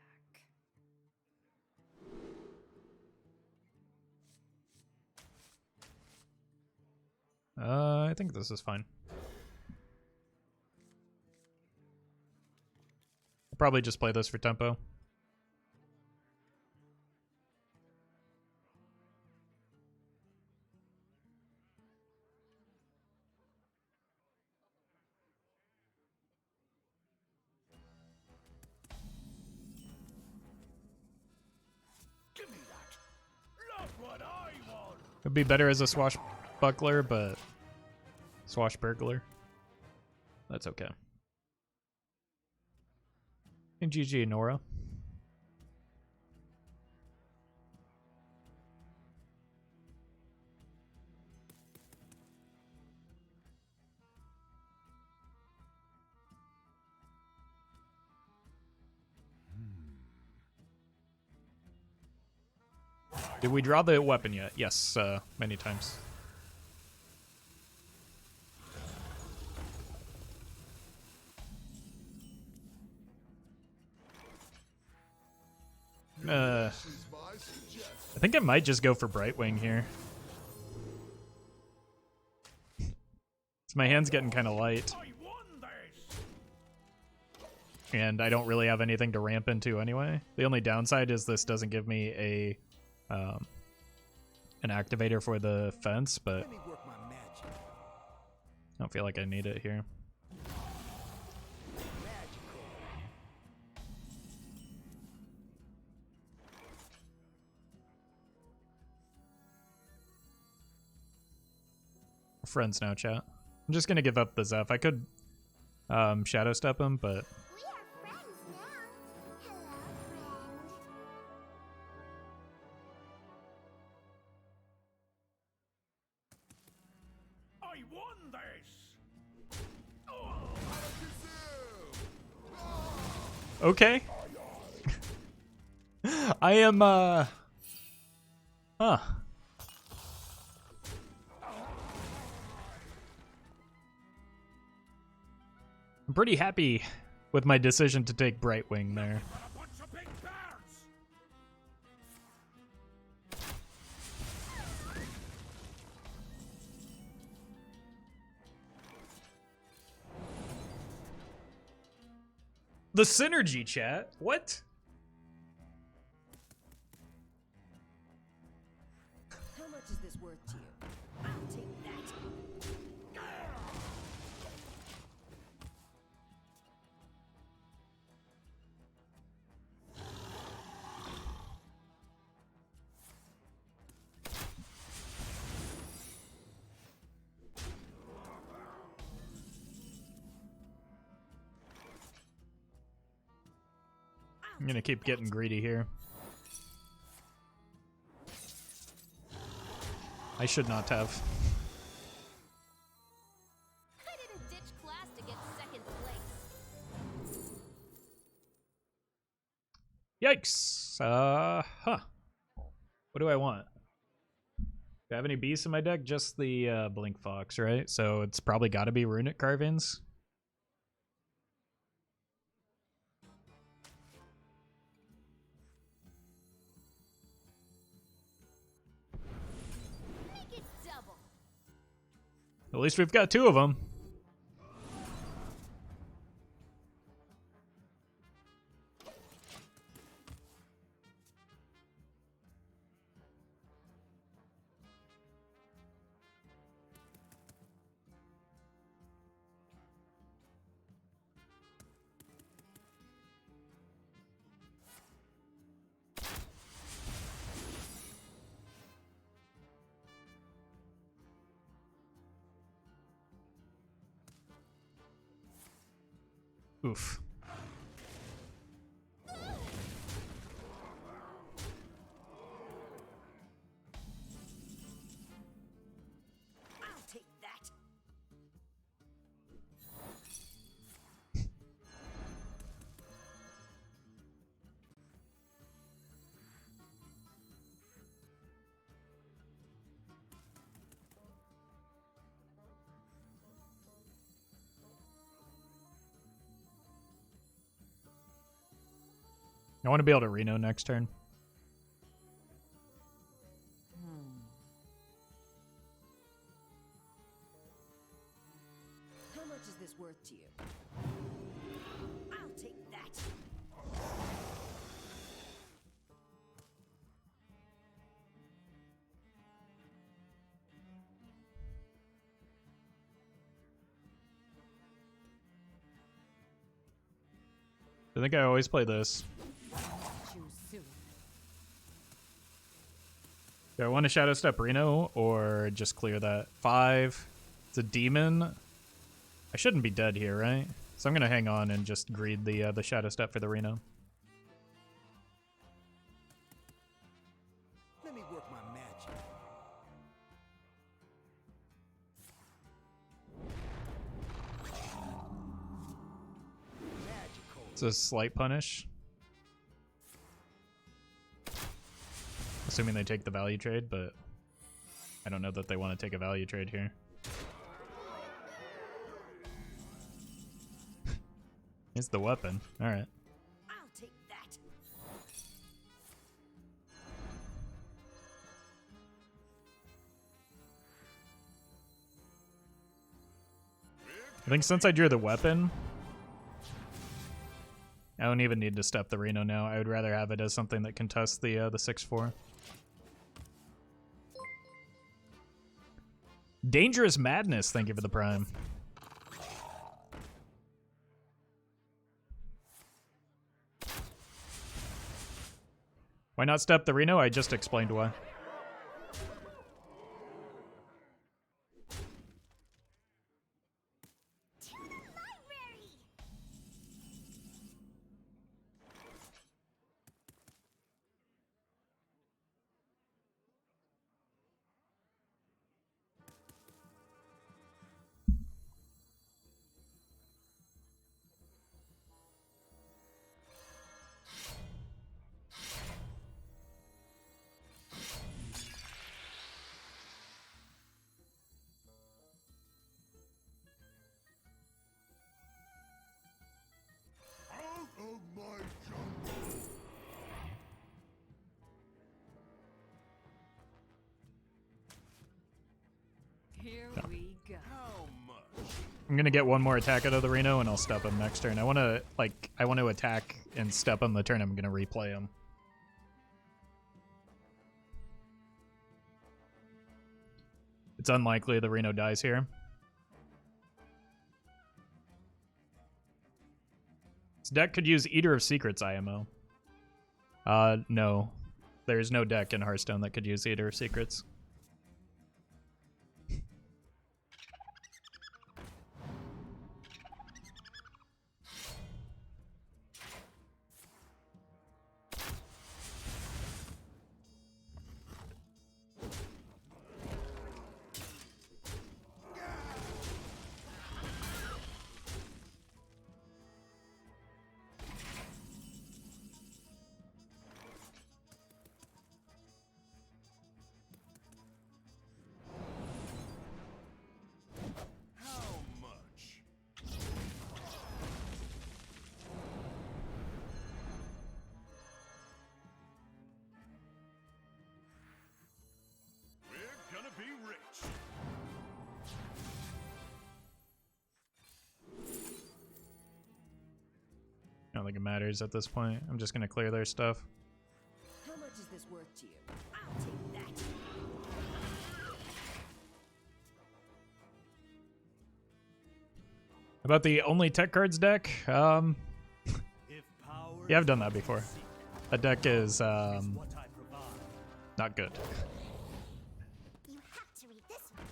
I think this is fine. I'll probably just play this for tempo. Give me that. Not what I want. It'd be better as a swashbuckler, but swashburglar. That's okay. And GG, Nora. Did we draw the weapon yet? Yes, many times. I think I might just go for Brightwing here. So my hand's getting kind of light. I won this. And I don't really have anything to ramp into anyway. The only downside is this doesn't give me a an activator for the fence, but Let me work my magic. I don't feel like I need it here. We're friends now, chat. I'm just gonna give up the Zeph. I could shadow step him, but We are friends now. Hello, friend. I won this. okay. I am huh. I'm pretty happy with my decision to take Brightwing there. A bunch of big birds. The synergy, chat. What? How much is this worth to you? I'll take that. I'm gonna keep getting greedy here. I should not have. I didn't ditch class to get second place. Yikes. What do I want? Do I have any beasts in my deck? Just the Blink Fox, right? So it's probably got to be Runic Carvings. Make it double. At least we've got two of them. Oof. I'll take that. I want to be able to Reno next turn. How much is this worth to you? I'll take that. I think I always play this. Choose soon. Do I want to Shadow Step Reno or just clear that? 5. It's a demon. I shouldn't be dead here, right? So I'm gonna hang on and just greed the Shadow Step for the Reno. Let me work my magic. Magical. It's a slight punish. Assuming they take the value trade, but I don't know that they want to take a value trade here. It's the weapon. Alright. I'll take that. I think since I drew the weapon, I don't even need to step the Reno now. I would rather have it as something that contests the 6/4. Dangerous Madness, thank you for the prime. Why not step the Reno? I just explained why. To the library! Out of my jungle! Here we go. How much? I'm gonna get one more attack out of the Reno and I'll step him next turn. I want to attack and step him the turn I'm gonna replay him. It's unlikely the Reno dies here. This deck could use Eater of Secrets IMO. No. There's no deck in Hearthstone that could use Eater of Secrets. How much? We're gonna be rich. I don't think it matters at this point. I'm just gonna clear their stuff. How much is this worth to you? I'll take that. About the only tech cards deck, If power yeah, I've done that before. That deck is is what I provide. not good. You have to read this one.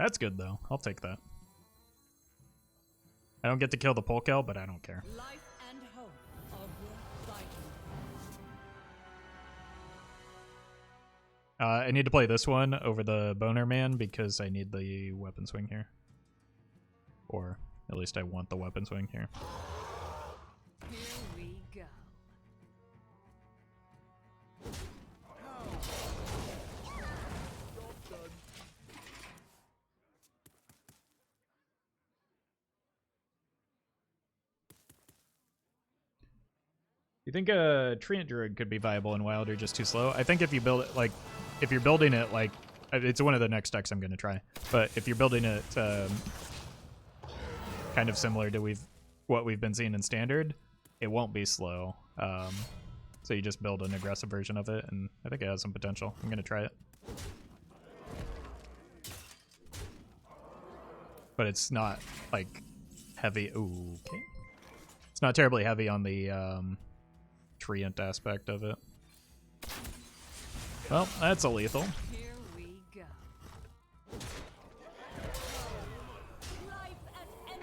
That's good though. I'll take that. I don't get to kill the Polkel, but I don't care. Life and hope are worth fighting. I need to play this one over the Boner Man because I need the weapon swing here. Or at least I want the weapon swing here. Here we go. You think a Treant Druid could be viable in Wild or just too slow? I think if you build it like, if you're building it like, it's one of the next decks I'm going to try. But if you're building it kind of similar to what we've been seeing in Standard, it won't be slow. So you just build an aggressive version of it, and I think it has some potential. I'm going to try it. But it's not like heavy. Ooh, okay. It's not terribly heavy on the Treant aspect of it. Well, that's a lethal. Here we go. Life at any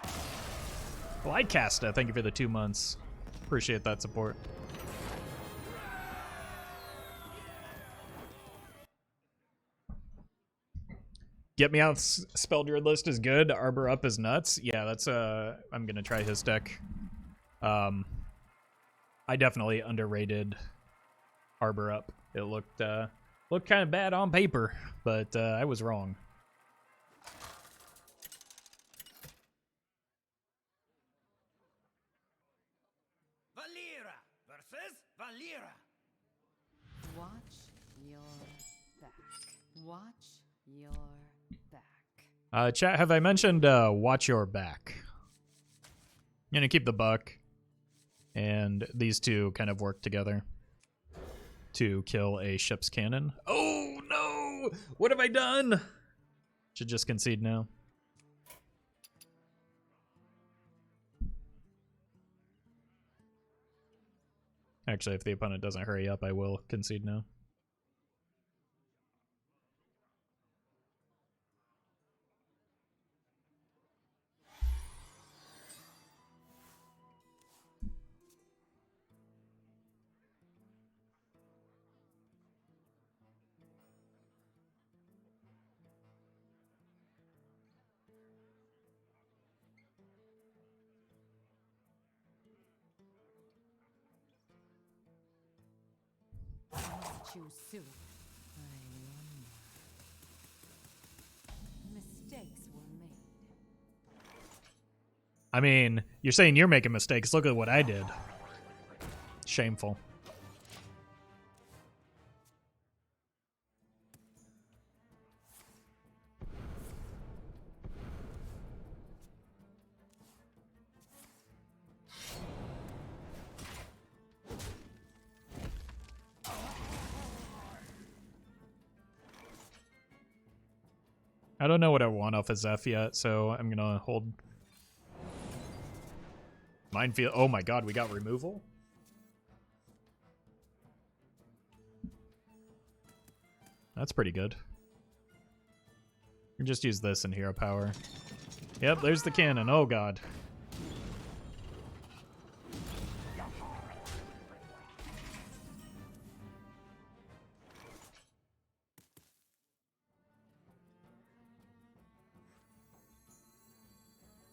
cost. Well, Casta, thank you for the 2 months. Appreciate that support. Get Me Out Spell Druid list is good. Arbor Up is nuts. Yeah, that's I'm gonna try his deck. I definitely underrated Arbor Up. It looked kind of bad on paper, but I was wrong. Valera versus Valera. Watch your back. Watch your back. Chat, have I mentioned watch your back? I'm gonna keep the buck, and these two kind of work together to kill a ship's cannon. Oh no! What have I done? Should just concede now. Actually, if the opponent doesn't hurry up, I will concede now. Choose soon. I wonder. Mistakes were made. I mean, you're saying you're making mistakes. Look at what I did. Shameful. I don't know what I want off of Zeph yet, so I'm gonna hold. Minefield. Oh my god, we got removal? That's pretty good. We can just use this in hero power. Yep, there's the cannon. Oh god.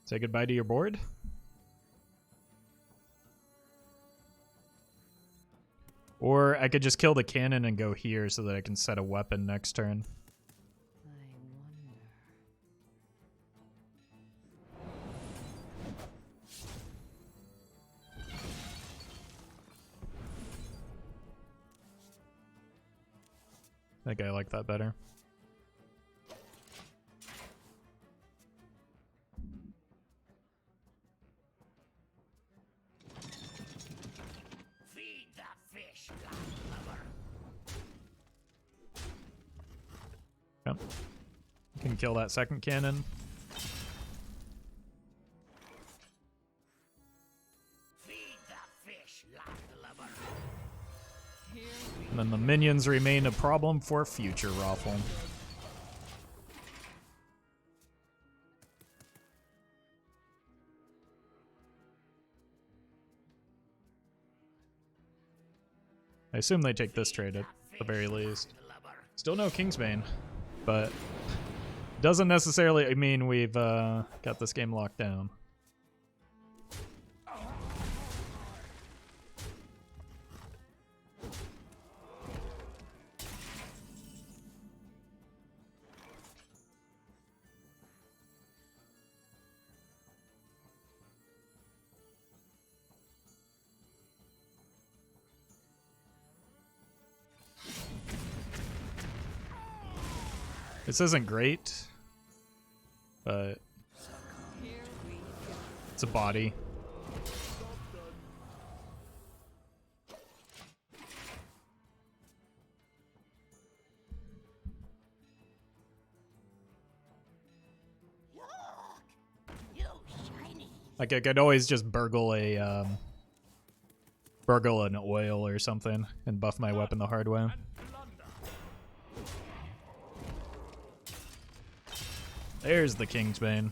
Say goodbye to your board. Or I could just kill the cannon and go here so that I can set a weapon next turn. I wonder. I think I like that better. Feed the fish, lover. Yep. Can kill that second cannon. Feed the fish, lover. Here we And then the minions remain a problem for future Roffle. I assume they take this trade at the very least. Still no Kingsbane, but doesn't necessarily mean we've got this game locked down. This isn't great, but it's a body. Like I could always just burgle an oil or something and buff my weapon the hard way. There's the Kingsbane.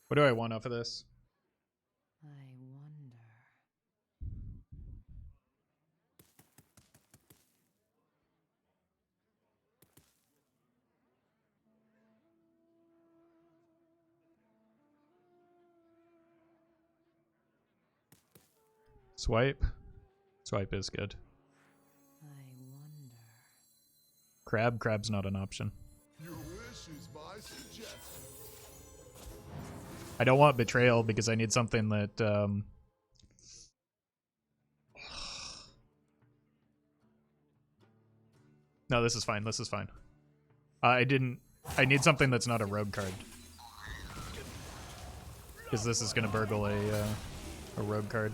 What do I want off of this? I wonder. Swipe. Swipe is good. I wonder. Crab. Crab's not an option. Your wish is my suggestion. I don't want Betrayal because I need something that No, this is fine. This is fine. I need something that's not a rogue card. Because this is going to burgle a rogue card.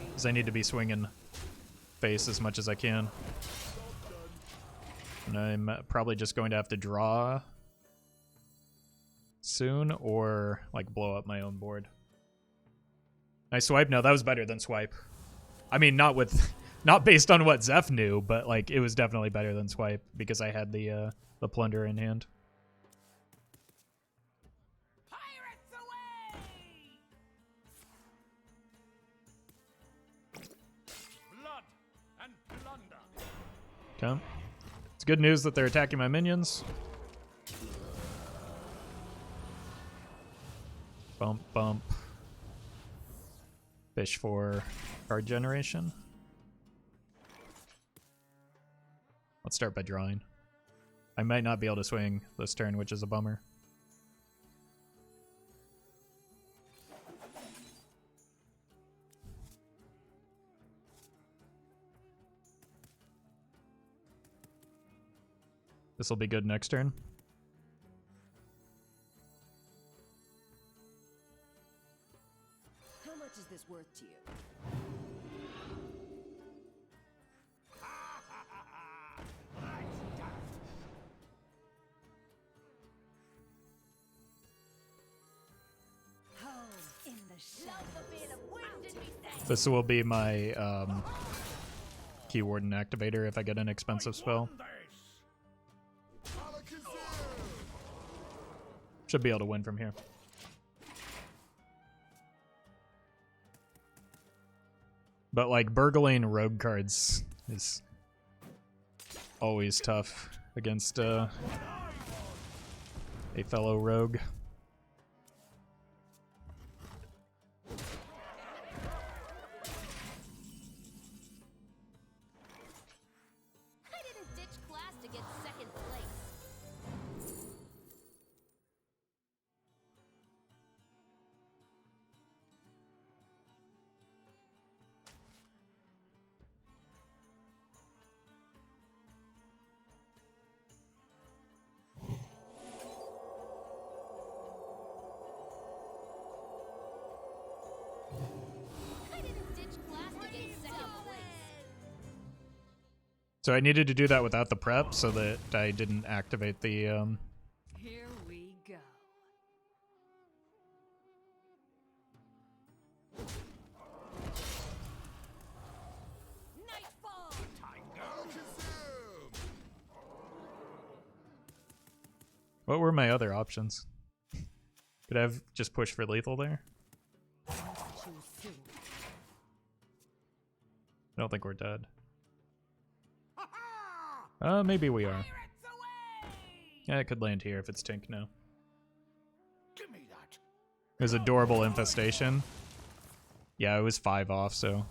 Because I need to be swinging face as much as I can. And I'm probably just going to have to draw soon or like blow up my own board. Nice swipe? No, that was better than swipe. I mean, not based on what Zeph knew, but like it was definitely better than swipe because I had the plunder in hand. Pirates away! Blood and plunder. Okay. It's good news that they're attacking my minions. Bump, bump. Fish for card generation. Let's start by drawing. I might not be able to swing this turn, which is a bummer. This will be good next turn. How much is this worth to you? Home in the shadows. This will be my Key Warden activator if I get an expensive spell. Should be able to win from here. But like burgling rogue cards is always tough against a fellow rogue. I didn't ditch class to get second place. I didn't ditch class to get second place. So I needed to do that without the prep so that I didn't activate the Here we go. What were my other options? Could I have just pushed for lethal there? I must choose soon. I don't think we're dead. Ha-ha! Maybe we are. Pirates away! Yeah, it could land here if it's Tink now. Give me that. There's adorable infestation. Yeah, I was 5 off, so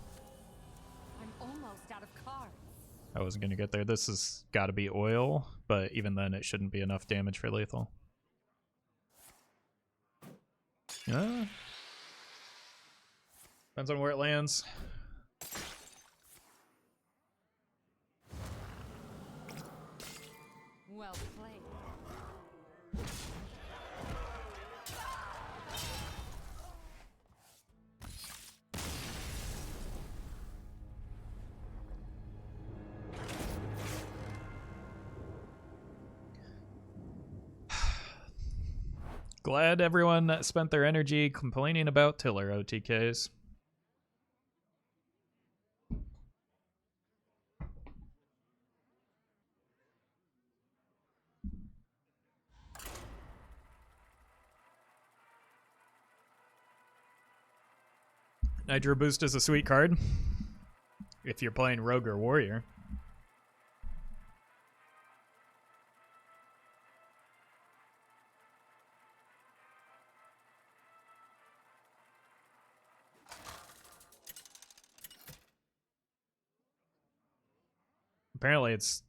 I'm almost out of cards. I wasn't gonna get there. This has got to be oil, but even then, it shouldn't be enough damage for lethal. Depends on where it lands. Well played. Glad everyone spent their energy complaining about Tiller OTKs. Nitro Boost is a sweet card if you're playing Rogue or Warrior. Apparently it's,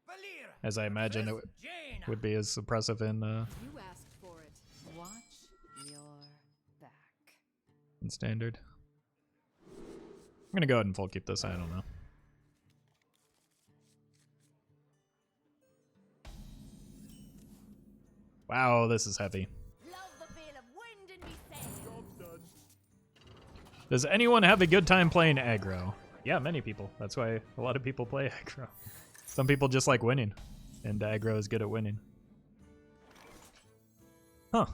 Valir, as I imagine it Jaina. would be, as suppressive in You asked for it. Watch your back. standard. I'm gonna go ahead and full keep this, I don't know. Wow, this is heavy. Love the feel of wind in me sails. Does anyone have a good time playing aggro? Yeah, many people. That's why a lot of people play aggro. Some people just like winning, and aggro is good at winning. Huh.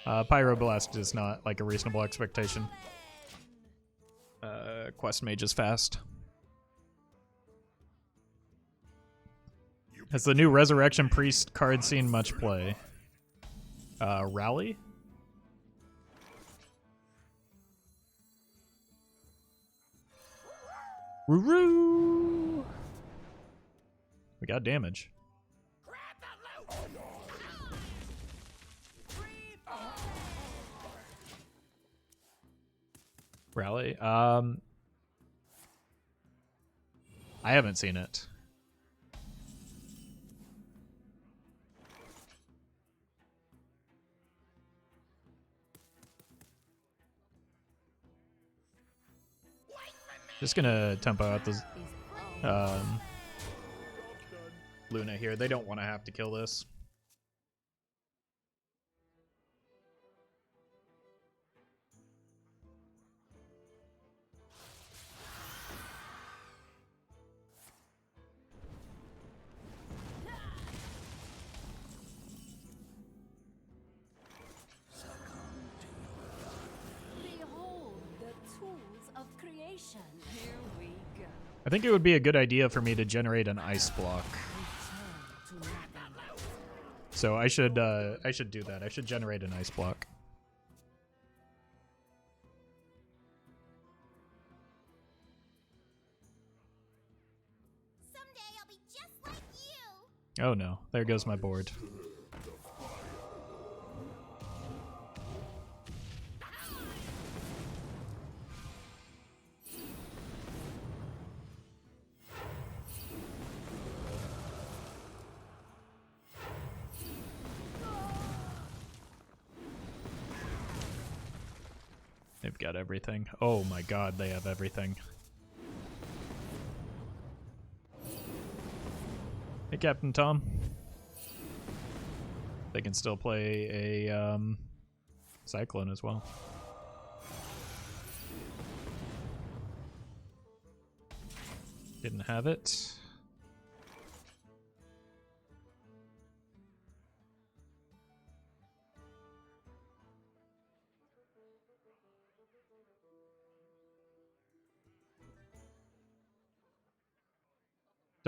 Pyroblast is not like a reasonable expectation. Quest Mage is fast. Has the new Resurrection Priest card seen much play? Rally? Woo-roo! We got damage. Rally? I haven't seen it. Just gonna tempo out the Luna here. They don't want to have to kill this. Behold the tools of creation. Here we go. I think it would be a good idea for me to generate an ice block. Return to nothing. So I should do that. I should generate an ice block. Someday I'll be just like you. Oh no, there goes my board. They've got everything. Oh my god, they have everything. Hey, Captain Tom. They can still play a Cyclone as well. Didn't have it.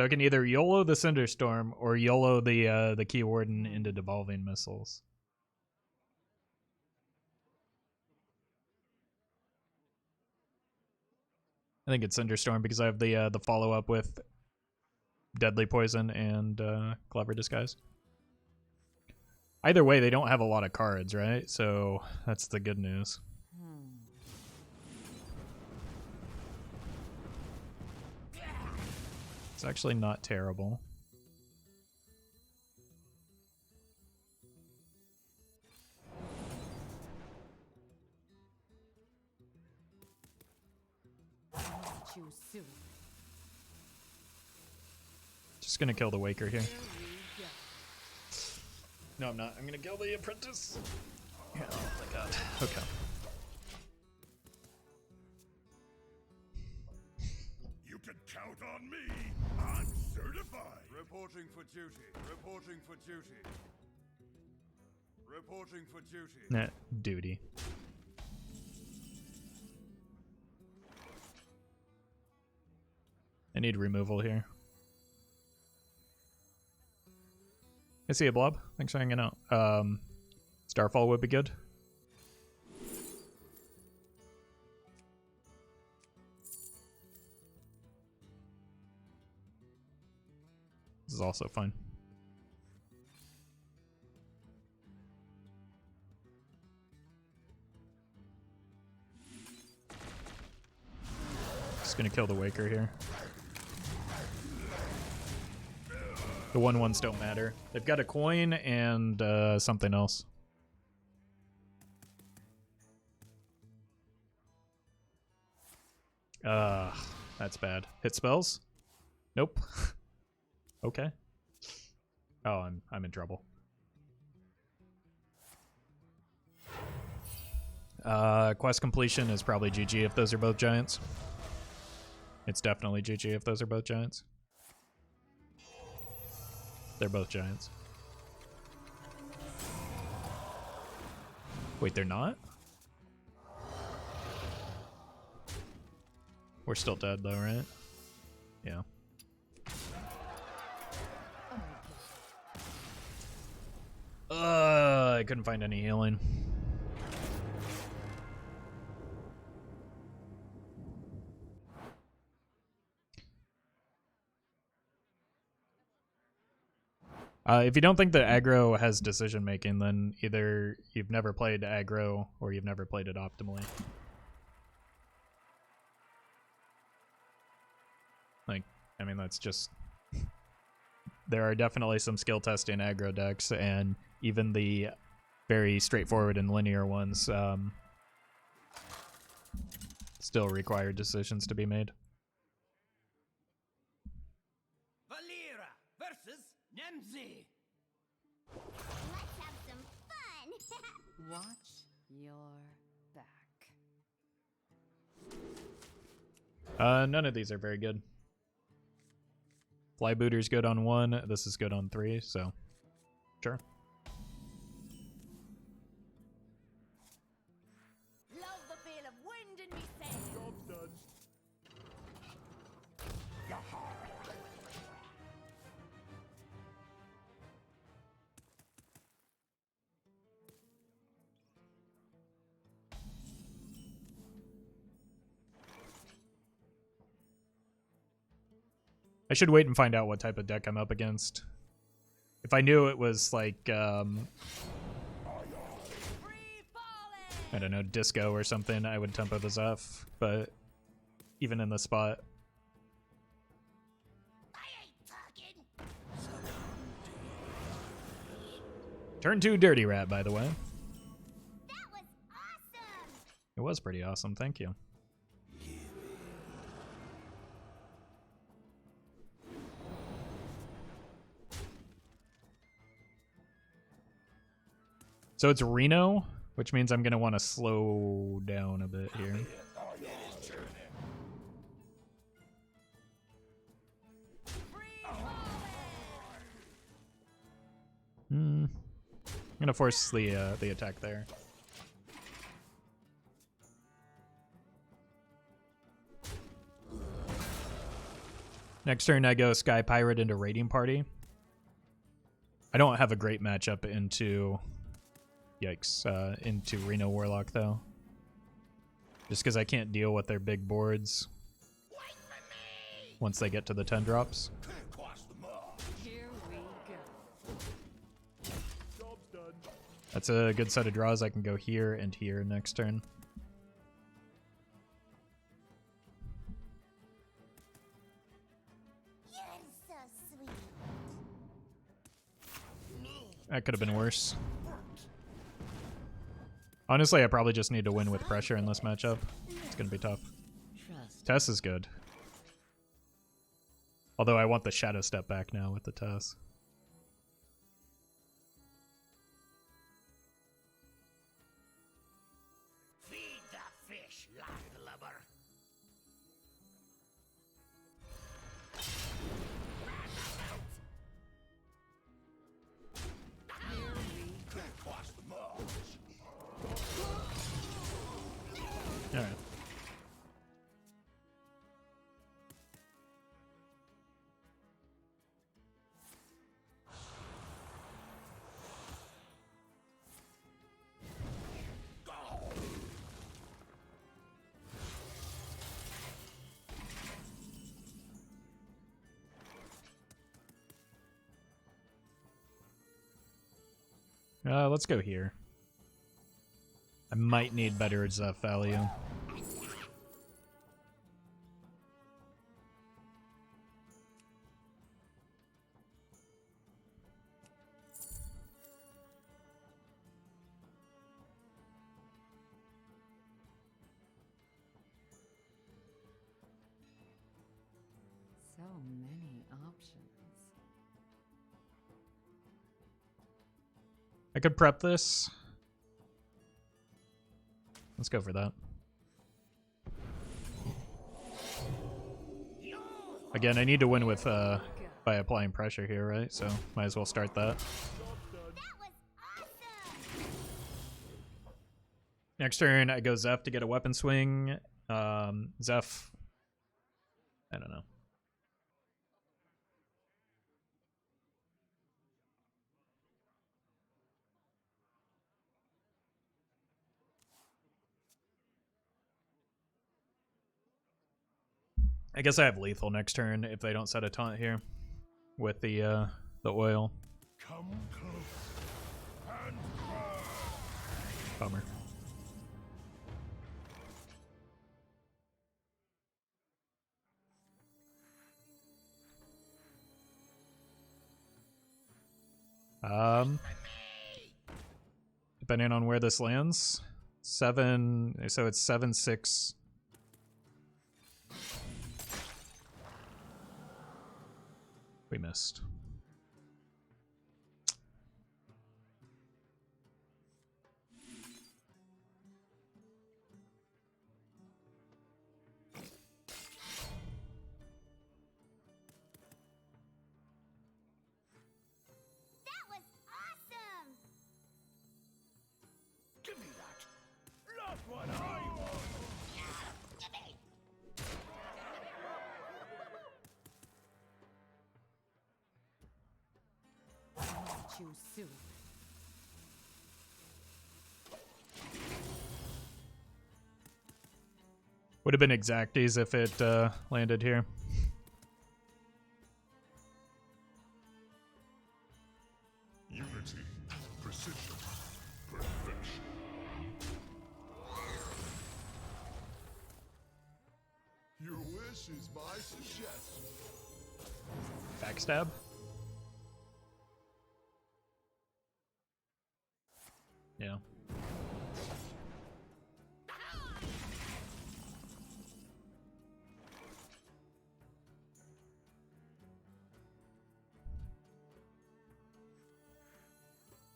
So I can either YOLO the Cinderstorm or YOLO the Key Warden into Devolving Missiles. I think it's Cinderstorm because I have the follow up with Deadly Poison and Clever Disguise. Either way, they don't have a lot of cards, right? So that's the good news. It's actually not terrible. Choose soon. Just gonna kill the Waker here. Here we go. No, I'm not. I'm gonna kill the Apprentice. Oh my god. Okay. You can count on me. I'm certified. Reporting for duty. Reporting for duty. Reporting for duty. Nah, duty. I need removal here. I see a blob. Thanks for hanging out. Starfall would be good. This is also fine. Just gonna kill the Waker here. The 1/1s don't matter. They've got a coin and something else. That's bad. Hit spells? Nope. Okay. Oh, I'm in trouble. Quest completion is probably GG if those are both giants. It's definitely GG if those are both giants. They're both giants. Wait, they're not? We're still dead though, right? Yeah. I couldn't find any healing. If you don't think that aggro has decision making, then either you've never played aggro or you've never played it optimally. Like, I mean, that's just... There are definitely some skill testing aggro decks, and even the very straightforward and linear ones still require decisions to be made. Valera versus Nemzi. Let's have some fun. Watch your back. None of these are very good. Flybooter's good on 1, this is good on 3, so sure. Love the feel of wind in me sails. Job's done. I should wait and find out what type of deck I'm up against. If I knew it was like, I don't know, disco or something, I would tempo the Zeph, but even in the spot. Turn 2 Dirty Rat, by the way. That was awesome. It was pretty awesome, thank you. So it's Reno, which means I'm going to want to slow down a bit here. I'm going to force the attack there. Next turn, I go Sky Pirate into Raiding Party. I don't have a great matchup into... Yikes. Into Reno Warlock, though. Just because I can't deal with their big boards once they get to the 10 drops. Here we go. That's a good set of draws. I can go here and here next turn. You're so sweet. That could have been worse. Honestly, I probably just need to win with pressure in this matchup. It's going to be tough. Tess is good. Although I want the Shadow Step back now with the Tess. Feed the fish, landlubber. Alright. Let's go here. I might need better Zeph value. So many options. I could prep this. Let's go for that. Again, I need to win with by applying pressure here, right? So might as well start that. That was awesome. Next turn, I go Zeph to get a weapon swing. Zeph, I don't know. I guess I have lethal next turn if they don't set a taunt here with the oil. Come close and Bummer. Depending on where this lands, 7. So it's 7/6. We missed. That was awesome. give me that. Look what I want. Chew soup. Would have been exacties if it landed here. Unity, precision, perfection. Your wish is my suggestion. Backstab. Yeah.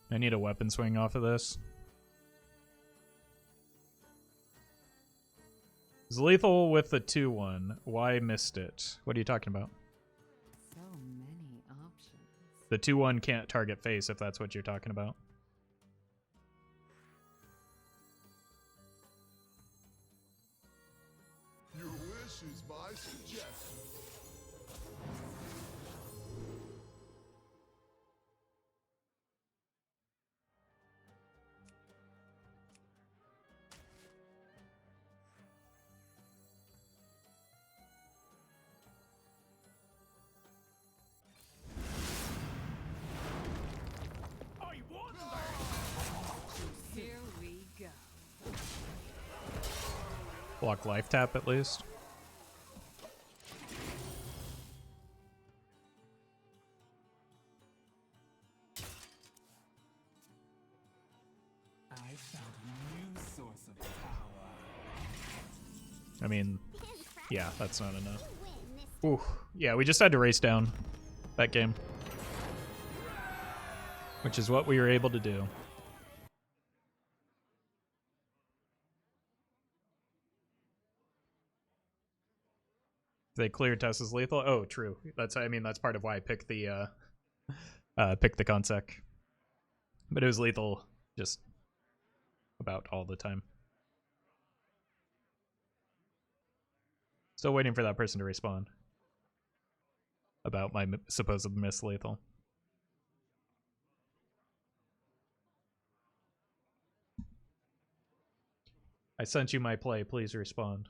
I need a weapon swing off of this. It's lethal with the 2-1. Why missed it? What are you talking about? So many options. The 2-1 can't target face if that's what you're talking about. Your wish is my suggestion. Block life tap at least. I found a new source of power. I mean, yeah, that's not enough. Ooh, yeah, we just had to race down that game, which is what we were able to do. They clear Tessa's lethal. Oh, true. That's that's part of why I picked the consec. But it was lethal just about all the time. Still waiting for that person to respawn about my supposed miss lethal. I sent you my play. Please respond.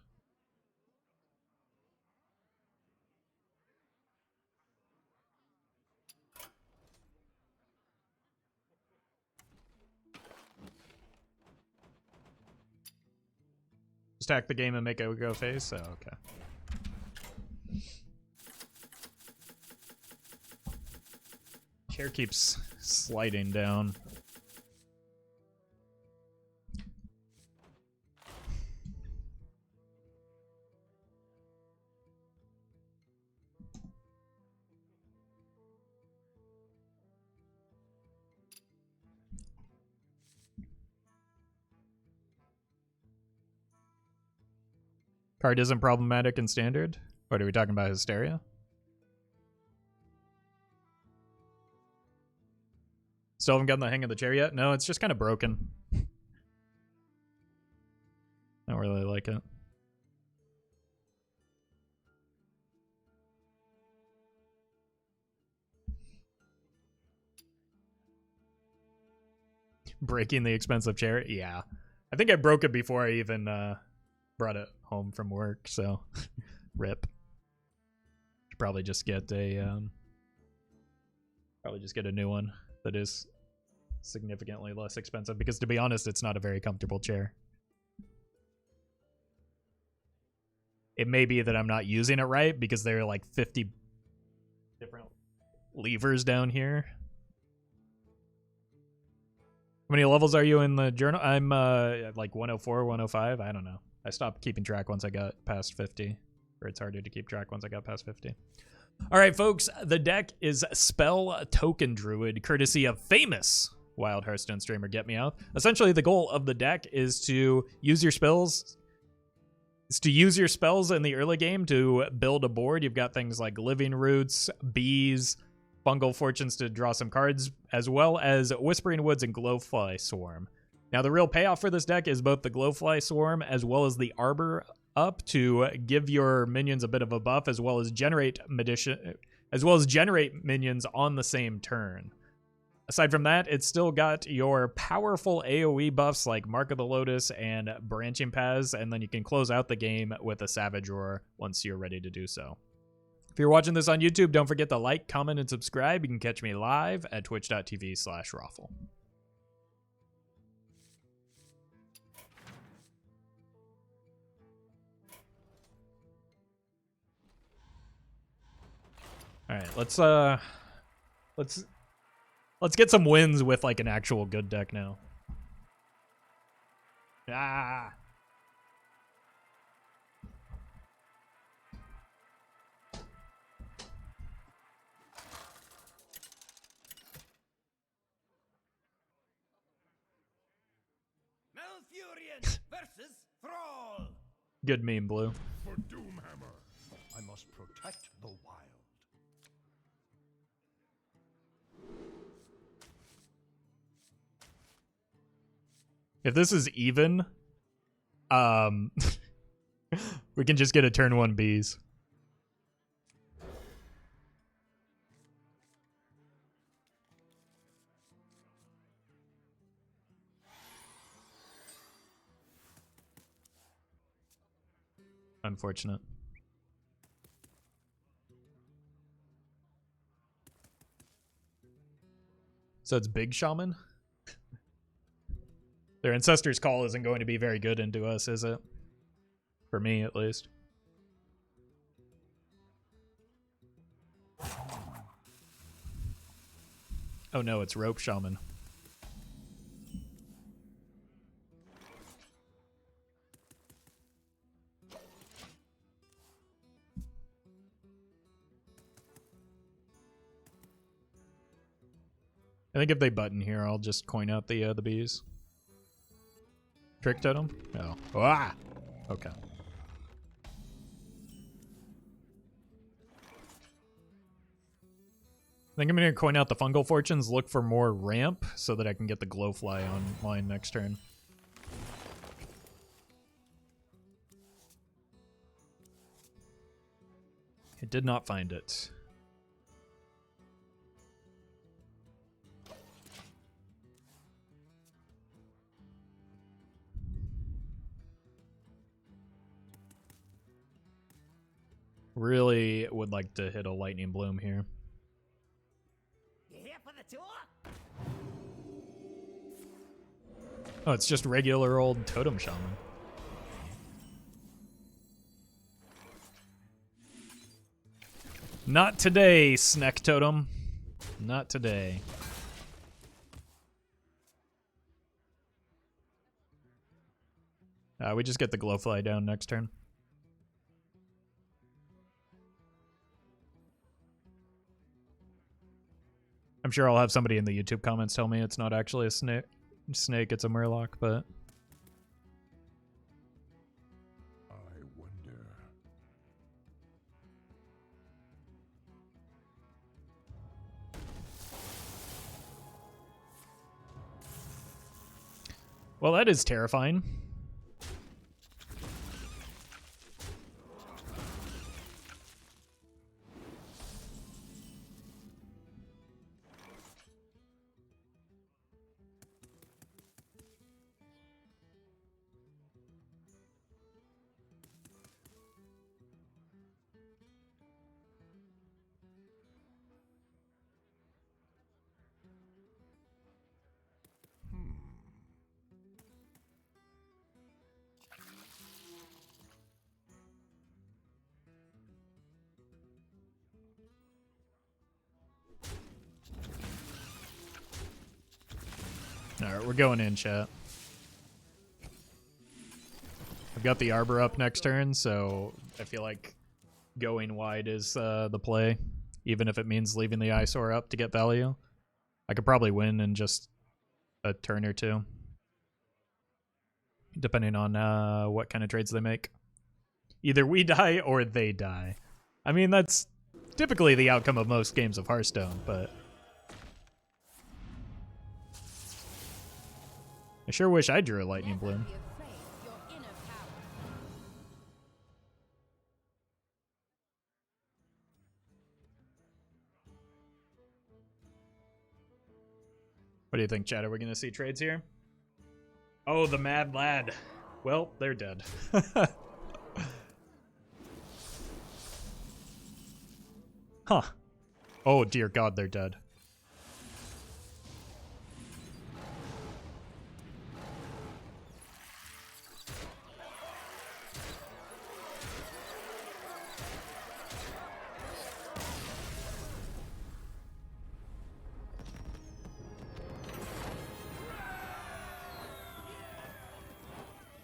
Just hack the game and make it go face? Oh, okay. Chair keeps sliding down. Card isn't problematic in standard? What are we talking about, Hysteria? Still haven't gotten the hang of the chair yet? No, it's just kind of broken. I don't really like it. Breaking the expensive chair? Yeah. I think I broke it before I even brought it home from work, so rip. Should probably just get a new one that is significantly less expensive, because to be honest, it's not a very comfortable chair. It may be that I'm not using it right because there are like 50 different levers down here. How many levels are you in the journal? I'm like 104, 105. I don't know. I stopped keeping track once I got past 50. Or it's harder to keep track once I got past 50. All right, folks. The deck is Spell Token Druid, courtesy of famous Wild Hearthstone streamer Get Me Out. Essentially, the goal of the deck is to use your spells. Is to use your spells in the early game to build a board. You've got things like Living Roots, Bees, Fungal Fortunes to draw some cards, as well as Whispering Woods and Glowfly Swarm. Now, the real payoff for this deck is both the Glowfly Swarm as well as the Arbor up to give your minions a bit of a buff, as well as generate minions on the same turn. Aside from that, it's still got your powerful AoE buffs like Mark of the Lotus and Branching Paths, and then you can close out the game with a Savage Roar once you're ready to do so. If you're watching this on YouTube, don't forget to like, comment, and subscribe. You can catch me live at twitch.tv/Roffle. All right, let's get some wins with like an actual good deck now. Ah. Malfurion versus Thrall. Good meme, Blue. For Doomhammer, I must protect the wild. If this is even, we can just get a turn 1 Bees. Unfortunate. So it's Big Shaman? Their Ancestor's Call isn't going to be very good into us, is it? For me, at least. Oh no, it's Rope Shaman. I think if they button here, I'll just coin out the bees. Trick totem? No. Oh. Ah! Okay. I think I'm going to coin out the Fungal Fortunes, look for more ramp, so that I can get the Glowfly online next turn. I did not find it. Really would like to hit a Lightning Bloom here. You here for the tour? Oh, it's just regular old Totem Shaman. Not today, Sneck Totem. Not today. We just get the Glowfly down next turn. I'm sure I'll have somebody in the YouTube comments tell me it's not actually a snake, it's a Murloc, but... I wonder. Well, that is terrifying. Alright, we're going in, chat. I've got the Arbor up next turn, so I feel like going wide is the play, even if it means leaving the Eyesore up to get value. I could probably win in just a turn or two, depending on what kind of trades they make. Either we die or they die. I mean, that's typically the outcome of most games of Hearthstone, but... I sure wish I drew a Lightning Bloom. Be afraid of your inner power. What do you think, Chad? Are we going to see trades here? Oh, the Mad Lad. Well, they're dead. Huh. Oh, dear God, they're dead.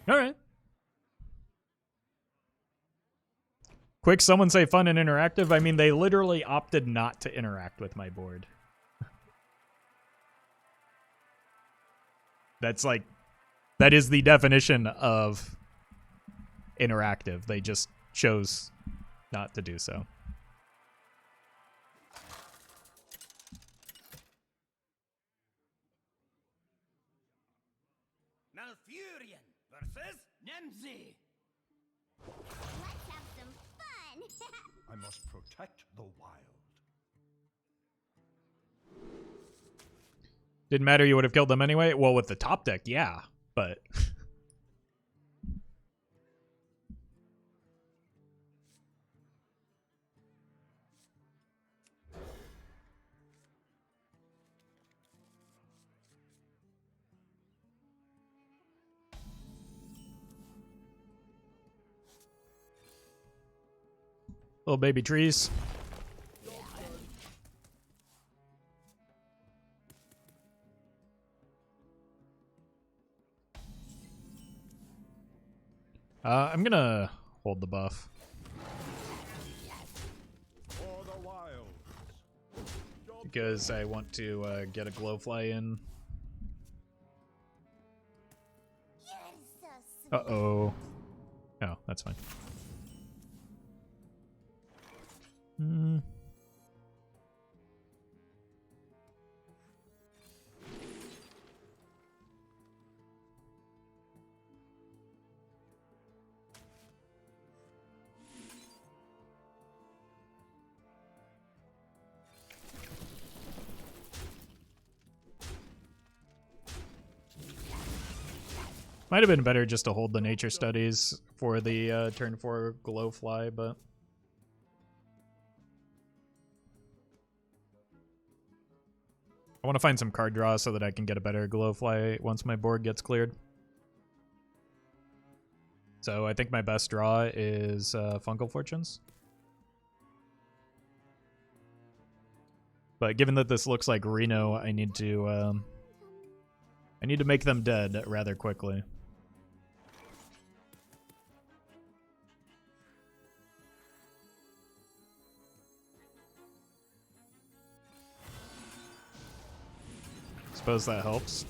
All right. Quick, someone say fun and interactive. I mean, they literally opted not to interact with my board. That's like, that is the definition of interactive. They just chose not to do so. Malfurion versus Nemzi. Let's have some fun. I must protect the wild. Didn't matter, you would have killed them anyway? Well, with the top deck, yeah, but... Little baby trees. I'm gonna hold the buff. For the wild. Because I want to get a glowfly in. You're so sweet. Uh-oh. Oh, that's fine. Hmm. Might have been better just to hold the nature studies for the turn 4 glowfly, but I want to find some card draw so that I can get a better glowfly once my board gets cleared. So I think my best draw is Fungal Fortunes. But given that this looks like Reno, I need to make them dead rather quickly. Suppose that helps.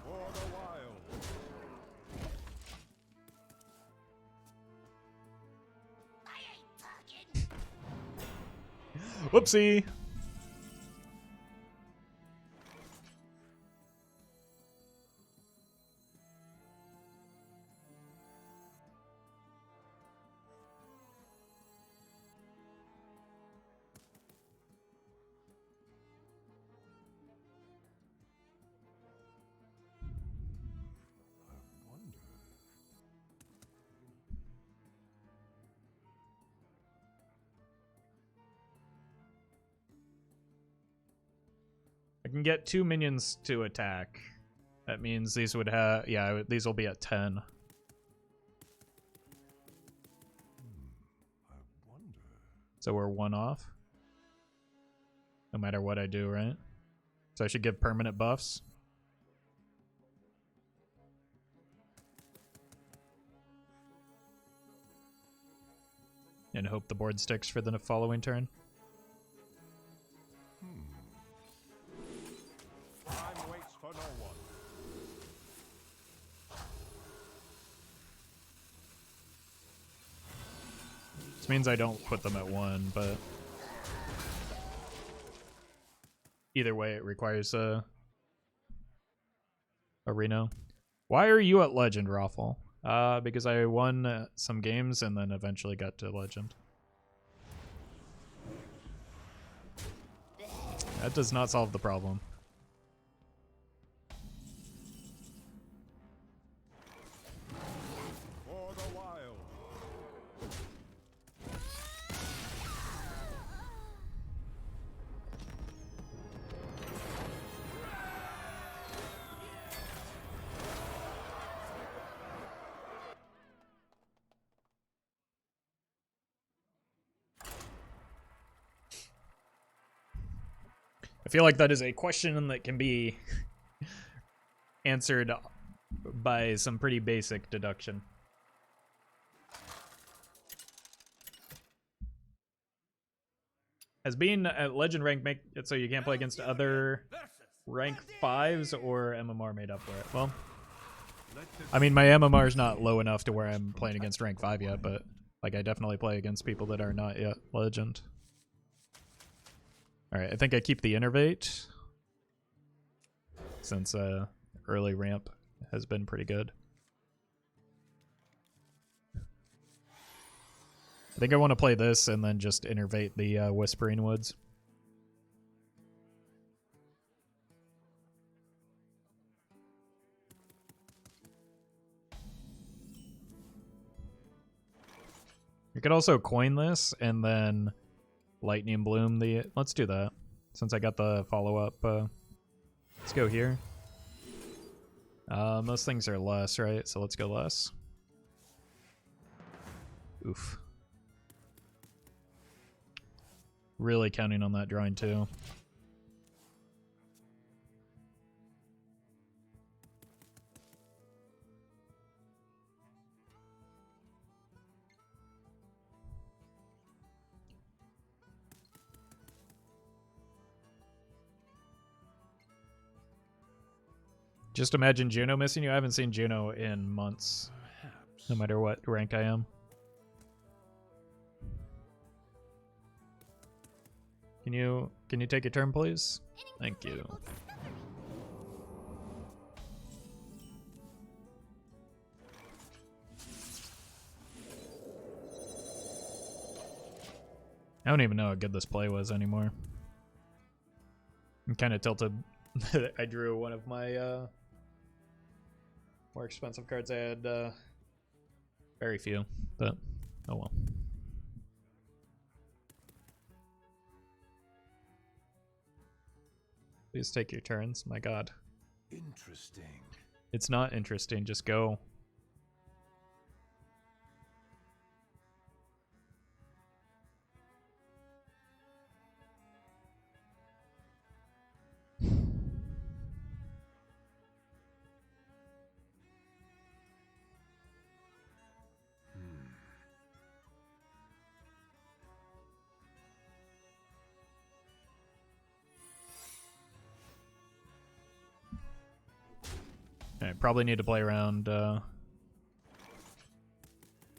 For the wild. Whoopsie! I can get 2 minions to attack. That means these would have, yeah, these will be at 10. So we're 1 off. No matter what I do, right? So I should give permanent buffs. And hope the board sticks for the following turn. Time waits for no one. This means I don't put them at 1, but either way it requires a Reno. Why are you at Legend, Roffle? Because I won some games and then eventually got to Legend. That does not solve the problem. For the wild. I feel like that is a question that can be answered by some pretty basic deduction. Has being at Legend rank make it so you can't play against other rank 5s, or MMR made up for it? Well, I mean, my MMR is not low enough to where I'm playing against rank 5 yet, but like I definitely play against people that are not yet Legend. Alright, I think I keep the Innervate, since early ramp has been pretty good. I think I want to play this and then just Innervate the Whispering Woods. You could also coin this and then Lightning Bloom the... Let's do that, since I got the follow-up. Let's go here. Most things are less, right? So let's go less. Oof. really counting on that drawing too. Just imagine Juno missing you. I haven't seen Juno in months, no matter what rank I am. Can you take your turn, please? Thank you. I don't even know how good this play was anymore. I'm kind of tilted. I drew one of my more expensive cards. I had very few, but oh well. Please take your turns. My god. Interesting. It's not interesting. Just go. Alright, probably need to play around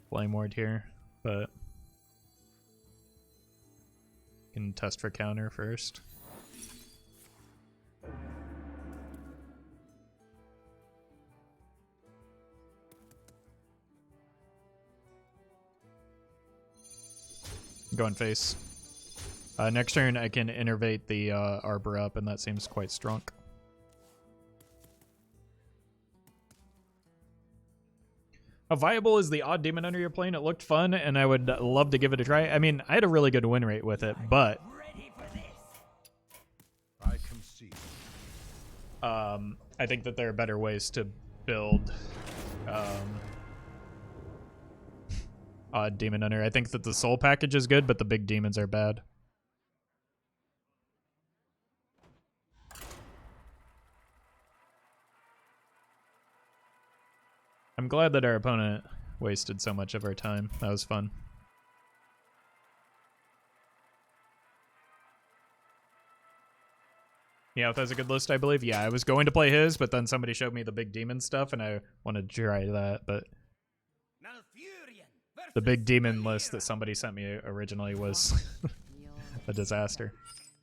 Flame Ward here, but can test for counter first. Going face. Next turn I can innervate the Arbor up, and that seems quite strong. How viable is the odd demon hunter you're playing? It looked fun, and I would love to give it a try. I mean, I had a really good win rate with it, but I can see. I think that there are better ways to build odd demon hunter. I think that the soul package is good, but the big demons are bad. I'm glad that our opponent wasted so much of our time. That was fun. Yeah, that was a good list, I believe. Yeah, I was going to play his, but then somebody showed me the big demon stuff, and I wanted to try that, but the big demon list that somebody sent me originally was a disaster.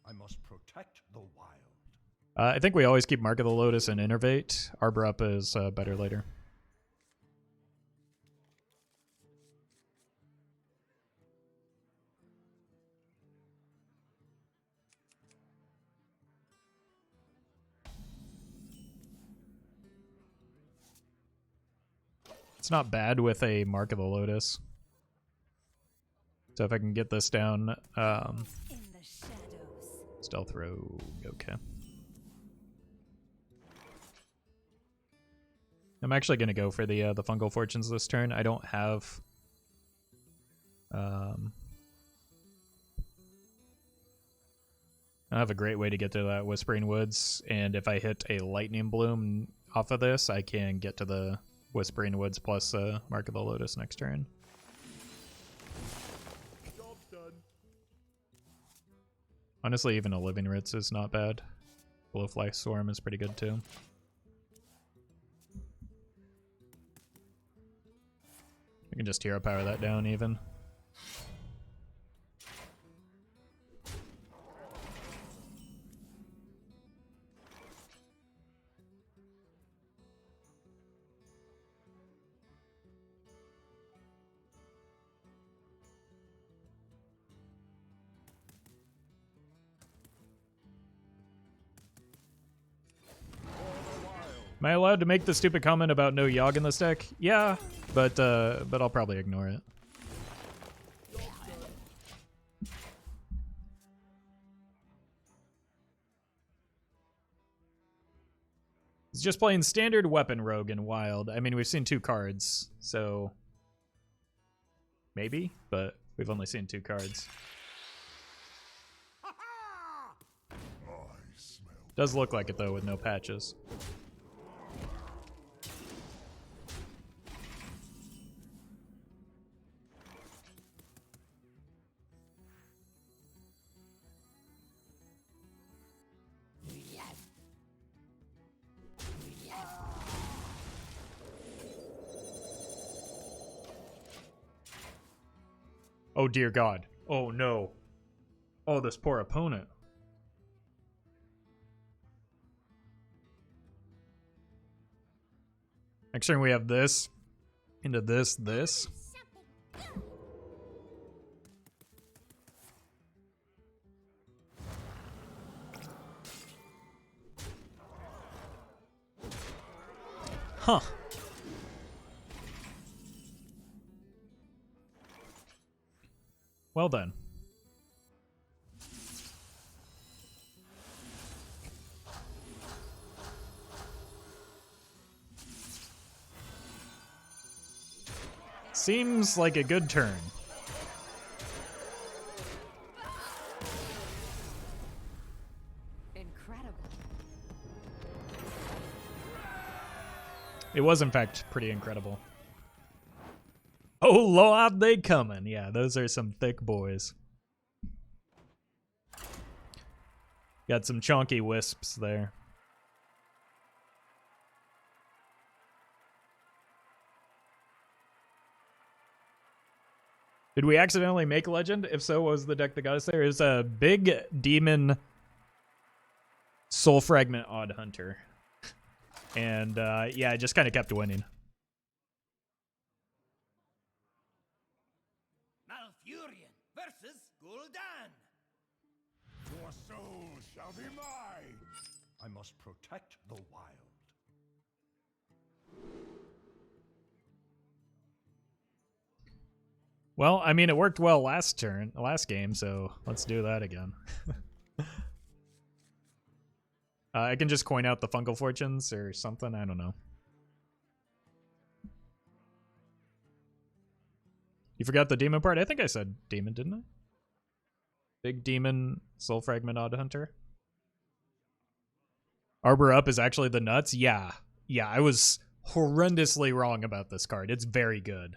I must protect the wild. I think we always keep Mark of the Lotus and Innervate. Arbor up is better later. It's not bad with a Mark of the Lotus. So if I can get this down, Stealth Rogue, okay. I'm actually gonna go for the Fungal Fortunes this turn. I don't have I don't have a great way to get to that Whispering Woods, and if I hit a Lightning Bloom off of this, I can get to the Whispering Woods plus Mark of the Lotus next turn. Job done. Honestly, even a Living Ritz is not bad. Blowfly Swarm is pretty good too. I can just hero power that down even. Am I allowed to make the stupid comment about no Yogg in this deck? Yeah, but I'll probably ignore it. He's just playing standard weapon rogue in wild. I mean, we've seen 2 cards, so maybe, but we've only seen 2 cards. Does look like it though with no patches. Oh dear God. Oh no. Oh, this poor opponent. Next turn we have this. Into this. Huh. Well done. Seems like a good turn. Incredible. It was, in fact, pretty incredible. Oh, Lord, they coming. Yeah, those are some thick boys. Got some chunky wisps there. Did we accidentally make legend? If so, what was the deck that got us there? It was a big demon soul fragment odd hunter. And yeah, I just kind of kept winning. Malfurion versus Gul'dan. Your soul shall be mine. I must protect the wild. Well, I mean, it worked well last game, so let's do that again. I can just coin out the fungal fortunes or something, I don't know. You forgot the demon part? I think I said demon, didn't I? Big demon, soul fragment odd hunter. Arbor Up is actually the nuts? Yeah. Yeah, I was horrendously wrong about this card. It's very good.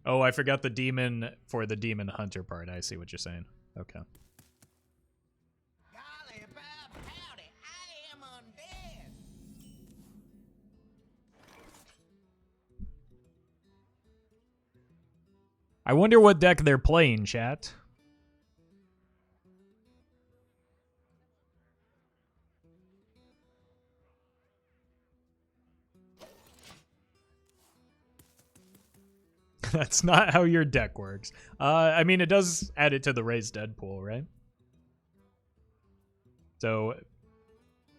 Oh, I forgot the demon for the demon hunter part. I see what you're saying. Okay. Golly, Bob, howdy, I am undead. I wonder what deck they're playing, chat. That's not how your deck works. I mean, it does add it to the raised dead pool, right? So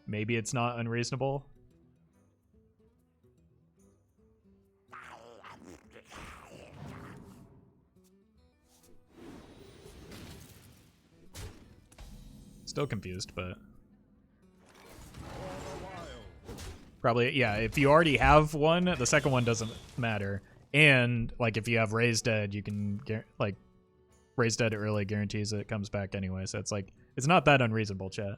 maybe it's not unreasonable. Still confused, but probably, yeah, if you already have one, the second one doesn't matter. And like if you have raised dead, you can like raised dead early guarantees it comes back anyway. So it's like it's not that unreasonable, chat.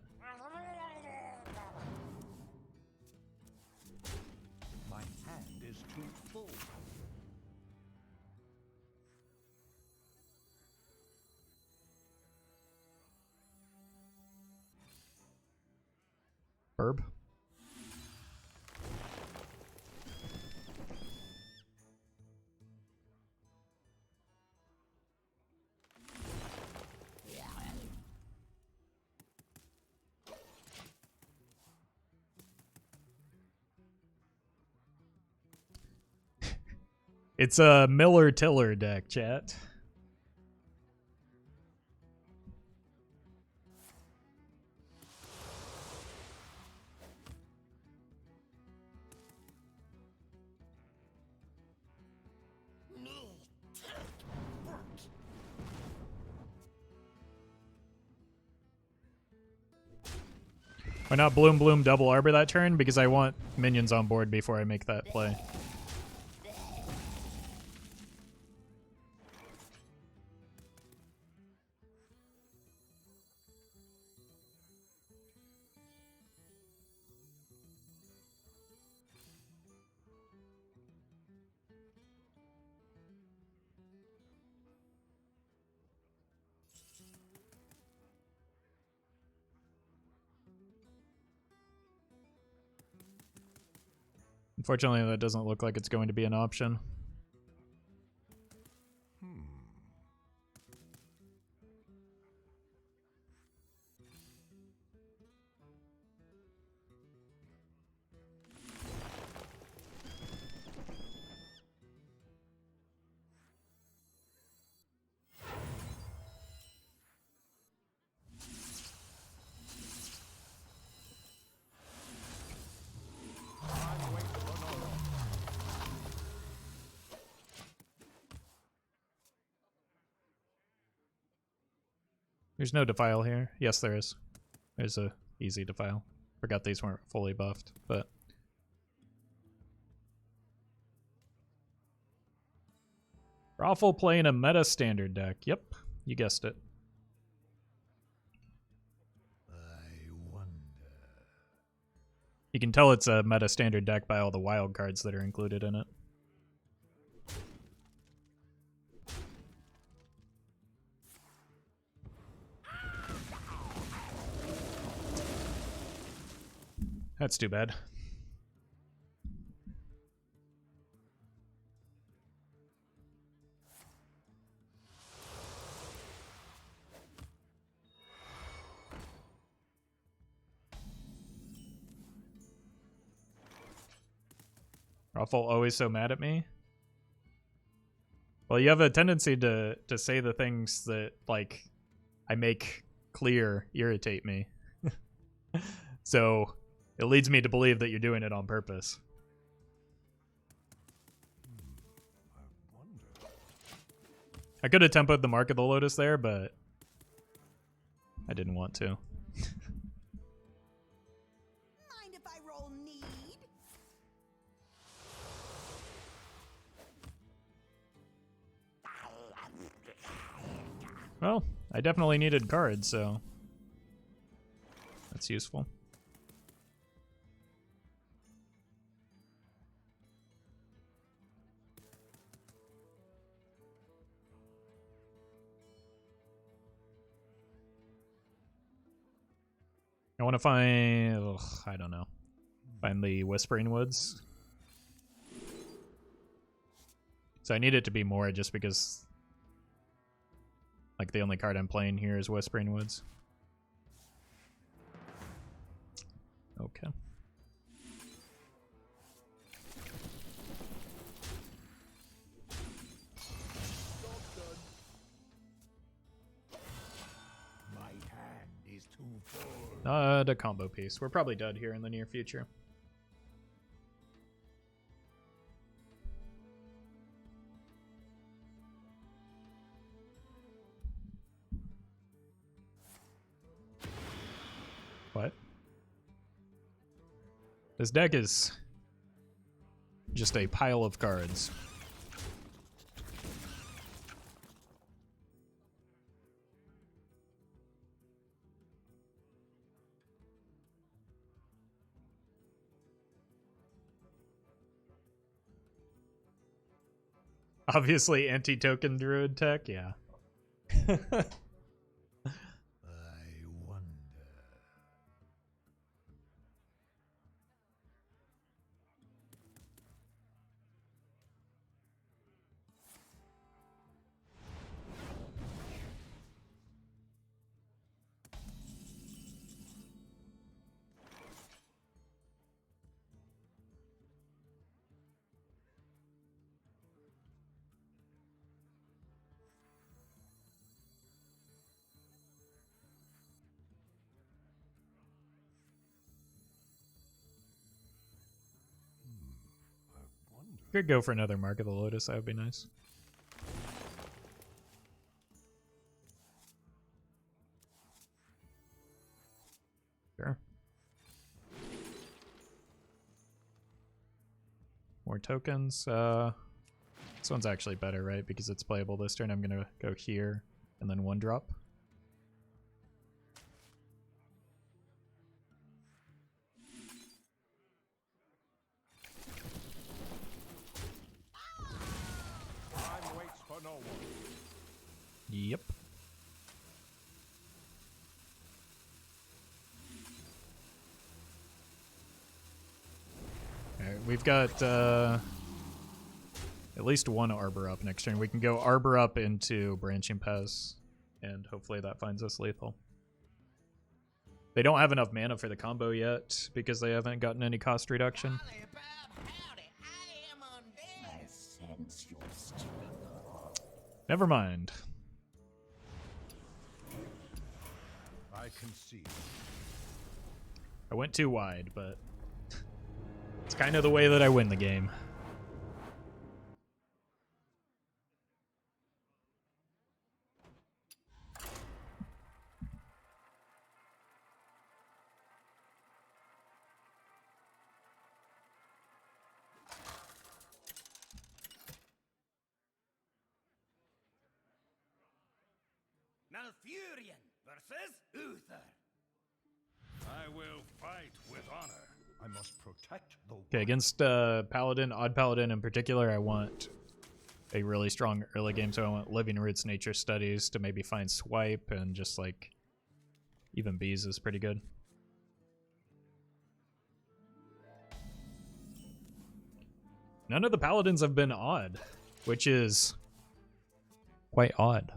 My hand is too full. Herb. It's a Miller Tiller deck, chat. Why not Bloom double Arbor that turn? Because I want minions on board before I make that play. Unfortunately, that doesn't look like it's going to be an option. There's no defile here. Yes, there is. There's a easy defile. Forgot these weren't fully buffed, but Roffle playing a meta standard deck. Yep, you guessed it. I wonder. You can tell it's a meta standard deck by all the wild cards that are included in it. That's too bad. Roffle always so mad at me. Well, you have a tendency to say the things that, like, I make clear irritate me. So it leads me to believe that you're doing it on purpose. I wonder. I could have tempoed the Mark of the Lotus there, but I didn't want to. Mind if I roll need? Well, I definitely needed cards, so that's useful. I want to find, I don't know, find the Whispering Woods. So I need it to be more just because, like, the only card I'm playing here is Whispering Woods. Okay. My hand is too full. The combo piece. We're probably dead here in the near future. What? This deck is just a pile of cards. Obviously anti-token druid tech, yeah. I wonder. Could go for another Mark of the Lotus, that would be nice. Sure. more tokens. This one's actually better, right? Because it's playable this turn. I'm gonna go here and then 1-drop. Time waits for no one. Yep. Alright, we've got at least one Arbor up next turn. We can go Arbor up into Branching Pez, and hopefully that finds us lethal. They don't have enough mana for the combo yet because they haven't gotten any cost reduction. Golly Bob, howdy, I am undead. I sense your struggle. Never mind. I concede. I went too wide, but it's kind of the way that I win the game. Malfurion versus Uther. I will fight with honor. I must protect the Okay, against Paladin, Odd Paladin in particular, I want a really strong early game, so I want Living Roots, Nature Studies to maybe find Swipe, and just like even Bees is pretty good. None of the Paladins have been odd, which is quite odd.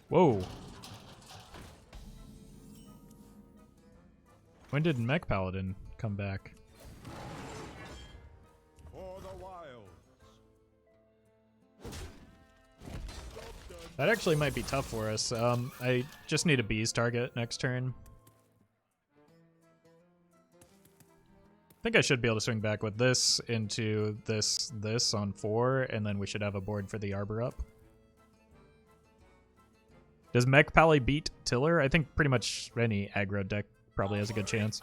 Whoa. When did Mech Paladin come back? for the wilds. That actually might be tough for us. I just need a Bees target next turn. I think I should be able to swing back with this into this on 4, and then we should have a board for the Arbor up. Does Mech Pally beat Tiller? I think pretty much any aggro deck probably has a good chance.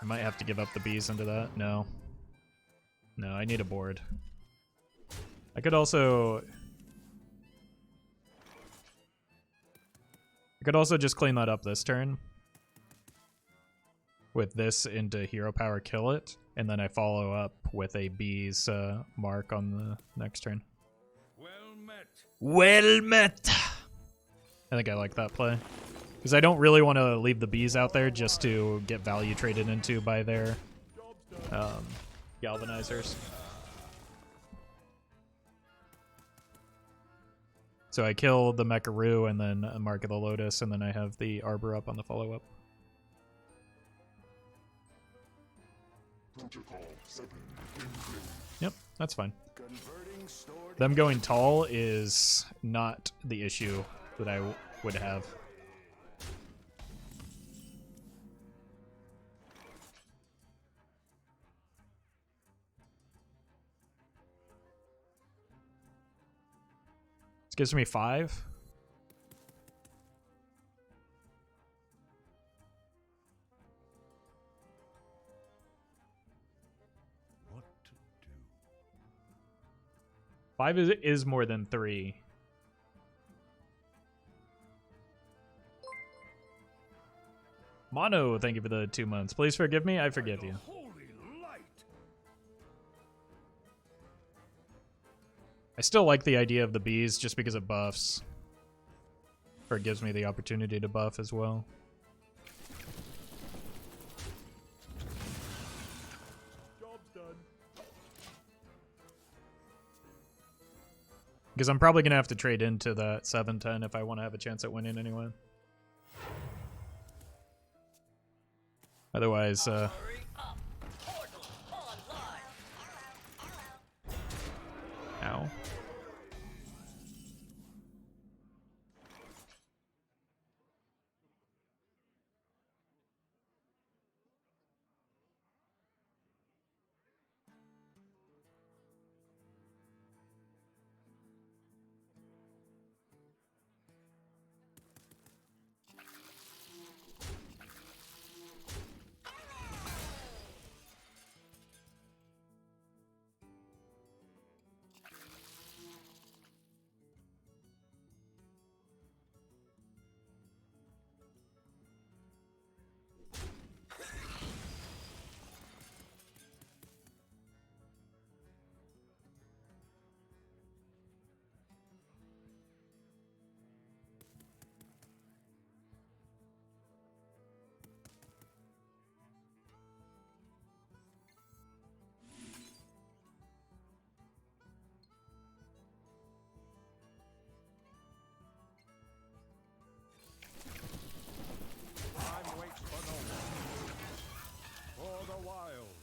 I might have to give up the Bees into that. No. No, I need a board. I could also just clean that up this turn. With this into Hero Power, kill it, and then I follow up with a Bees mark on the next turn. Well met. Well met! I think I like that play. Because I don't really want to leave the Bees out there just to get value traded into by their galvanizers. So I kill the Mecharoo and then a Mark of the Lotus, and then I have the Arbor up on the follow-up. Yep, that's fine. Them going tall is not the issue that I would have. This gives me 5. What to do? 5 is more than 3. Mono, thank you for the 2 months. Please forgive me. I forgive you. Holy light! I still like the idea of the Bees just because it buffs. Or it gives me the opportunity to buff as well. Job's done. Because I'm probably going to have to trade into that 7-10 if I want to have a chance at winning anyway. Otherwise, ow.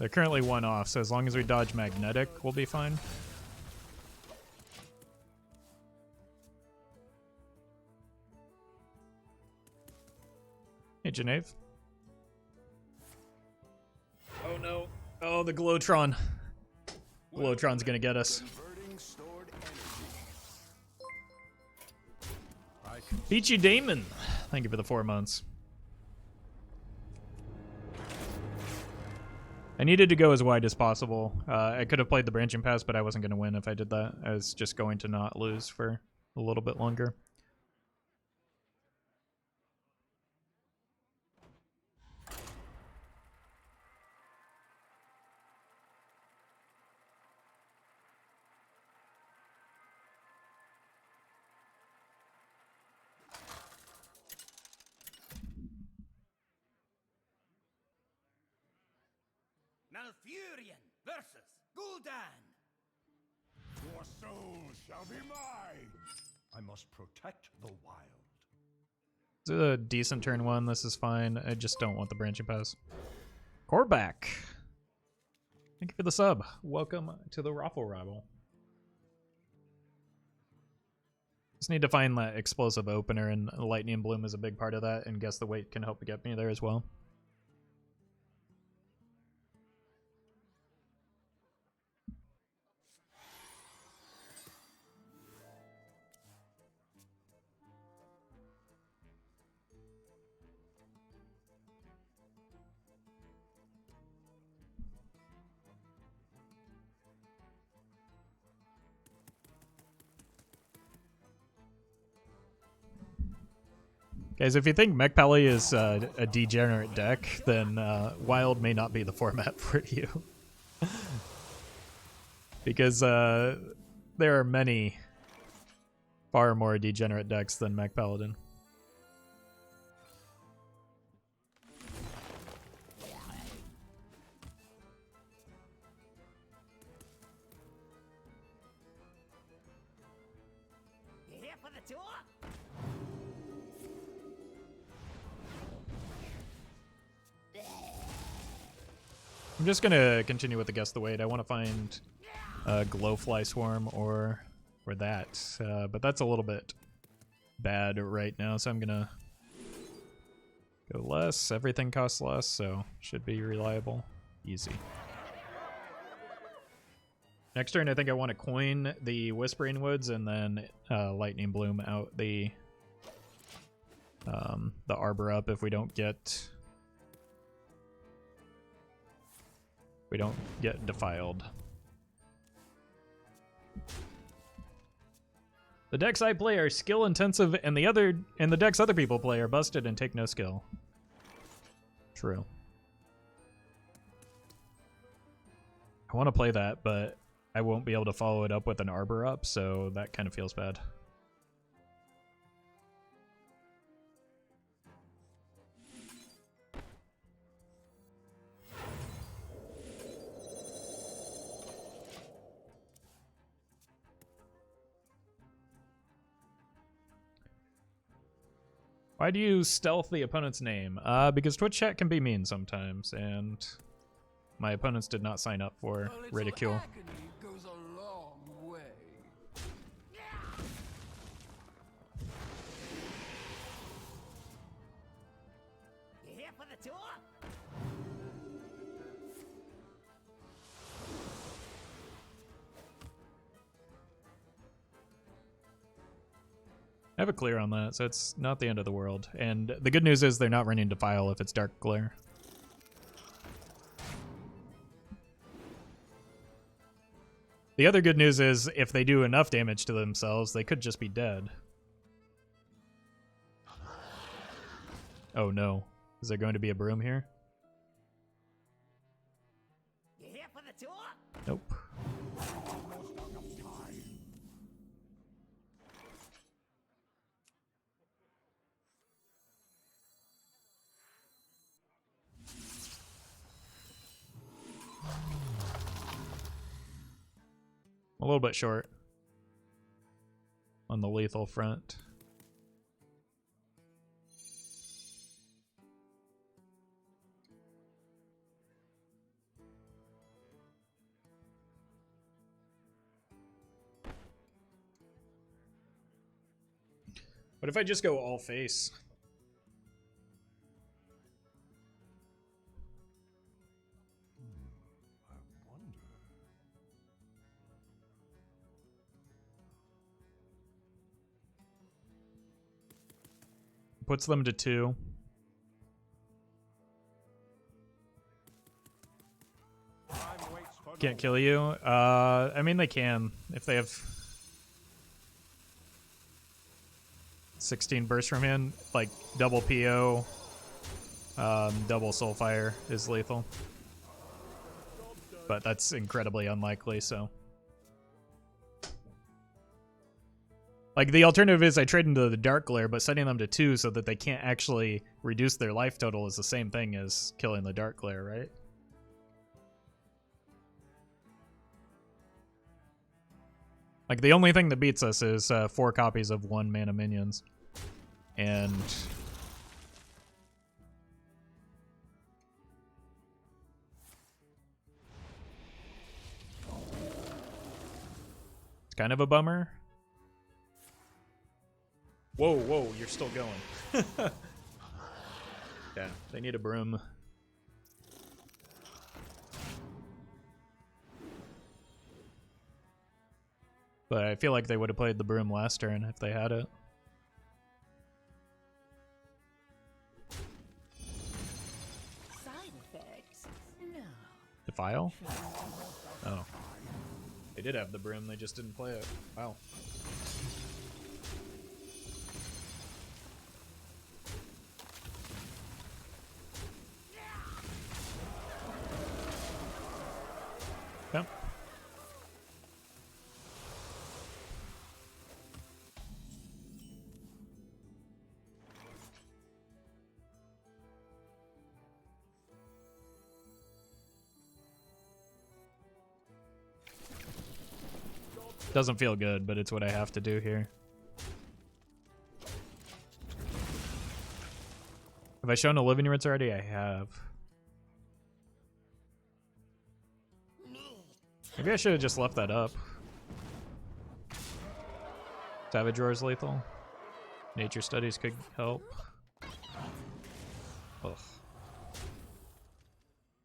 They're currently 1 off, so as long as we dodge magnetic, we'll be fine. Hey, Geneve. Oh no. Oh, the Glowtron. Glowtron's gonna get us. Peachy Damon. Thank you for the 4 months. I needed to go as wide as possible. I could have played the branching pass, but I wasn't going to win if I did that. I was just going to not lose for a little bit longer. Malfurion versus Gul'dan. Your soul shall be mine. I must protect the wild. It's a decent turn 1. This is fine. I just don't want the branching pass. Corback. Thank you for the sub. Welcome to the Roffle Rabble. Just need to find that explosive opener, and Lightning Bloom is a big part of that, and guess the weight can help get me there as well. Guys, if you think Mech Pally is a degenerate deck, then Wild may not be the format for you. Because there are many far more degenerate decks than Mech Paladin. You here for the tour? I'm just gonna continue with the Guess the Weight. I want to find Glowfly Swarm or that, but that's a little bit bad right now, so I'm gonna go less. Everything costs less, so should be reliable. Easy. Next turn, I think I want to coin the Whispering Woods and then Lightning Bloom out the Arbor up if we don't get defiled. The decks I play are skill intensive, and the decks other people play are busted and take no skill. True. I want to play that, but I won't be able to follow it up with an Arbor up, so that kind of feels bad. Why do you stealth the opponent's name? Because Twitch chat can be mean sometimes, and my opponents did not sign up for ridicule. Goes a long way. You here for the tour? I have a clear on that, so it's not the end of the world. And the good news is they're not running Defile if it's Dark Glare. The other good news is if they do enough damage to themselves, they could just be dead. Oh no. Is there going to be a broom here? You here for the tour? Nope. A little bit short on the lethal front. What if I just go all face? I wonder. Puts them to 2. Can't kill you. I mean they can if they have 16 burst from hand. Like double PO, double Soulfire is lethal, but that's incredibly unlikely. So, like the alternative is I trade into the Dark Glare, but setting them to 2 so that they can't actually reduce their life total is the same thing as killing the Dark Glare, right? Like, the only thing that beats us is 4 copies of 1 mana minions. And... it's kind of a bummer. Whoa, whoa, you're still going. Yeah, they need a broom. But I feel like they would have played the broom last turn if they had it. Side effects? No. Defile? Oh. They did have the broom, they just didn't play it. Wow. Yep. Doesn't feel good, but it's what I have to do here. Have I shown a living roots already? I have. Maybe I should have just left that up. Savage Roar's lethal. Nature Studies could help. Ugh.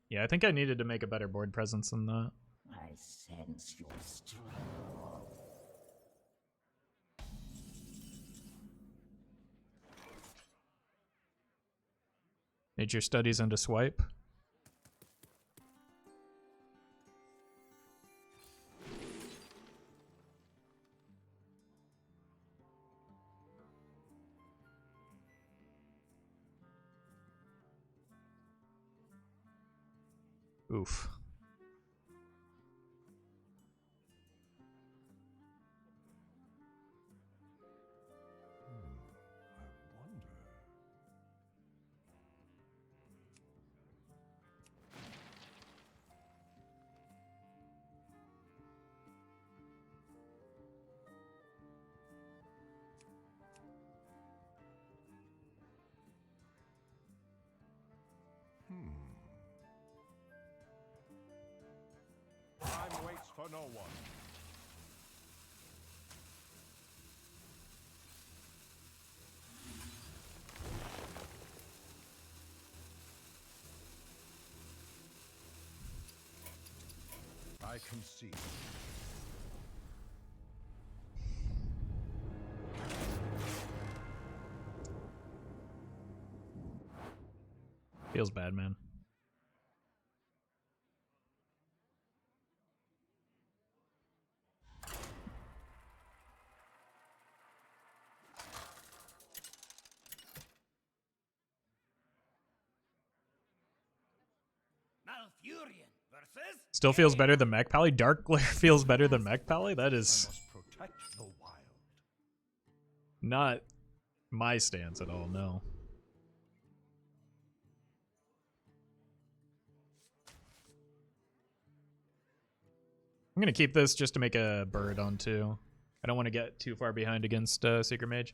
Yeah, I think I needed to make a better board presence than that. I sense your struggle. Nature Studies into swipe. Oof. Time waits for no one. I can see. Feels bad, man. Malfurion versus Still feels better than Mech Pally. Dark Glare feels better than Mech Pally. That is Must protect the wild. not my stance at all, no. I'm gonna keep this just to make a bird on 2. I don't want to get too far behind against Secret Mage.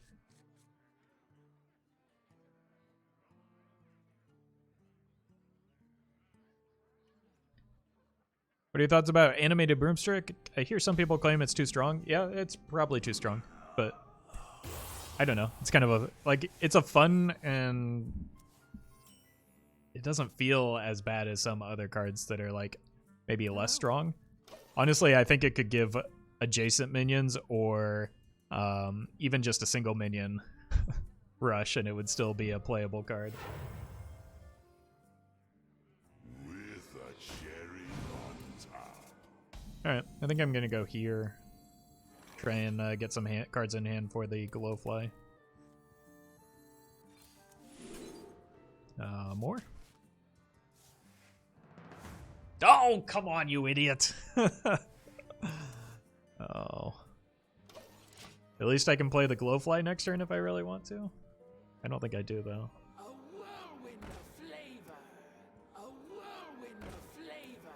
What are your thoughts about animated Broomstick? I hear some people claim it's too strong. Yeah, it's probably too strong, but I don't know. It's kind of a like it's a fun and it doesn't feel as bad as some other cards that are like maybe less strong. Honestly, I think it could give adjacent minions or even just a single minion rush, and it would still be a playable card. With a cherry on top. All right, I think I'm gonna go here. Try and get some cards in hand for the Glowfly. More. Oh, come on, you idiot! Oh. At least I can play the Glowfly next turn if I really want to. I don't think I do, though. A whirlwind of flavor. A whirlwind of flavor.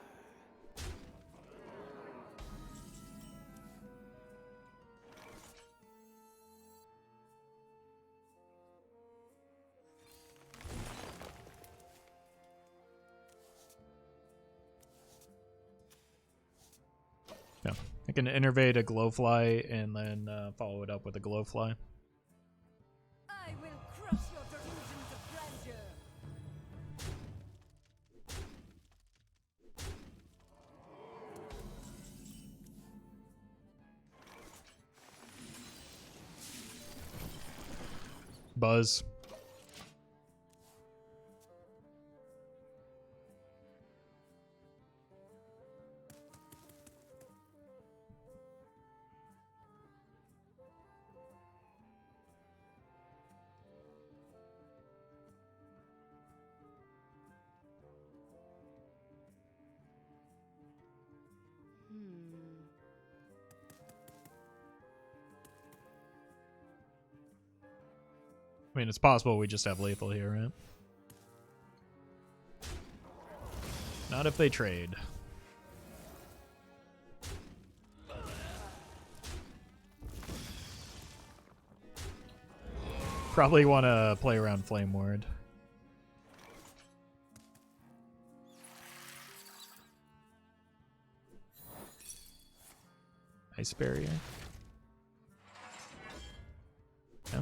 Yeah, I can innervate a Glowfly and then follow it up with a Glowfly. I will crush your delusions of grandeur. Buzz. I mean, it's possible we just have lethal here, right? Not if they trade. Probably want to play around Flame Ward. Ice Barrier. Yeah.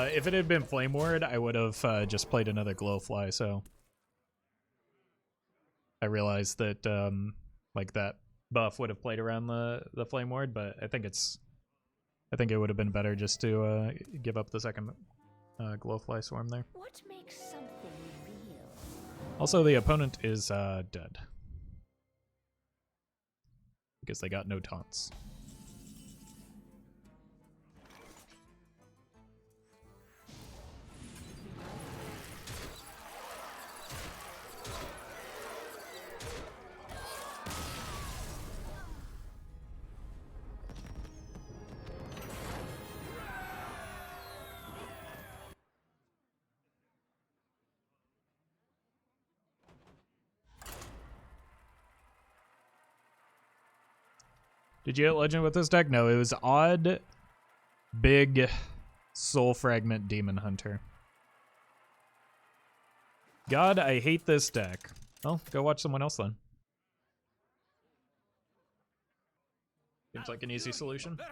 If it had been Flame Ward, I would have just played another Glowfly, so I realized that like that buff would have played around the Flame Ward, but I think it would have been better just to give up the second Glowfly Swarm there. What makes something real? Also, the opponent is dead because they got no taunts. Did you get Legend with this deck? No, it was Odd, Big, Soul Fragment, Demon Hunter. God, I hate this deck. Well, go watch someone else then. Seems like an easy solution. None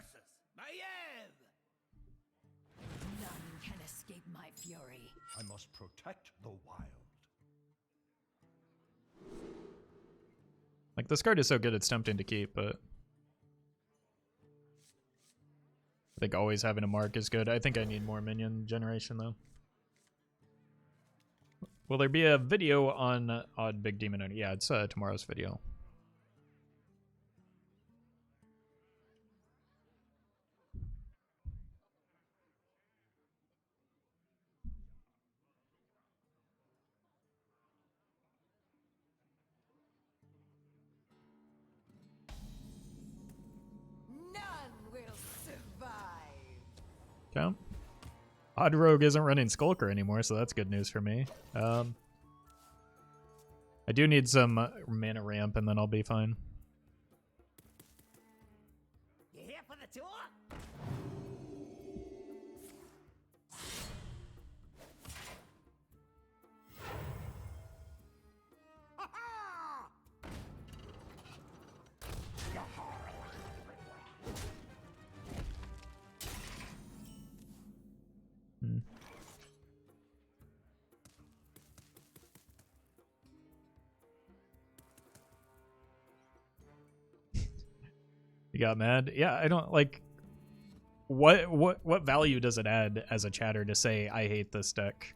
can escape my fury. I must protect the wild. Like, this card is so good it's tempting to keep, but I think always having a mark is good. I think I need more minion generation, though. Will there be a video on Odd Big Demon Hunter? Yeah, it's tomorrow's video. None will survive. Okay. Odd Rogue isn't running Skulker anymore, so that's good news for me. I do need some mana ramp, and then I'll be fine. You here for the tour? You got mad? Yeah, I don't like. What value does it add as a chatter to say I hate this deck?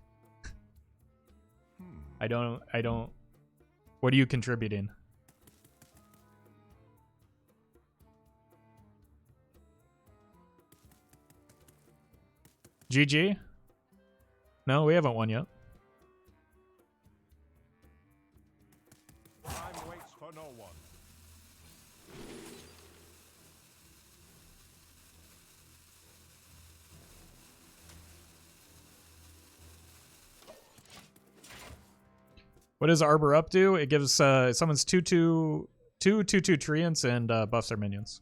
I don't. What are you contributing? GG? No, we haven't won yet. Time waits for no one. What does Arbor up do? It gives summons 2/2 treants and buffs their minions.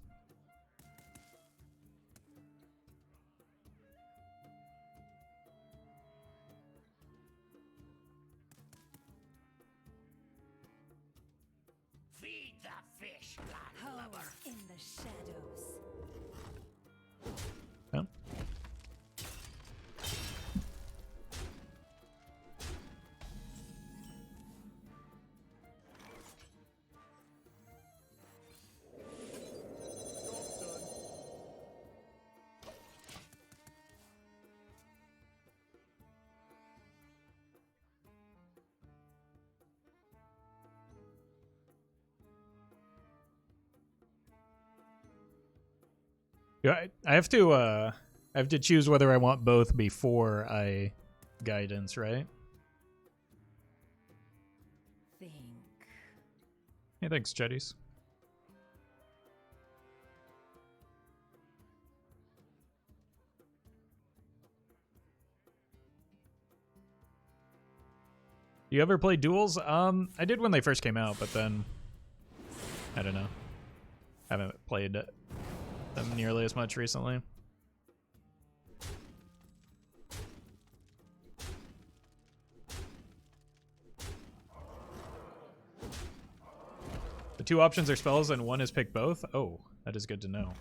Feed the fish, Home landlubber. in the shadows. Yeah. Yeah, I have to choose whether I want both before I guidance, right? Think. Hey, thanks, Jetties. You ever play duels? I did when they first came out, but then I don't know. Haven't played them nearly as much recently. The two options are spells and one is pick both? Oh, that is good to know.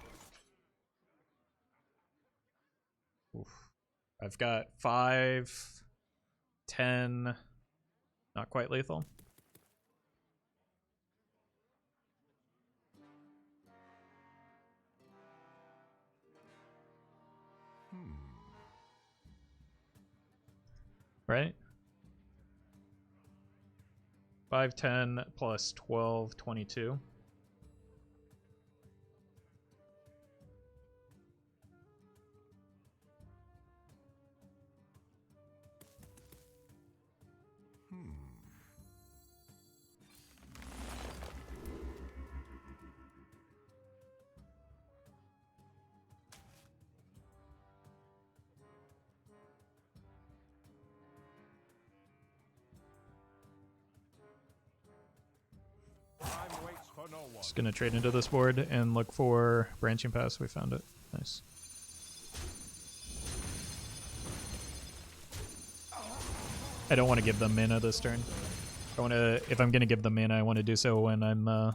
Oof. I've got 5, 10, not quite lethal. Right? 5, 10 plus 12, 22. Time waits for no one. Just gonna trade into this board and look for branching paths. We found it. Nice. I don't want to give them mana this turn. I want to. If I'm gonna give them mana, I want to do so when I'm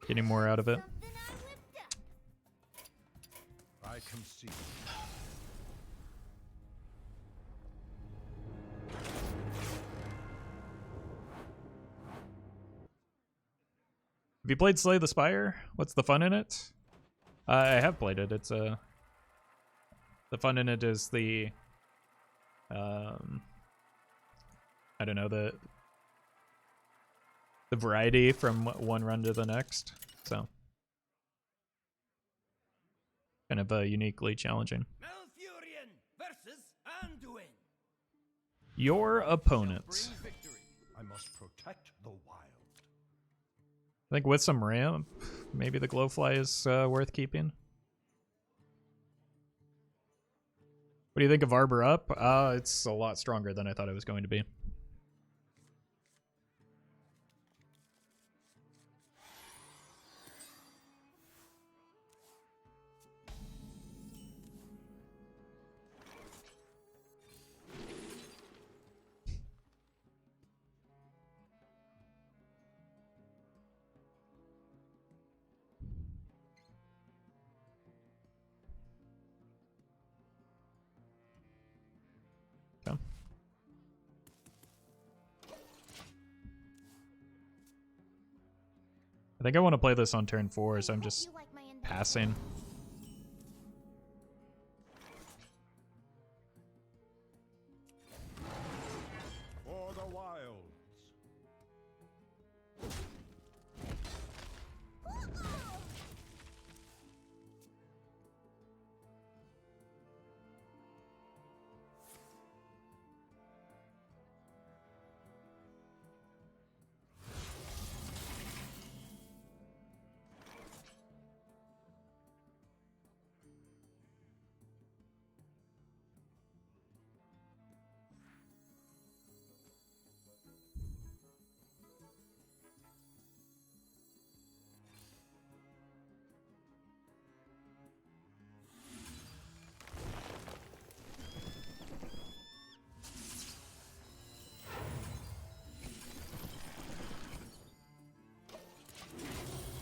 getting more out of it. Something I whipped up. I concede. Have you played Slay the Spire? What's the fun in it? I have played it. It's the fun in it is the I don't know, the variety from one run to the next. So kind of uniquely challenging. Malfurion versus Anduin. Your opponent. Bring victory. I must protect the wild. I think with some ramp, maybe the Glowfly is worth keeping. What do you think of Arbor Up? It's a lot stronger than I thought it was going to be. Okay. I think I want to play this on turn 4, so I'm just passing. For the wilds.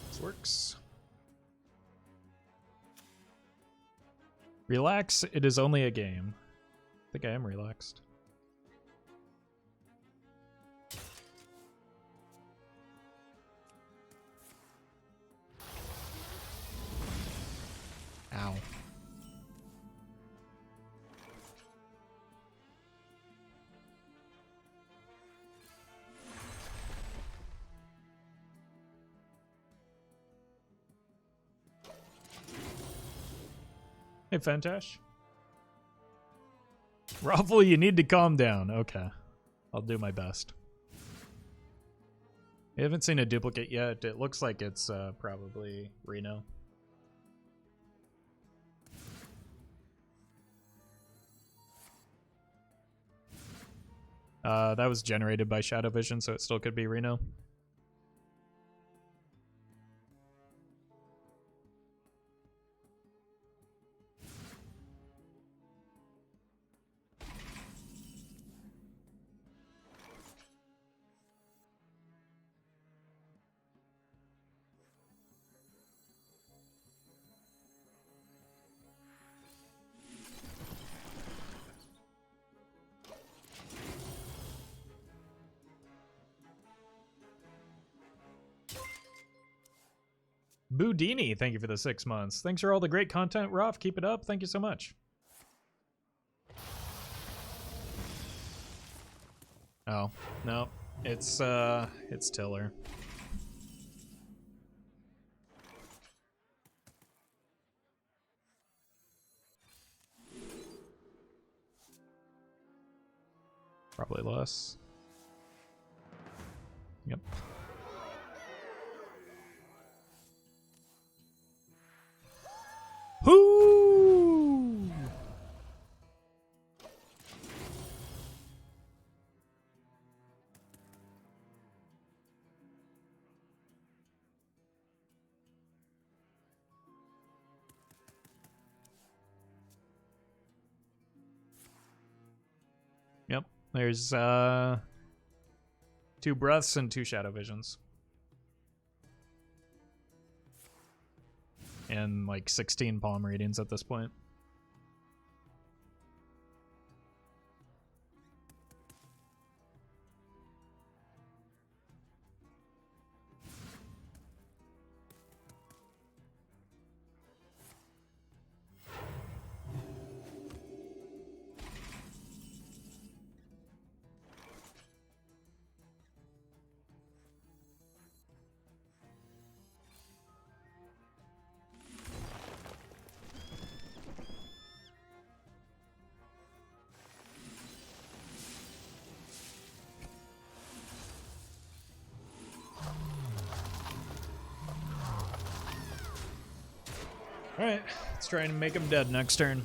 This works. Relax, it is only a game. I think I am relaxed. Ow. Hey, Fantash. Roffle, you need to calm down. Okay. I'll do my best. I haven't seen a duplicate yet. It looks like it's probably Reno. That was generated by Shadow Vision, so it still could be Reno. Boudini, thank you for the 6 months. Thanks for all the great content, Roff. Keep it up. Thank you so much. Oh, no. It's Tiller. Probably less. Yep. Whoo! Yep. There's 2 breaths and 2 shadow visions. And like 16 palm readings at this point. Alright, let's try and make him dead next turn.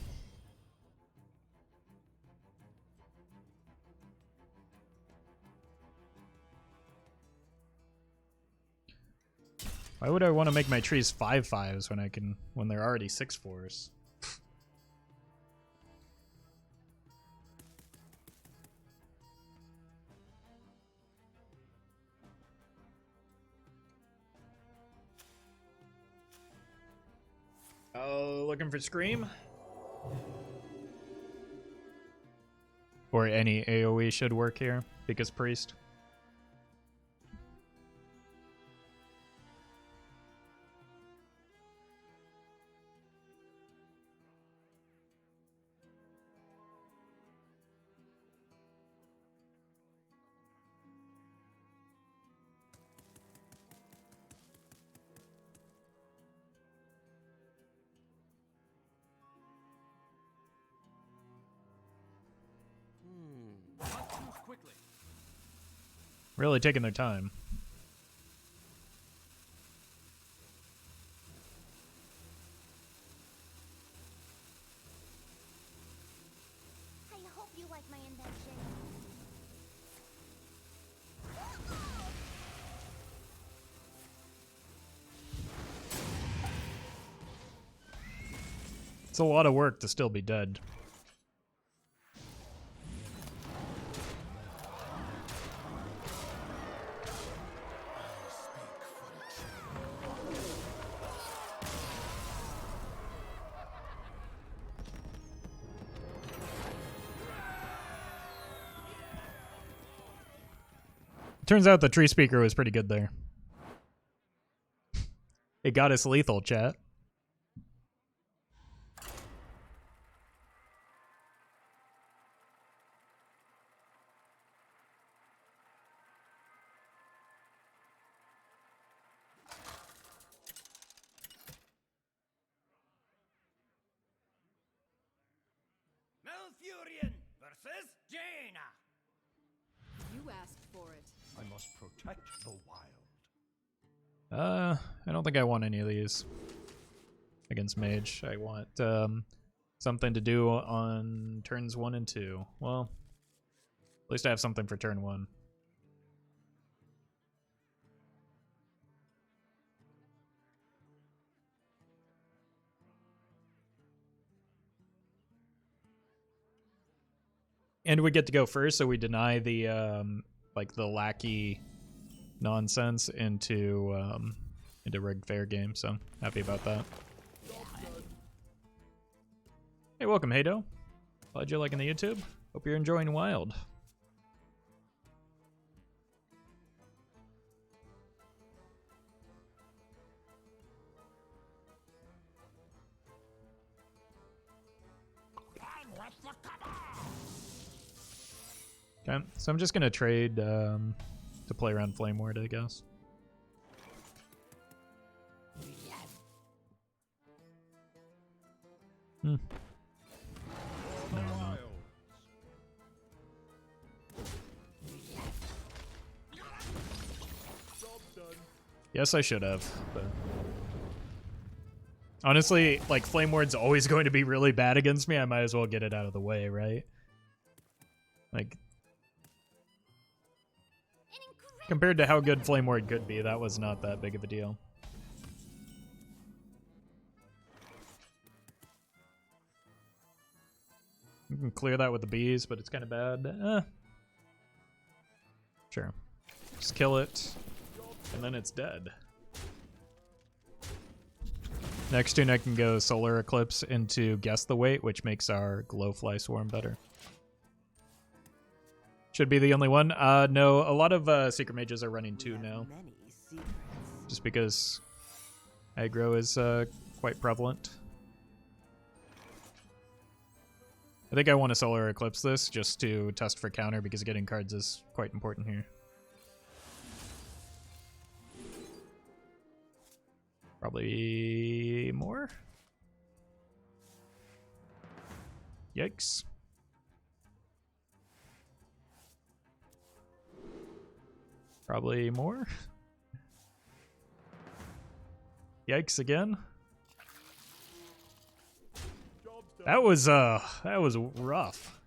Why would I want to make my trees 5/5s when they're already 6/4s? Oh, looking for Scream? Or any AoE should work here, because Priest. Quickly. Really taking their time. I hope you like my invention. It's a lot of work to still be dead. Turns out the tree speaker was pretty good there. It got us lethal, chat. Malfurion versus Jaina. You asked for it. I must protect the wild. I don't think I want any of these against Mage. I want something to do on turns 1 and 2. Well, at least I have something for turn 1. And we get to go first, so we deny the like the lackey nonsense into rigged fair game. So happy about that. Hey, welcome, Hado. Glad you're liking the YouTube. Hope you're enjoying Wild. Okay, so I'm just gonna trade to play around Flame Ward, I guess. No, no. Yes, I should have. But honestly, like, Flame Ward's always going to be really bad against me. I might as well get it out of the way, right? Like, compared to how good Flame Ward could be, that was not that big of a deal. You can clear that with the bees, but it's kind of bad. Sure. Just kill it, and then it's dead. Next turn I can go Solar Eclipse into Guess the Weight, which makes our Glowfly Swarm better. Should be the only one. No, a lot of Secret Mages are running 2 now. Just because aggro is quite prevalent. I think I want to Solar Eclipse this just to test for counter because getting cards is quite important here. Probably more? Yikes. Probably more? Yikes again. That was rough.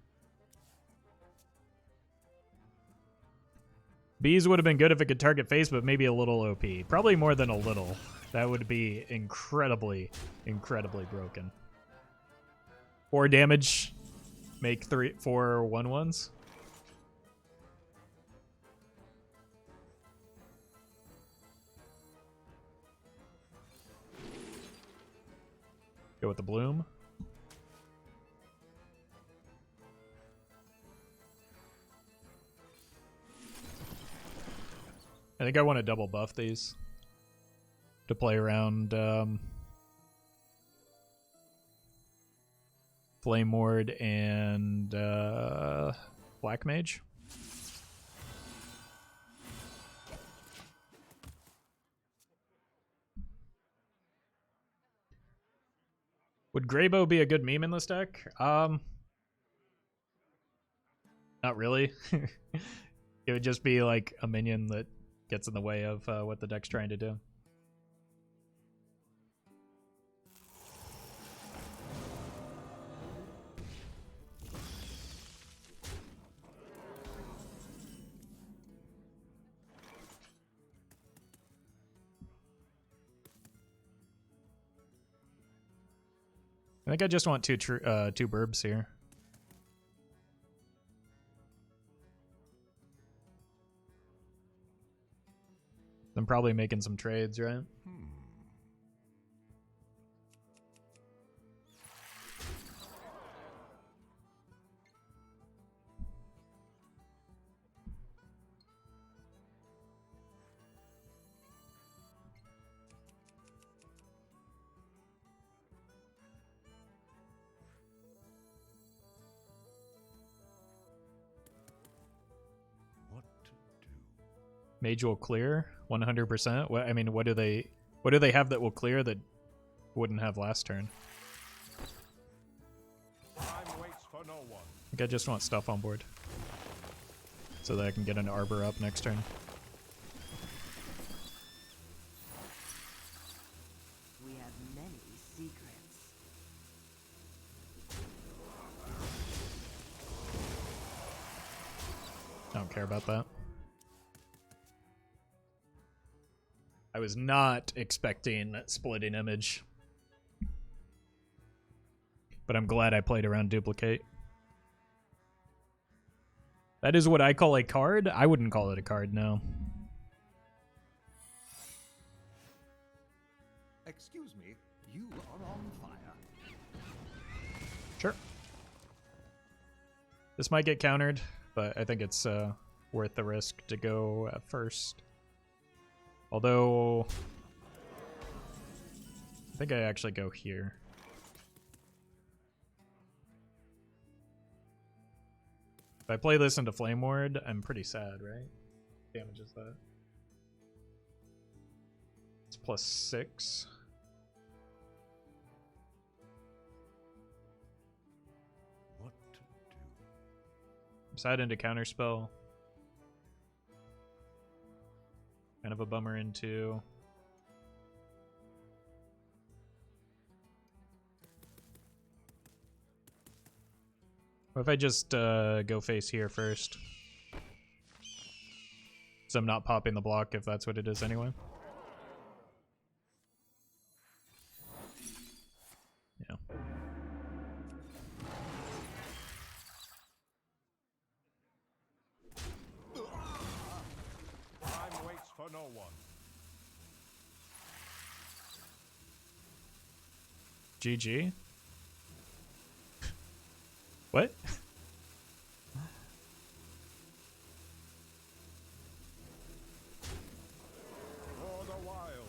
Bees would have been good if it could target face, but maybe a little OP. Probably more than a little. That would be incredibly, incredibly broken. 4 damage. Make 4 1/1s. Go with the bloom. I think I want to double buff these to play around Flame Ward and Black Mage. Would Greybow be a good meme in this deck? Not really. It would just be like a minion that gets in the way of what the deck's trying to do. I think I just want two burbs here. I'm probably making some trades, right? Mage will clear 100%. What I mean, what do they have that will clear that wouldn't have last turn? Time waits for no one. I think I just want stuff on board so that I can get an arbor up next turn. We have many secrets. I don't care about that. I was not expecting splitting image, but I'm glad I played around duplicate. That is what I call a card? I wouldn't call it a card, no. Excuse me, you are on fire. Sure. This might get countered, but I think it's worth the risk to go at first. Although, I think I actually go here. If I play this into Flame Ward, I'm pretty sad, right? Damage is that? It's +6. What to do? I'm sad into Counterspell. Kind of a bummer into. What if I just go face here first? So I'm not popping the block if that's what it is anyway. Yeah. Time waits for no one. GG. What? For the wild.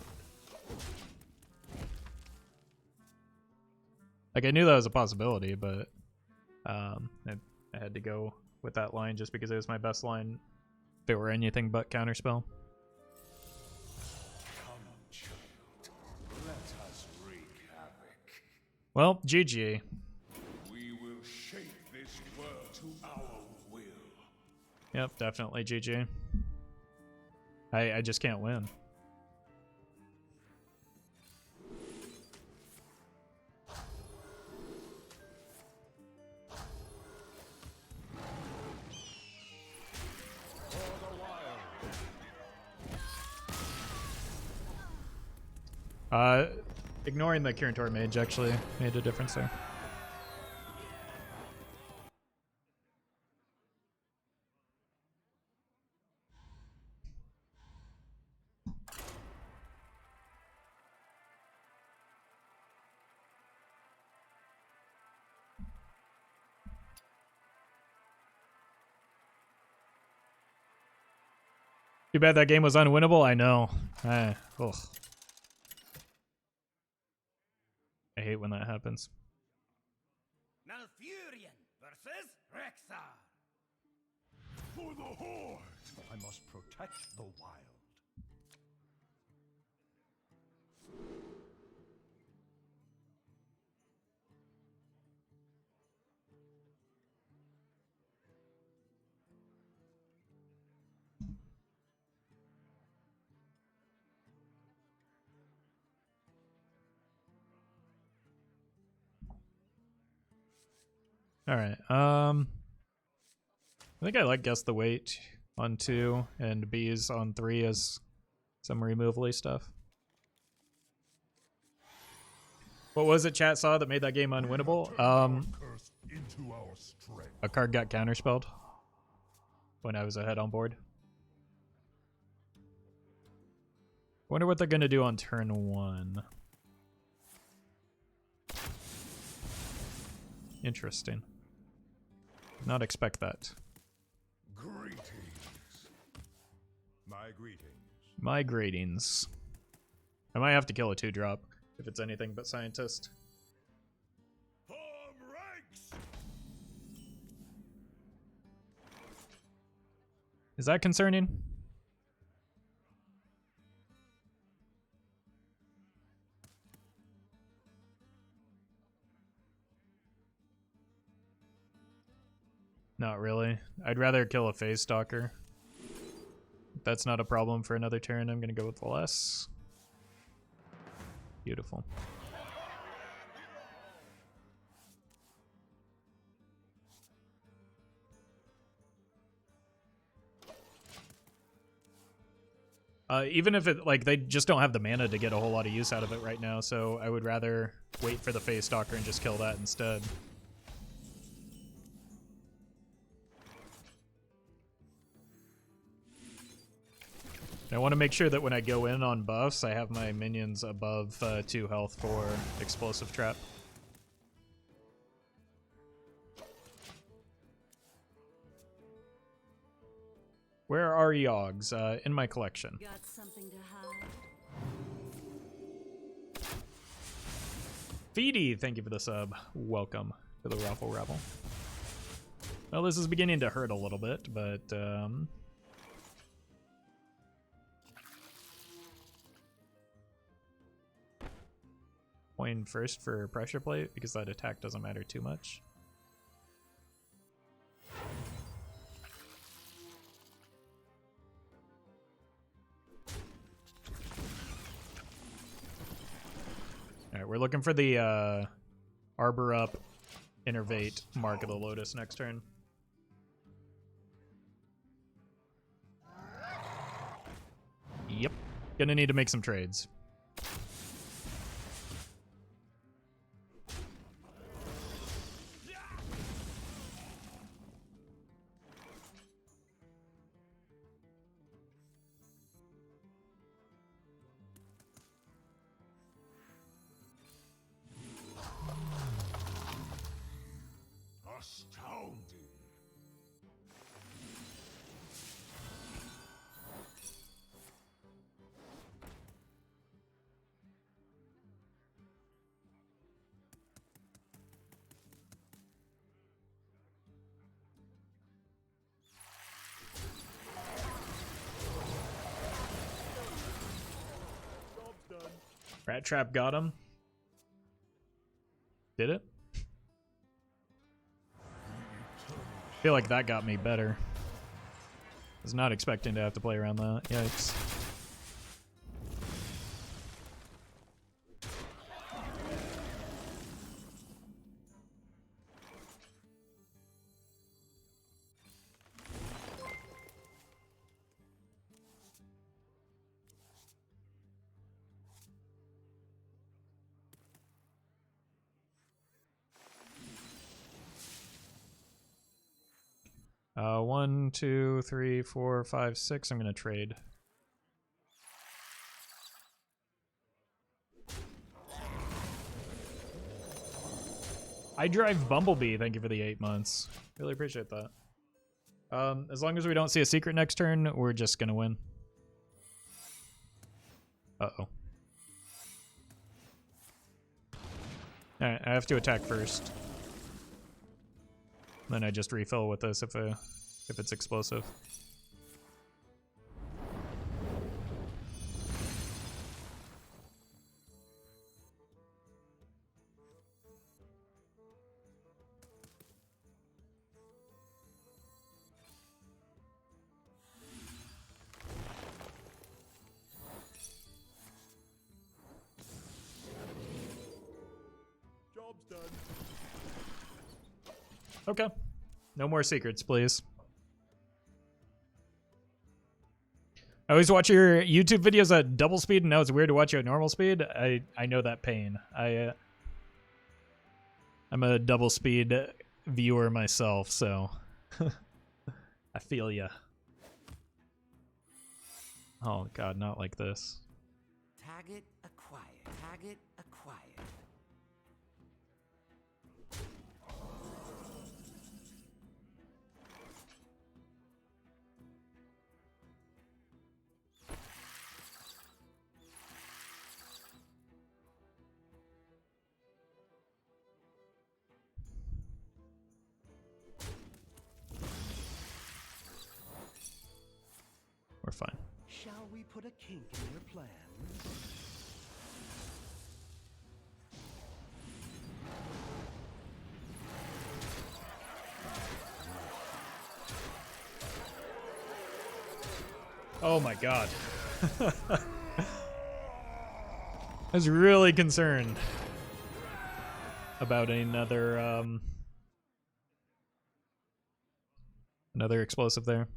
Like, I knew that was a possibility, but I had to go with that line just because it was my best line if it were anything but Counterspell. Come, child. Let us wreak havoc. Well, GG. We will shape this world to our will. Yep, definitely GG. I just can't win. For the wild. Ignoring the Kirin Mage actually made a difference there. Too bad that game was unwinnable. I know. Ugh. I hate when that happens. Malfurion versus Rexar. For the Horde! I must protect the wild. All right. I think I like guess the weight on 2 and bees on 3 as some removally stuff. What was it chat saw that made that game unwinnable? A card got counterspelled when I was ahead on board. Wonder what they're gonna do on turn 1. Interesting. Did not expect that. Greetings. My greetings. I might have to kill a 2-drop if it's anything but scientist. Form ranks. Is that concerning? Not really. I'd rather kill a phase stalker. If that's not a problem for another turn, I'm gonna go with the less. Beautiful. Even if it, like, they just don't have the mana to get a whole lot of use out of it right now, so I would rather wait for the phase stalker and just kill that instead. I want to make sure that when I go in on buffs, I have my minions above 2 health for explosive trap. Where are Yogs? In my collection. Got something to hide? Feedy, thank you for the sub. Welcome to the Roffle Rabble. Well, this is beginning to hurt a little bit, but coin first for pressure plate because that attack doesn't matter too much. Alright, we're looking for the Arbor Up, Innervate, Mark of the Lotus next turn. Yep. Gonna need to make some trades. Astounding. Rat Trap got him. Did it? I feel like that got me better. Was not expecting to have to play around that. Yikes. 1, 2, 3, 4, 5, 6. I'm gonna trade. I drive Bumblebee. Thank you for the 8 months. Really appreciate that. As long as we don't see a secret next turn, we're just gonna win. Uh-oh. Alright, I have to attack first. Then I just refill with this if it's explosive. Job's done. Okay. No more secrets, please. I always watch your YouTube videos at double speed, and now it's weird to watch you at normal speed. I know that pain. I'm a double speed viewer myself, so I feel ya. Oh god, not like this. Target acquired. Target acquired. We're fine. Shall we put a kink in your plans? Oh my god. I was really concerned about another another explosive there.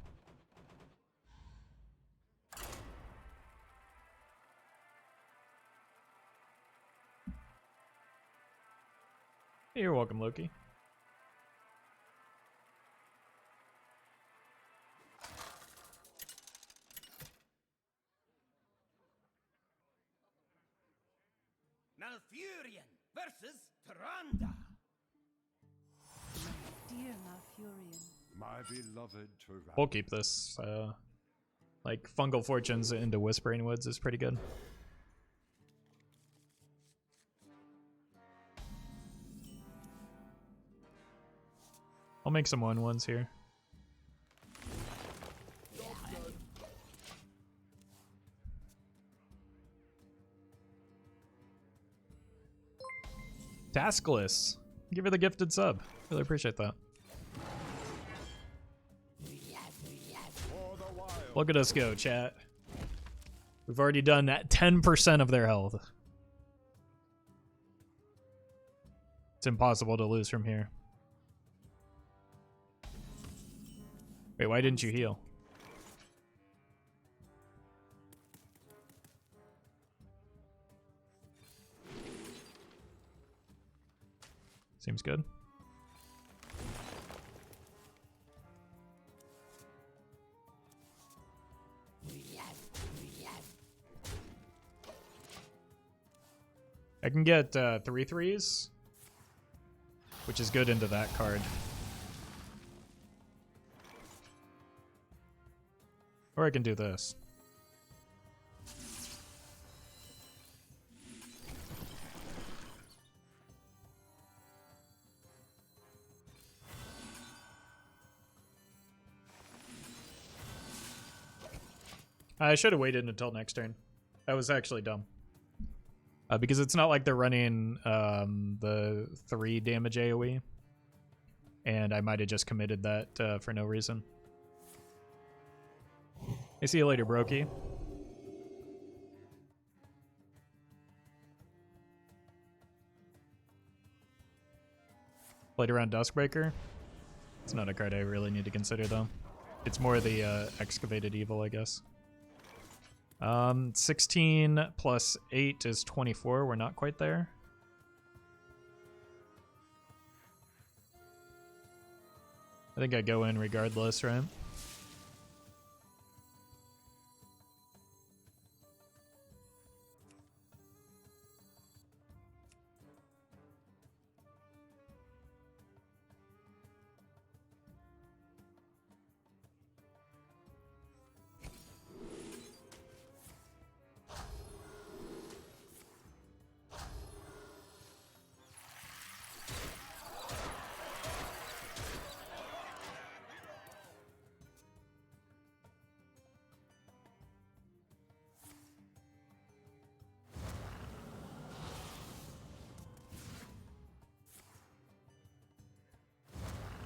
You're welcome, Loki. Malfurion versus Tyrande. Dear Malfurion. My beloved Tyrann. We'll keep this. Like fungal fortunes into Whispering Woods is pretty good. I'll make some 1/1s here. Taskless. Give her the gifted sub. Really appreciate that. Look at us go, chat. We've already done that 10% of their health. It's impossible to lose from here. Wait, why didn't you heal? Seems good. I can get 3/3s, which is good into that card. Or I can do this. I should have waited until next turn. That was actually dumb. Because it's not like they're running the 3 damage AoE. And I might have just committed that for no reason. I see you later, Brokey. Played around Duskbreaker. It's not a card I really need to consider, though. It's more the Excavated Evil, I guess. 16 plus 8 is 24. We're not quite there. I think I go in regardless, right?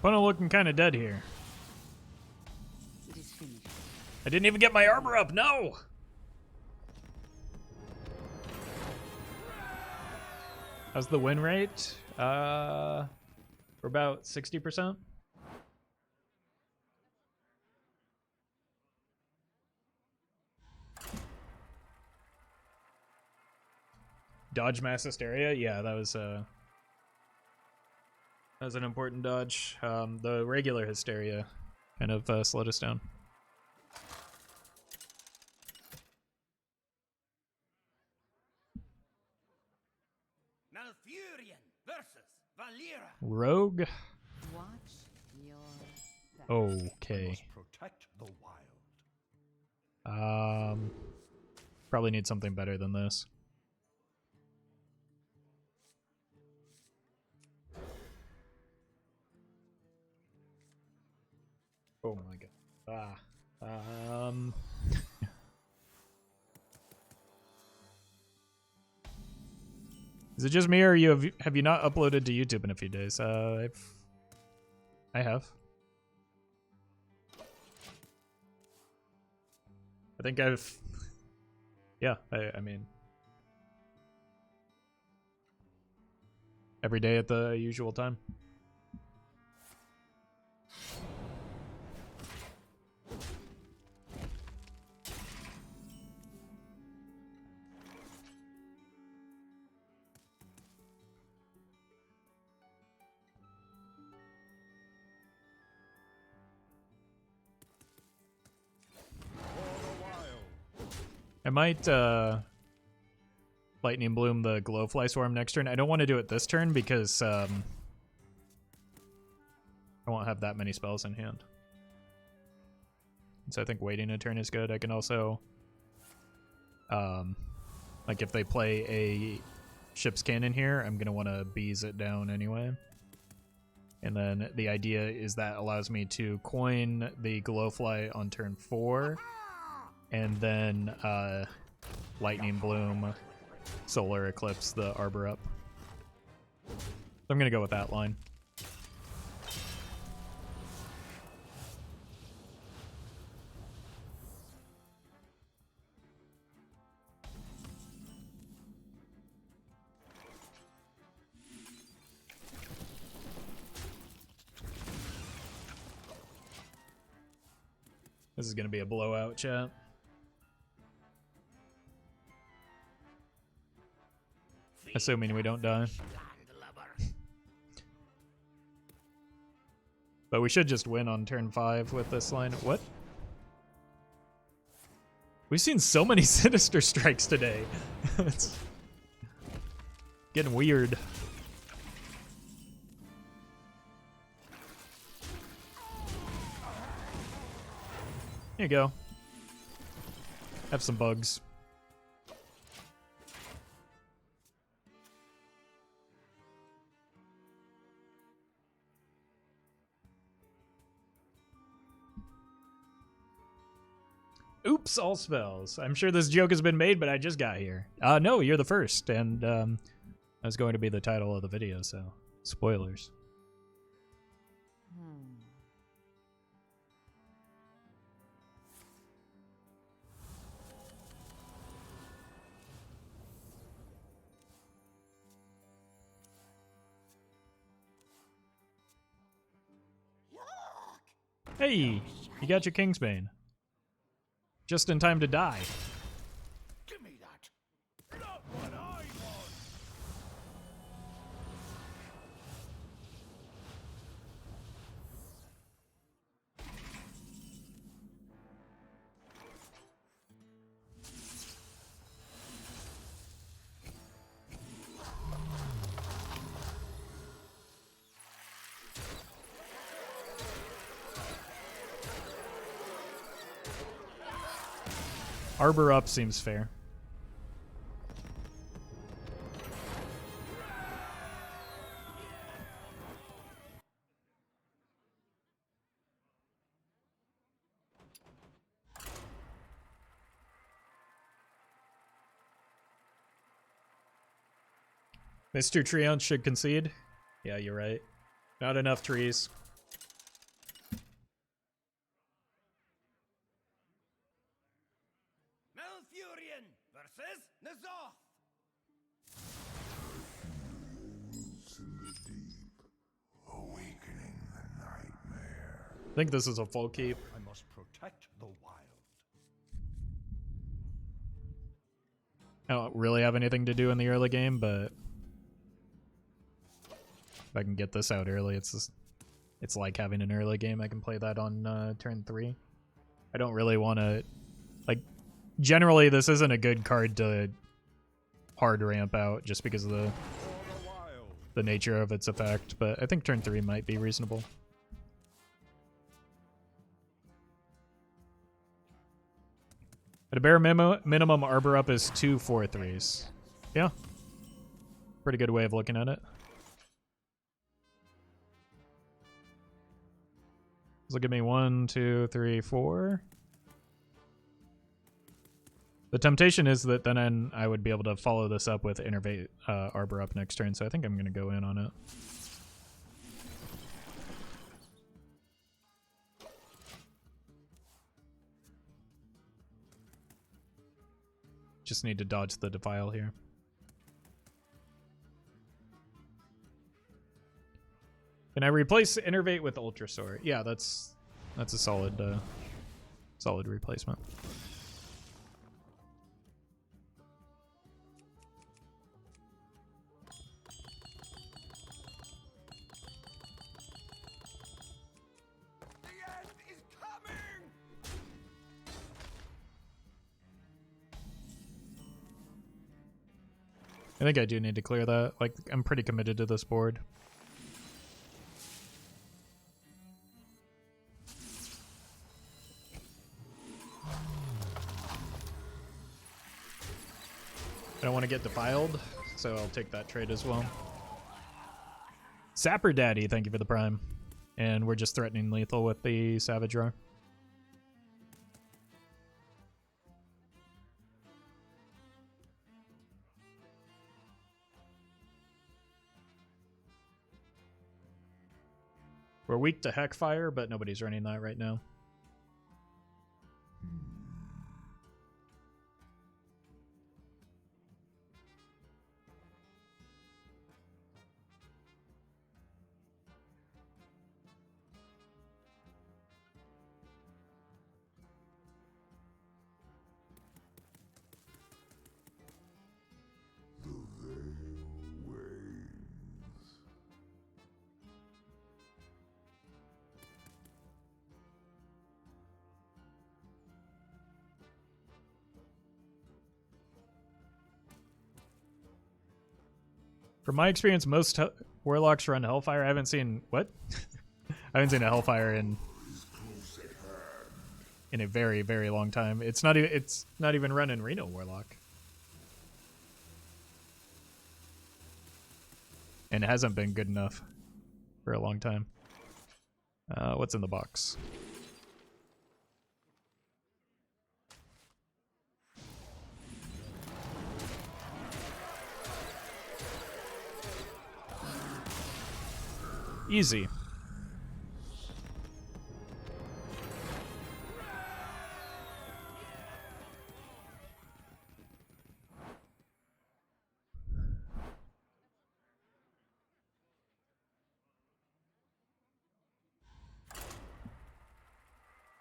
Opponent looking kind of dead here. It is finished. I didn't even get my armor up. No. How's the win rate? We're about 60%. Dodge mass hysteria. Yeah, that was an important dodge. The regular hysteria kind of slowed us down. Malfurion versus Valera. Rogue. Watch your back. Okay. Must protect the wild. Probably need something better than this. Oh my god. Is it just me, or have you not uploaded to YouTube in a few days? I have. I think I've. Yeah, I mean, every day at the usual time. I might Lightning Bloom the Glowfly Swarm next turn. I don't want to do it this turn because I won't have that many spells in hand. So I think waiting a turn is good. I can also, like if they play a Ship's Cannon here, I'm going to want to bees it down anyway. And then the idea is that allows me to coin the Glowfly on turn 4. And then Lightning Bloom, Solar Eclipse the Arbor up. So I'm going to go with that line. This is going to be a blowout, chat. Assuming we don't die. But we should just win on turn 5 with this line. What? We've seen so many Sinister Strikes today. It's getting weird. Here you go. Have some bugs. Oops, all spells. I'm sure this joke has been made, but I just got here. No, you're the first, and that's going to be the title of the video, so spoilers. Hey, you got your Kingsbane. Just in time to die. Give me that. Not what I want. Arbor up seems fair. Mr. Treant should concede. Yeah, you're right. Not enough trees. Malfurion versus Nazoth. In the deep, awakening the nightmare. I think this is a full keep. I must protect the wild. I don't really have anything to do in the early game, but if I can get this out early, it's like having an early game. I can play that on turn 3. I don't really want to, like, generally this isn't a good card to hard ramp out just because of the nature of its effect, but I think turn 3 might be reasonable. At a bare minimum, Arbor up is 2 4/3s. Yeah. Pretty good way of looking at it. Look at me, 1, 2, 3, 4. The temptation is that then I would be able to follow this up with Innervate Arbor up next turn, so I think I'm going to go in on it. Just need to dodge the Defile here. Can I replace Innervate with Ultrasaur? Yeah, that's a solid solid replacement. The end is coming. I think I do need to clear that. Like, I'm pretty committed to this board. I don't want to get defiled, so I'll take that trade as well. Sapper Daddy, thank you for the prime. And we're just threatening lethal with the Savage Roar. We're weak to Heckfire, but nobody's running that right now. From my experience, most Warlocks run Hellfire. I haven't seen... What? I haven't seen a Hellfire in a very, very long time. It's not even running Reno Warlock. And it hasn't been good enough for a long time. What's in the box? Easy.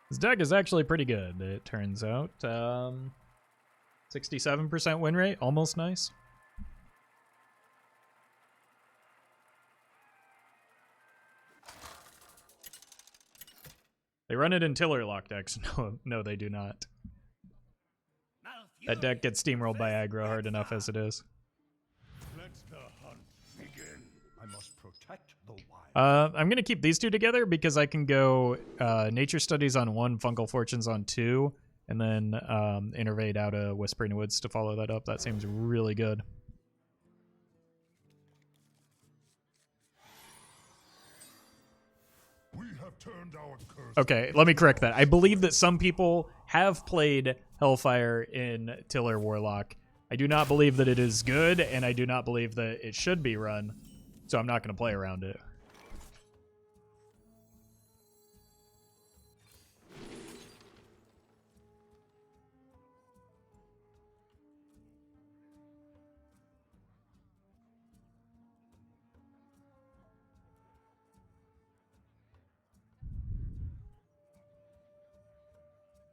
This deck is actually pretty good, it turns out. 67% win rate, almost nice. They run it in Tiller lock decks. No, they do not. That deck gets steamrolled by aggro hard enough as it is. Let the hunt begin. I must protect the wild. I'm going to keep these two together because I can go Nature Studies on 1, Fungal Fortunes on 2, and then Innervate out a Whispering Woods to follow that up. That seems really good. We have turned our curse. Okay, let me correct that. I believe that some people have played Hellfire in Tiller Warlock. I do not believe that it is good, and I do not believe that it should be run, so I'm not going to play around it.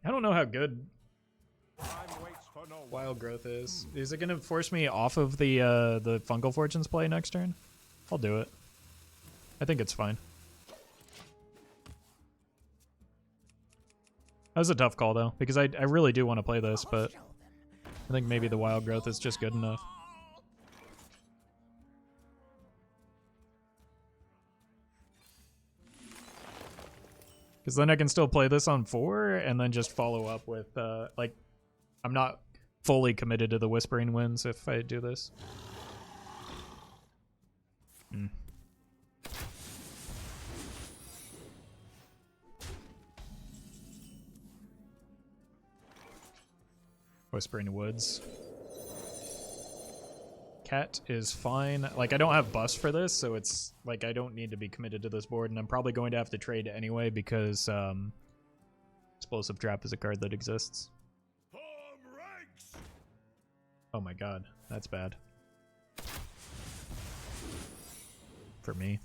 I don't know how good Wild Growth is. Is it going to force me off of the Fungal Fortunes play next turn? I'll do it. I think it's fine. That was a tough call, though, because I really do want to play this, but I think maybe the Wild Growth is just good enough. Because then I can still play this on 4 and then just follow up with, like, I'm not fully committed to the Whispering Winds if I do this. Whispering Woods. Cat is fine. Like, I don't have bust for this, so it's like I don't need to be committed to this board, and I'm probably going to have to trade anyway because Explosive Trap is a card that exists. Oh my god, that's bad. For me.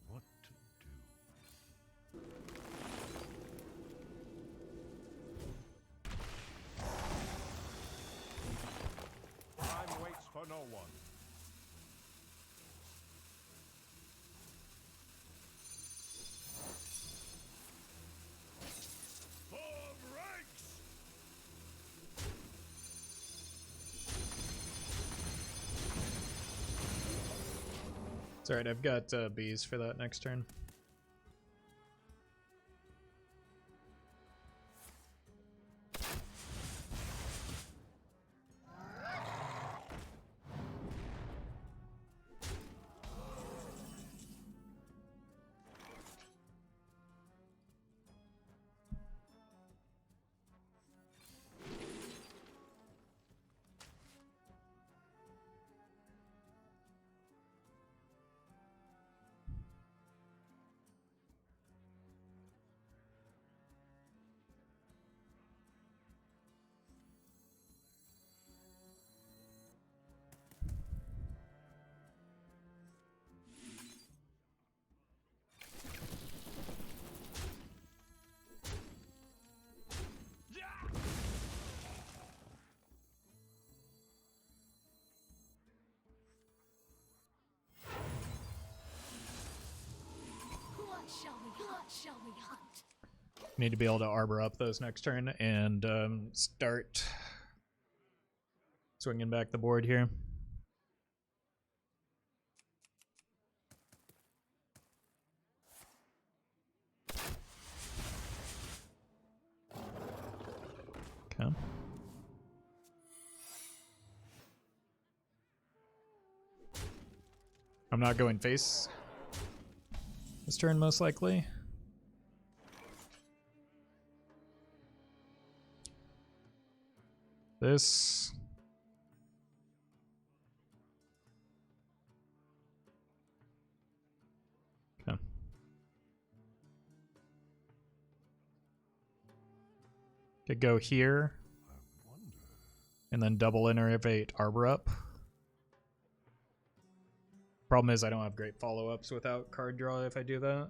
What to do? Time waits for no one. Form ranks! It's alright, I've got bees for that next turn. Shall we hunt? Need to be able to arbor up those next turn and start swinging back the board here. Okay. I'm not going face this turn, most likely. This. Could go here. And then double innervate Arbor up. Problem is I don't have great follow-ups without card draw if I do that.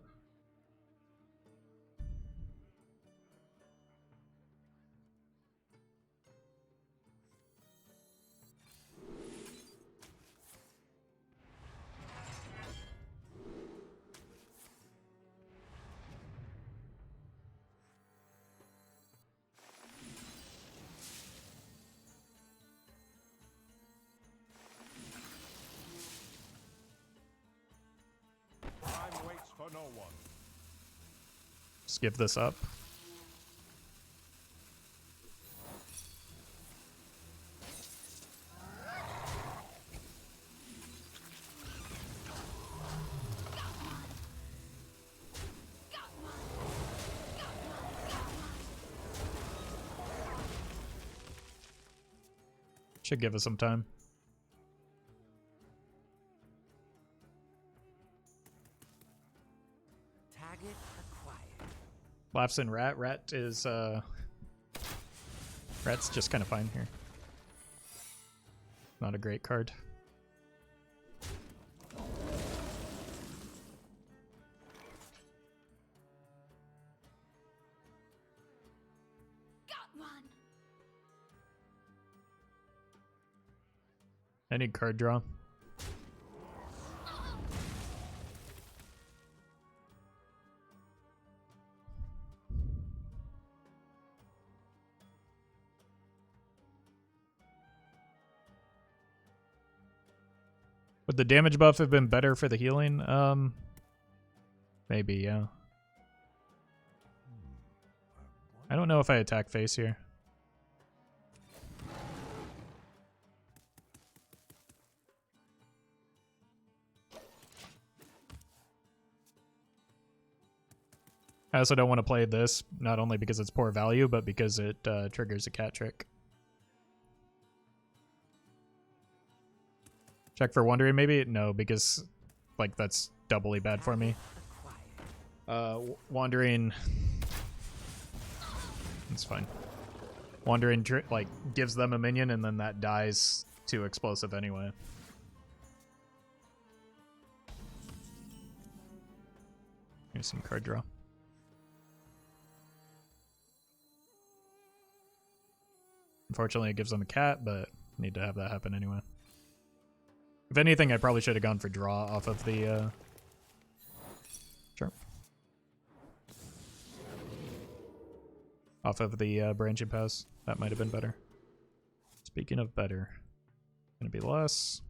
Time waits for no one. Just give this up. Should give us some time. Target acquired. Laughs in Rat. Rat is Rat's just kind of fine here. Not a great card. Got one. I need card draw. Would the damage buff have been better for the healing? Maybe, yeah. I don't know if I attack face here. I also don't want to play this, not only because it's poor value, but because it triggers a cat trick. Check for Wandering, maybe? No, because like that's doubly bad for me. Wandering... It's fine. Wandering like gives them a minion and then that dies to explosive anyway. Here's some card draw. Unfortunately, it gives them a cat, but need to have that happen anyway. If anything, I probably should have gone for draw off of the... Sure. Off of the branching pass. That might have been better. Speaking of better, gonna be less.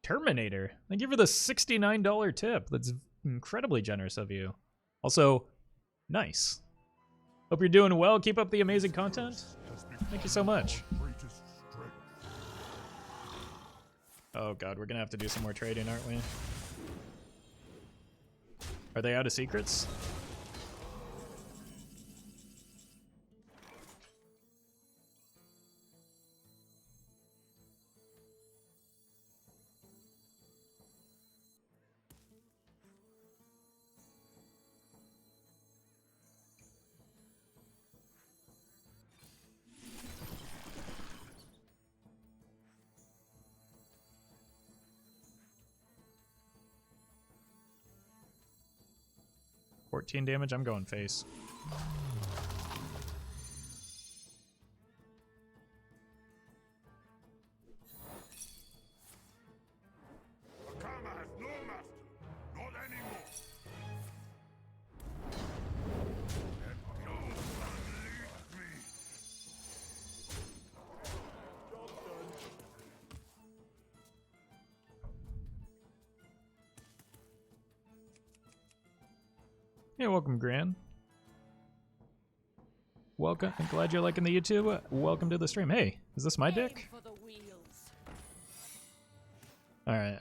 Terminator. Thank you for the $69 tip. That's incredibly generous of you. Also, nice. Hope you're doing well. Keep up the amazing content. Thank you so much. Oh god, we're gonna have to do some more trading, aren't we? Are they out of secrets? $14 damage, I'm going face. Akama has no master, not anymore. Let no one lead me. Yeah, welcome, Gran. welcome. I'm glad you're liking the YouTube. Welcome to the stream. Hey, is this my dick? For the wheels. All right.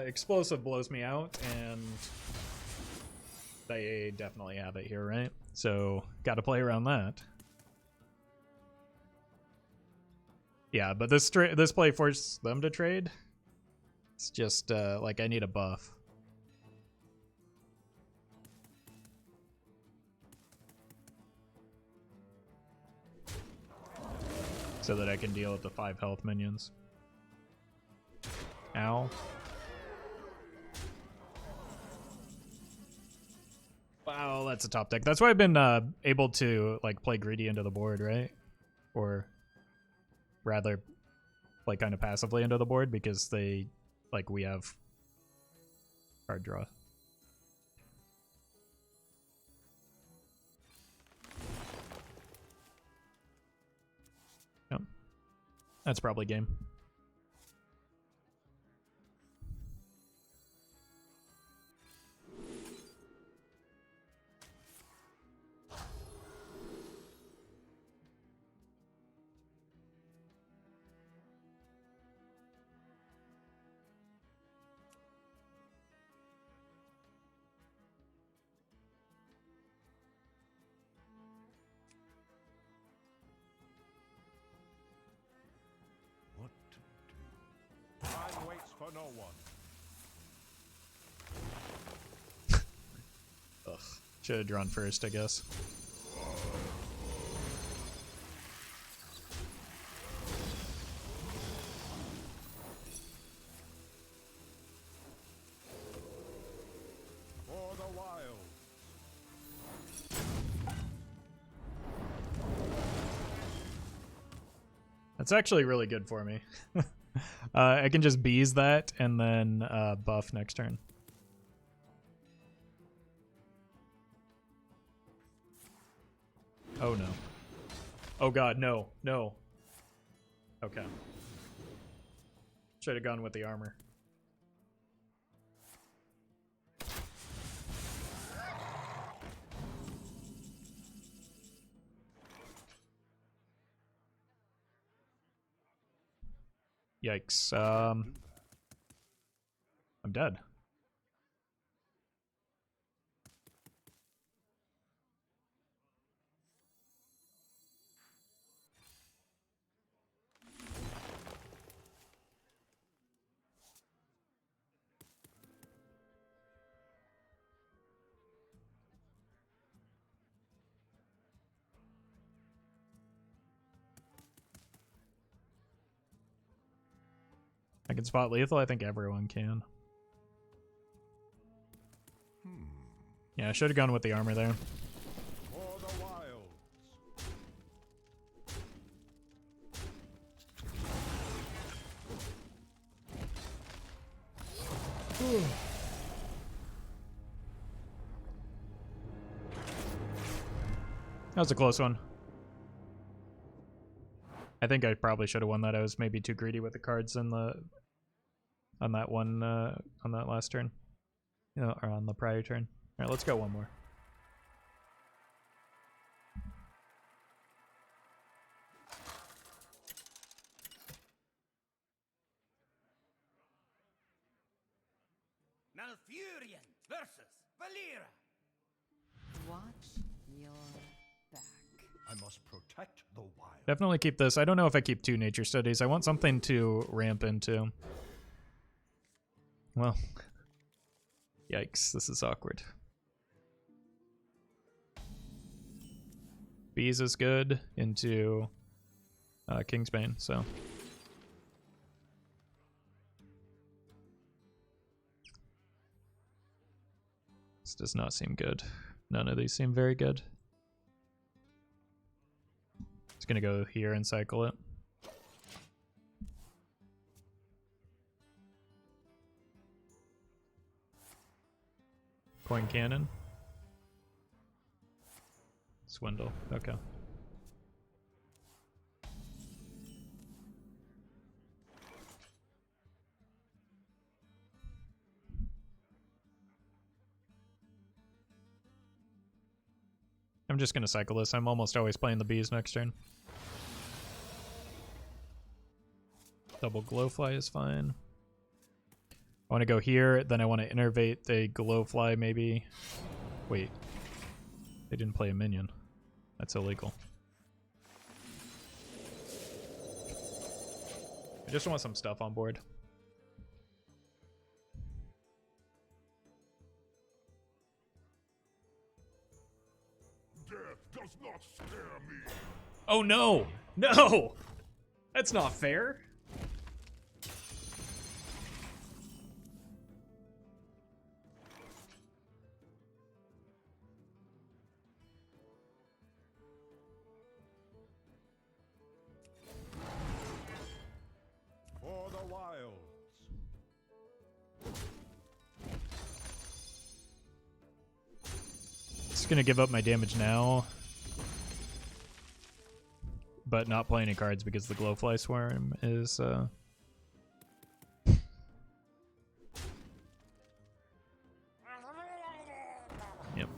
Explosive blows me out, and they definitely have it here, right? So got to play around that. Yeah, but this play forced them to trade. It's just like I need a buff. So that I can deal with the 5 health minions. Ow. Wow, that's a top deck. That's why I've been able to like play greedy into the board, right? Or rather, like kind of passively into the board because they, like, we have card draw. Yep. That's probably game. What to do? Time waits for no one. Ugh. Should have drawn first, I guess. For the wild. That's actually really good for me. I can just bees that and then buff next turn. Oh no. Oh god, no. No. Okay. Should have gone with the armor. Yikes. I'm dead. I can spot lethal. I think everyone can. Yeah, I should have gone with the armor there. For the wilds. That was a close one. I think I probably should have won that. I was maybe too greedy with the cards in the on that one on that last turn. You know, or on the prior turn. Alright, let's go one more. Malfurion versus Valera. Watch your back. I must protect the wild. Definitely keep this. I don't know if I keep 2 nature studies. I want something to ramp into. Well, yikes, this is awkward. Bees is good into Kingsbane, so. This does not seem good. None of these seem very good. Just gonna go here and cycle it. Coin cannon. Swindle. Okay. I I'm just gonna cycle this. I'm almost always playing the bees next turn. Double glowfly is fine. I want to go here, then I want to innervate the glowfly maybe. Wait. They didn't play a minion. That's illegal. I just want some stuff on board. Death does not scare me. Oh no! No! That's not fair. For the wilds. Just gonna give up my damage now. But not play any cards because the glowfly swarm is Yep.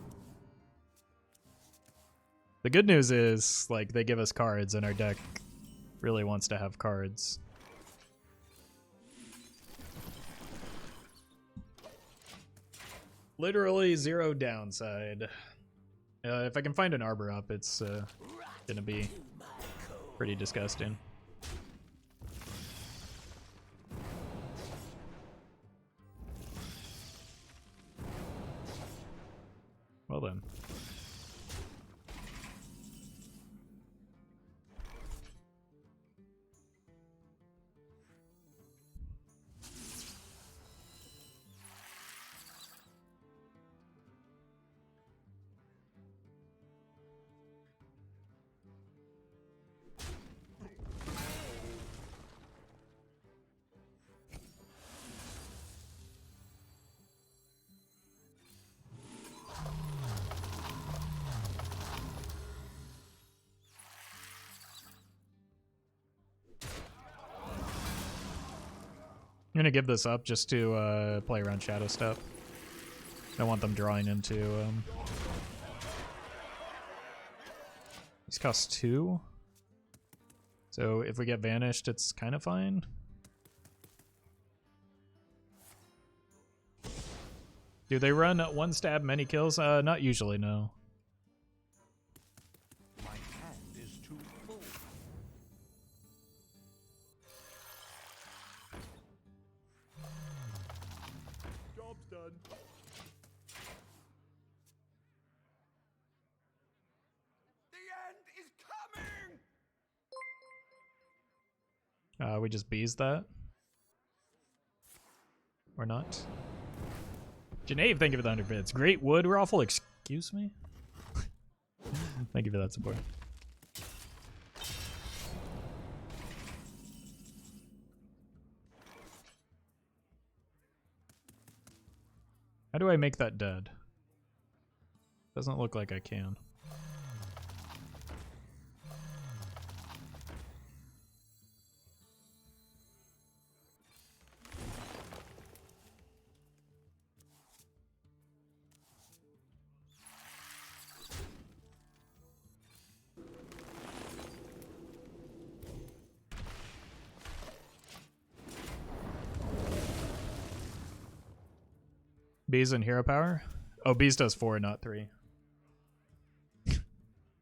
The good news is, like, they give us cards and our deck really wants to have cards. Literally zero downside. If I can find an arbor up, it's gonna be pretty disgusting. Well then. I'm gonna give this up just to play around shadow stuff. I don't want them drawing into these cost 2. So if we get vanished, it's kind of fine. Do they run one stab, many kills? Not usually, no. My hand is too full. Job's done. The end is coming. We just bees that. Or not. Janae, thank you for the 100 bits. Great wood, Roffle, excuse me? Thank you for that support. How do I make that dead? Doesn't look like I can. Bees and hero power? Oh, Bees does 4, not 3.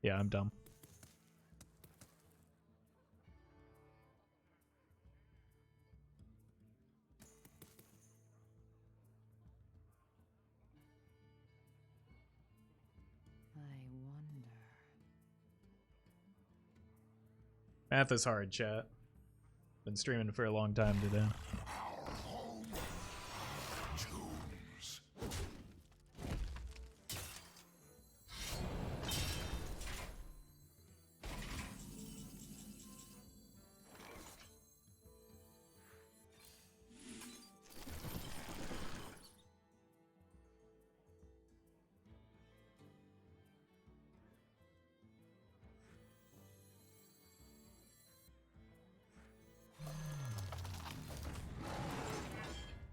Yeah, I'm dumb. I wonder. Math is hard, chat. Been streaming for a long time today.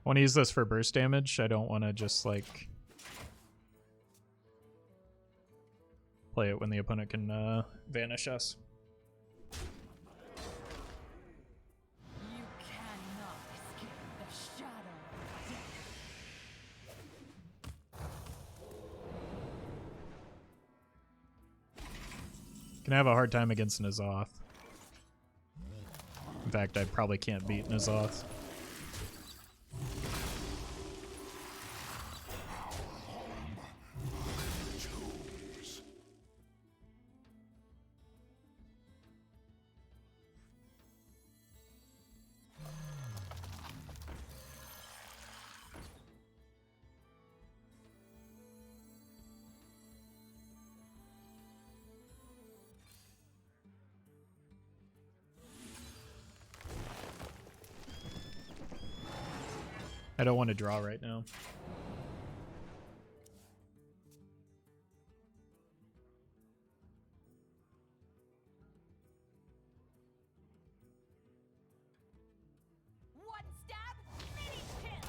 I want to use this for burst damage. I don't want to just, like, play it when the opponent can vanish us. You cannot escape the shadow of death. Can have a hard time against N'Zoth. In fact, I probably can't beat N'Zoth. I don't want to draw right now. One stab, many kills.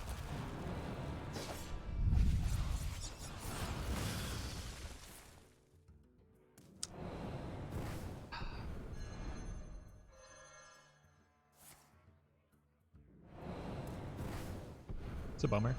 It's a bummer.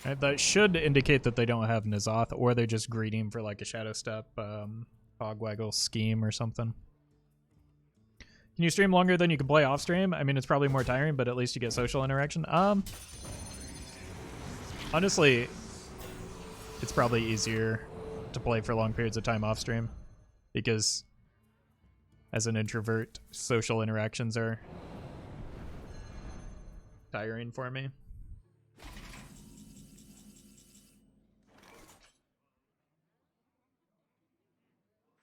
Right, that should indicate that they don't have N'Zoth, or they're just greeting for like a Shadow Step, Hogwaggle scheme or something. Can you stream longer than you can play off stream? I mean, it's probably more tiring, but at least you get social interaction. Honestly, it's probably easier to play for long periods of time off stream, because as an introvert, social interactions are tiring for me.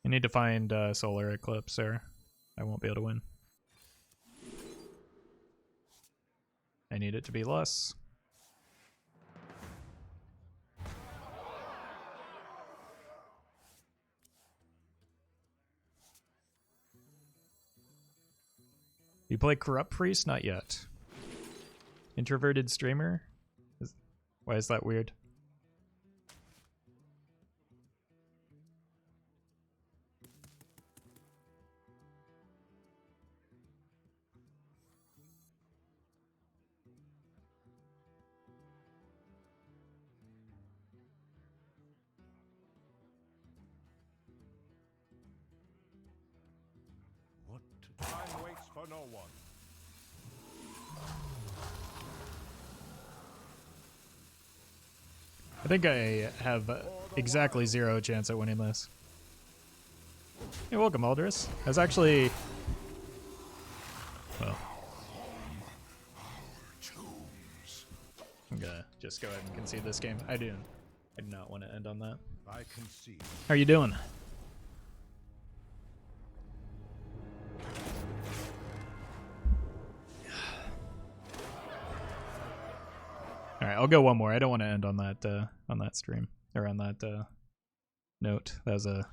I need to find Solar Eclipse, or I won't be able to win. I need it to be less. You play Corrupt Priest? Not yet. Introverted streamer? Why is that weird? Time waits for no one. I think I have exactly 0 chance at winning this. Hey, welcome, Aldris. I was actually... Well... I'm gonna just go ahead and concede this game. I do not want to end on that. I concede. How are you doing? All right, I'll go one more. I don't want to end on that stream, or on that note. That was a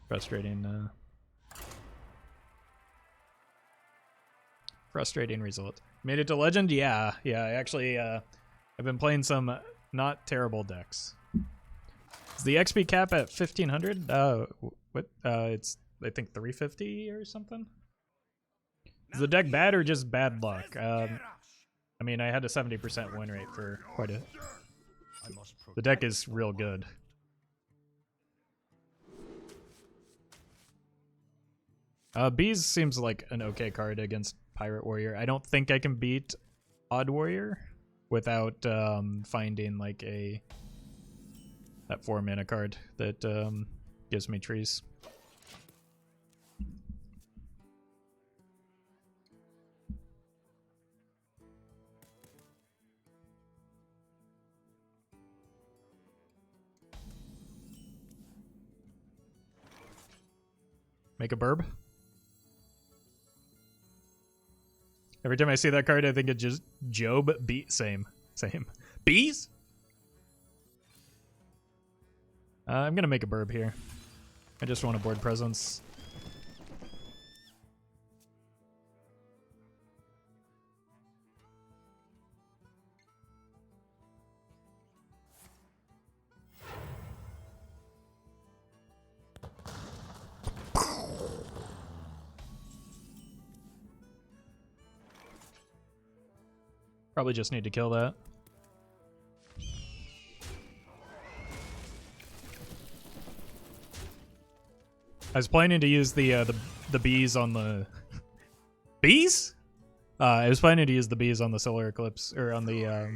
frustrating frustrating result. Made it to legend? Yeah. I actually I've been playing some not terrible decks. Is the XP cap at 1500? What? It's I think 350 or something. Is the deck bad or just bad luck? I mean, I had a 70% win rate for quite a... The deck is real good. Bees seems like an okay card against Pirate Warrior. I don't think I can beat Odd Warrior without finding like that 4-mana card that gives me trees. Make a burb. Every time I see that card, I think it's just Job. Same. Bees? I'm gonna make a burb here. I just want a board presence. Probably just need to kill that. I was planning to use the bees on the bees. I was planning to use the bees on the solar eclipse or on the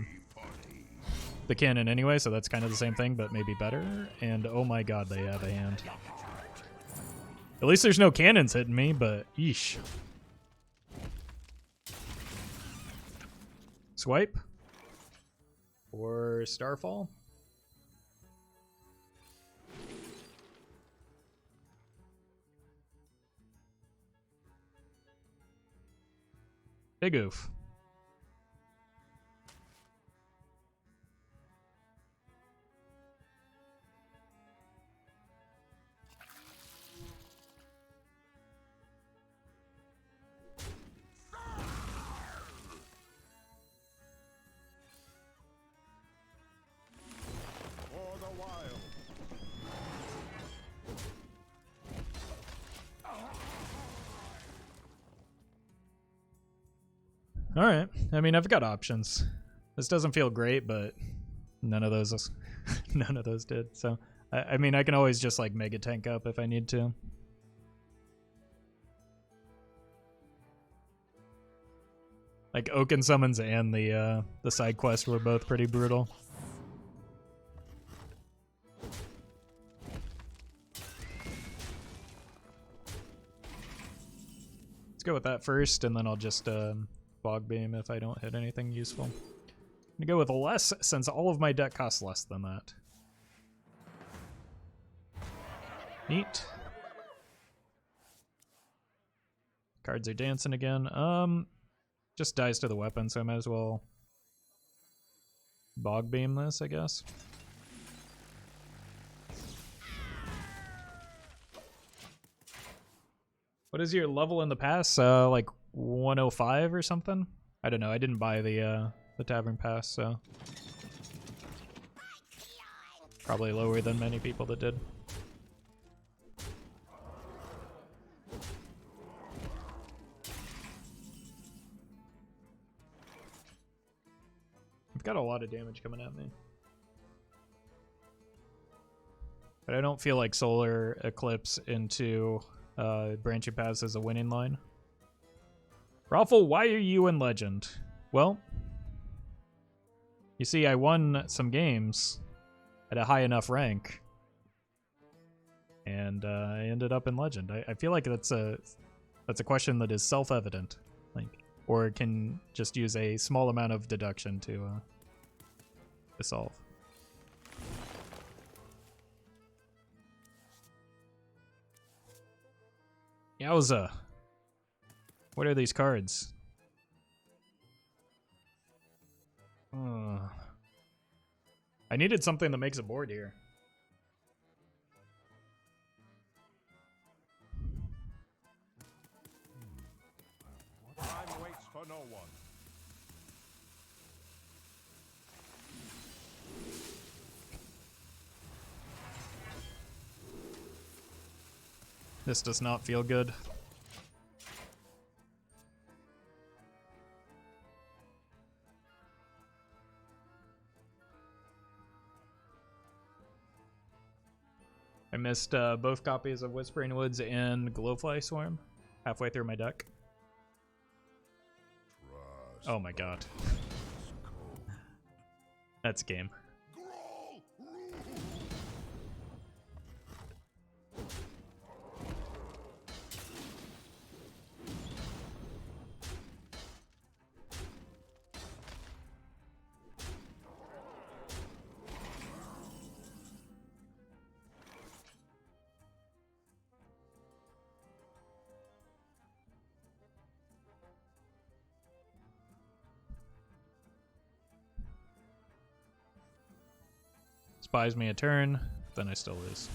cannon anyway, so that's kind of the same thing, but maybe better. And oh my god, they have a hand. At least there's no cannons hitting me, but yeesh. Swipe or Starfall. Big oof. For the wild. All right. I mean, I've got options. This doesn't feel great, but none of those did. So, I mean, I can always just like mega tank up if I need to. Like Oaken Summons and the side quest were both pretty brutal. Let's go with that first, and then I'll just Bog Beam if I don't hit anything useful. I'm gonna go with less, since all of my deck costs less than that. Neat. Cards are dancing again. Just dies to the weapon, so I might as well Bog Beam this, I guess. What is your level in the pass? Like 105 or something? I don't know. I didn't buy the Tavern Pass, so probably lower than many people that did. I've got a lot of damage coming at me, but I don't feel like Solar Eclipse into Branching Paths is a winning line. Roffle, why are you in Legend? Well, you see, I won some games at a high enough rank, and I ended up in Legend. I feel like that's a question that is self-evident, like, or it can just use a small amount of deduction to solve. Yowza. What are these cards? I needed something that makes a board here. Time waits for no one. This does not feel good. I missed both copies of Whispering Woods and Glowfly Swarm halfway through my deck. Oh my god. That's game. buys me a turn, then I still lose.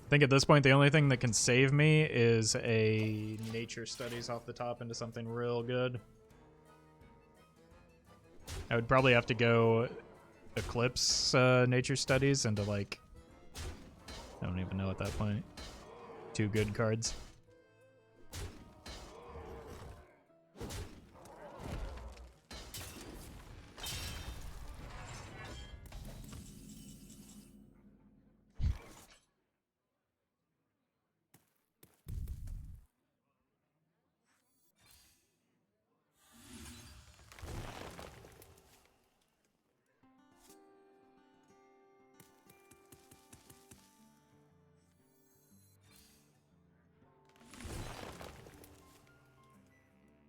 I think at this point the only thing that can save me is a nature studies off the top into something real good. I would probably have to go eclipse nature studies into like, I don't even know at that point. 2 good cards.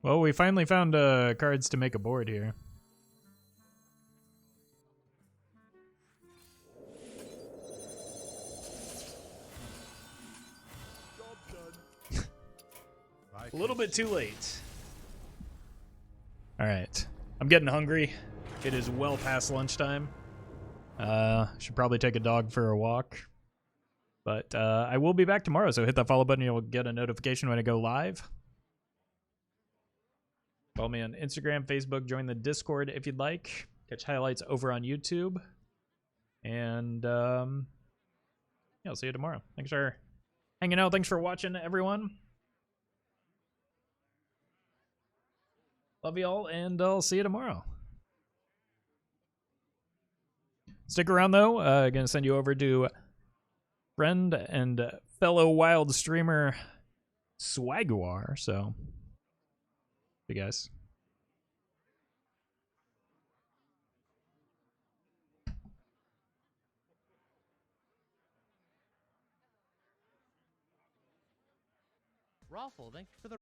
Well, we finally found cards to make a board here. A little bit too late. All right. I'm getting hungry. It is well past lunchtime. Should probably take a dog for a walk. But I will be back tomorrow, so hit that follow button. You'll get a notification when I go live. Follow me on Instagram, Facebook, join the Discord if you'd like. Catch highlights over on YouTube. And yeah, I'll see you tomorrow. Thanks for hanging out. Thanks for watching, everyone. Love you all, and I'll see you tomorrow. Stick around, though. Gonna send you over to friend and fellow wild streamer Swaguar, so see you guys. Roffle, thank you for the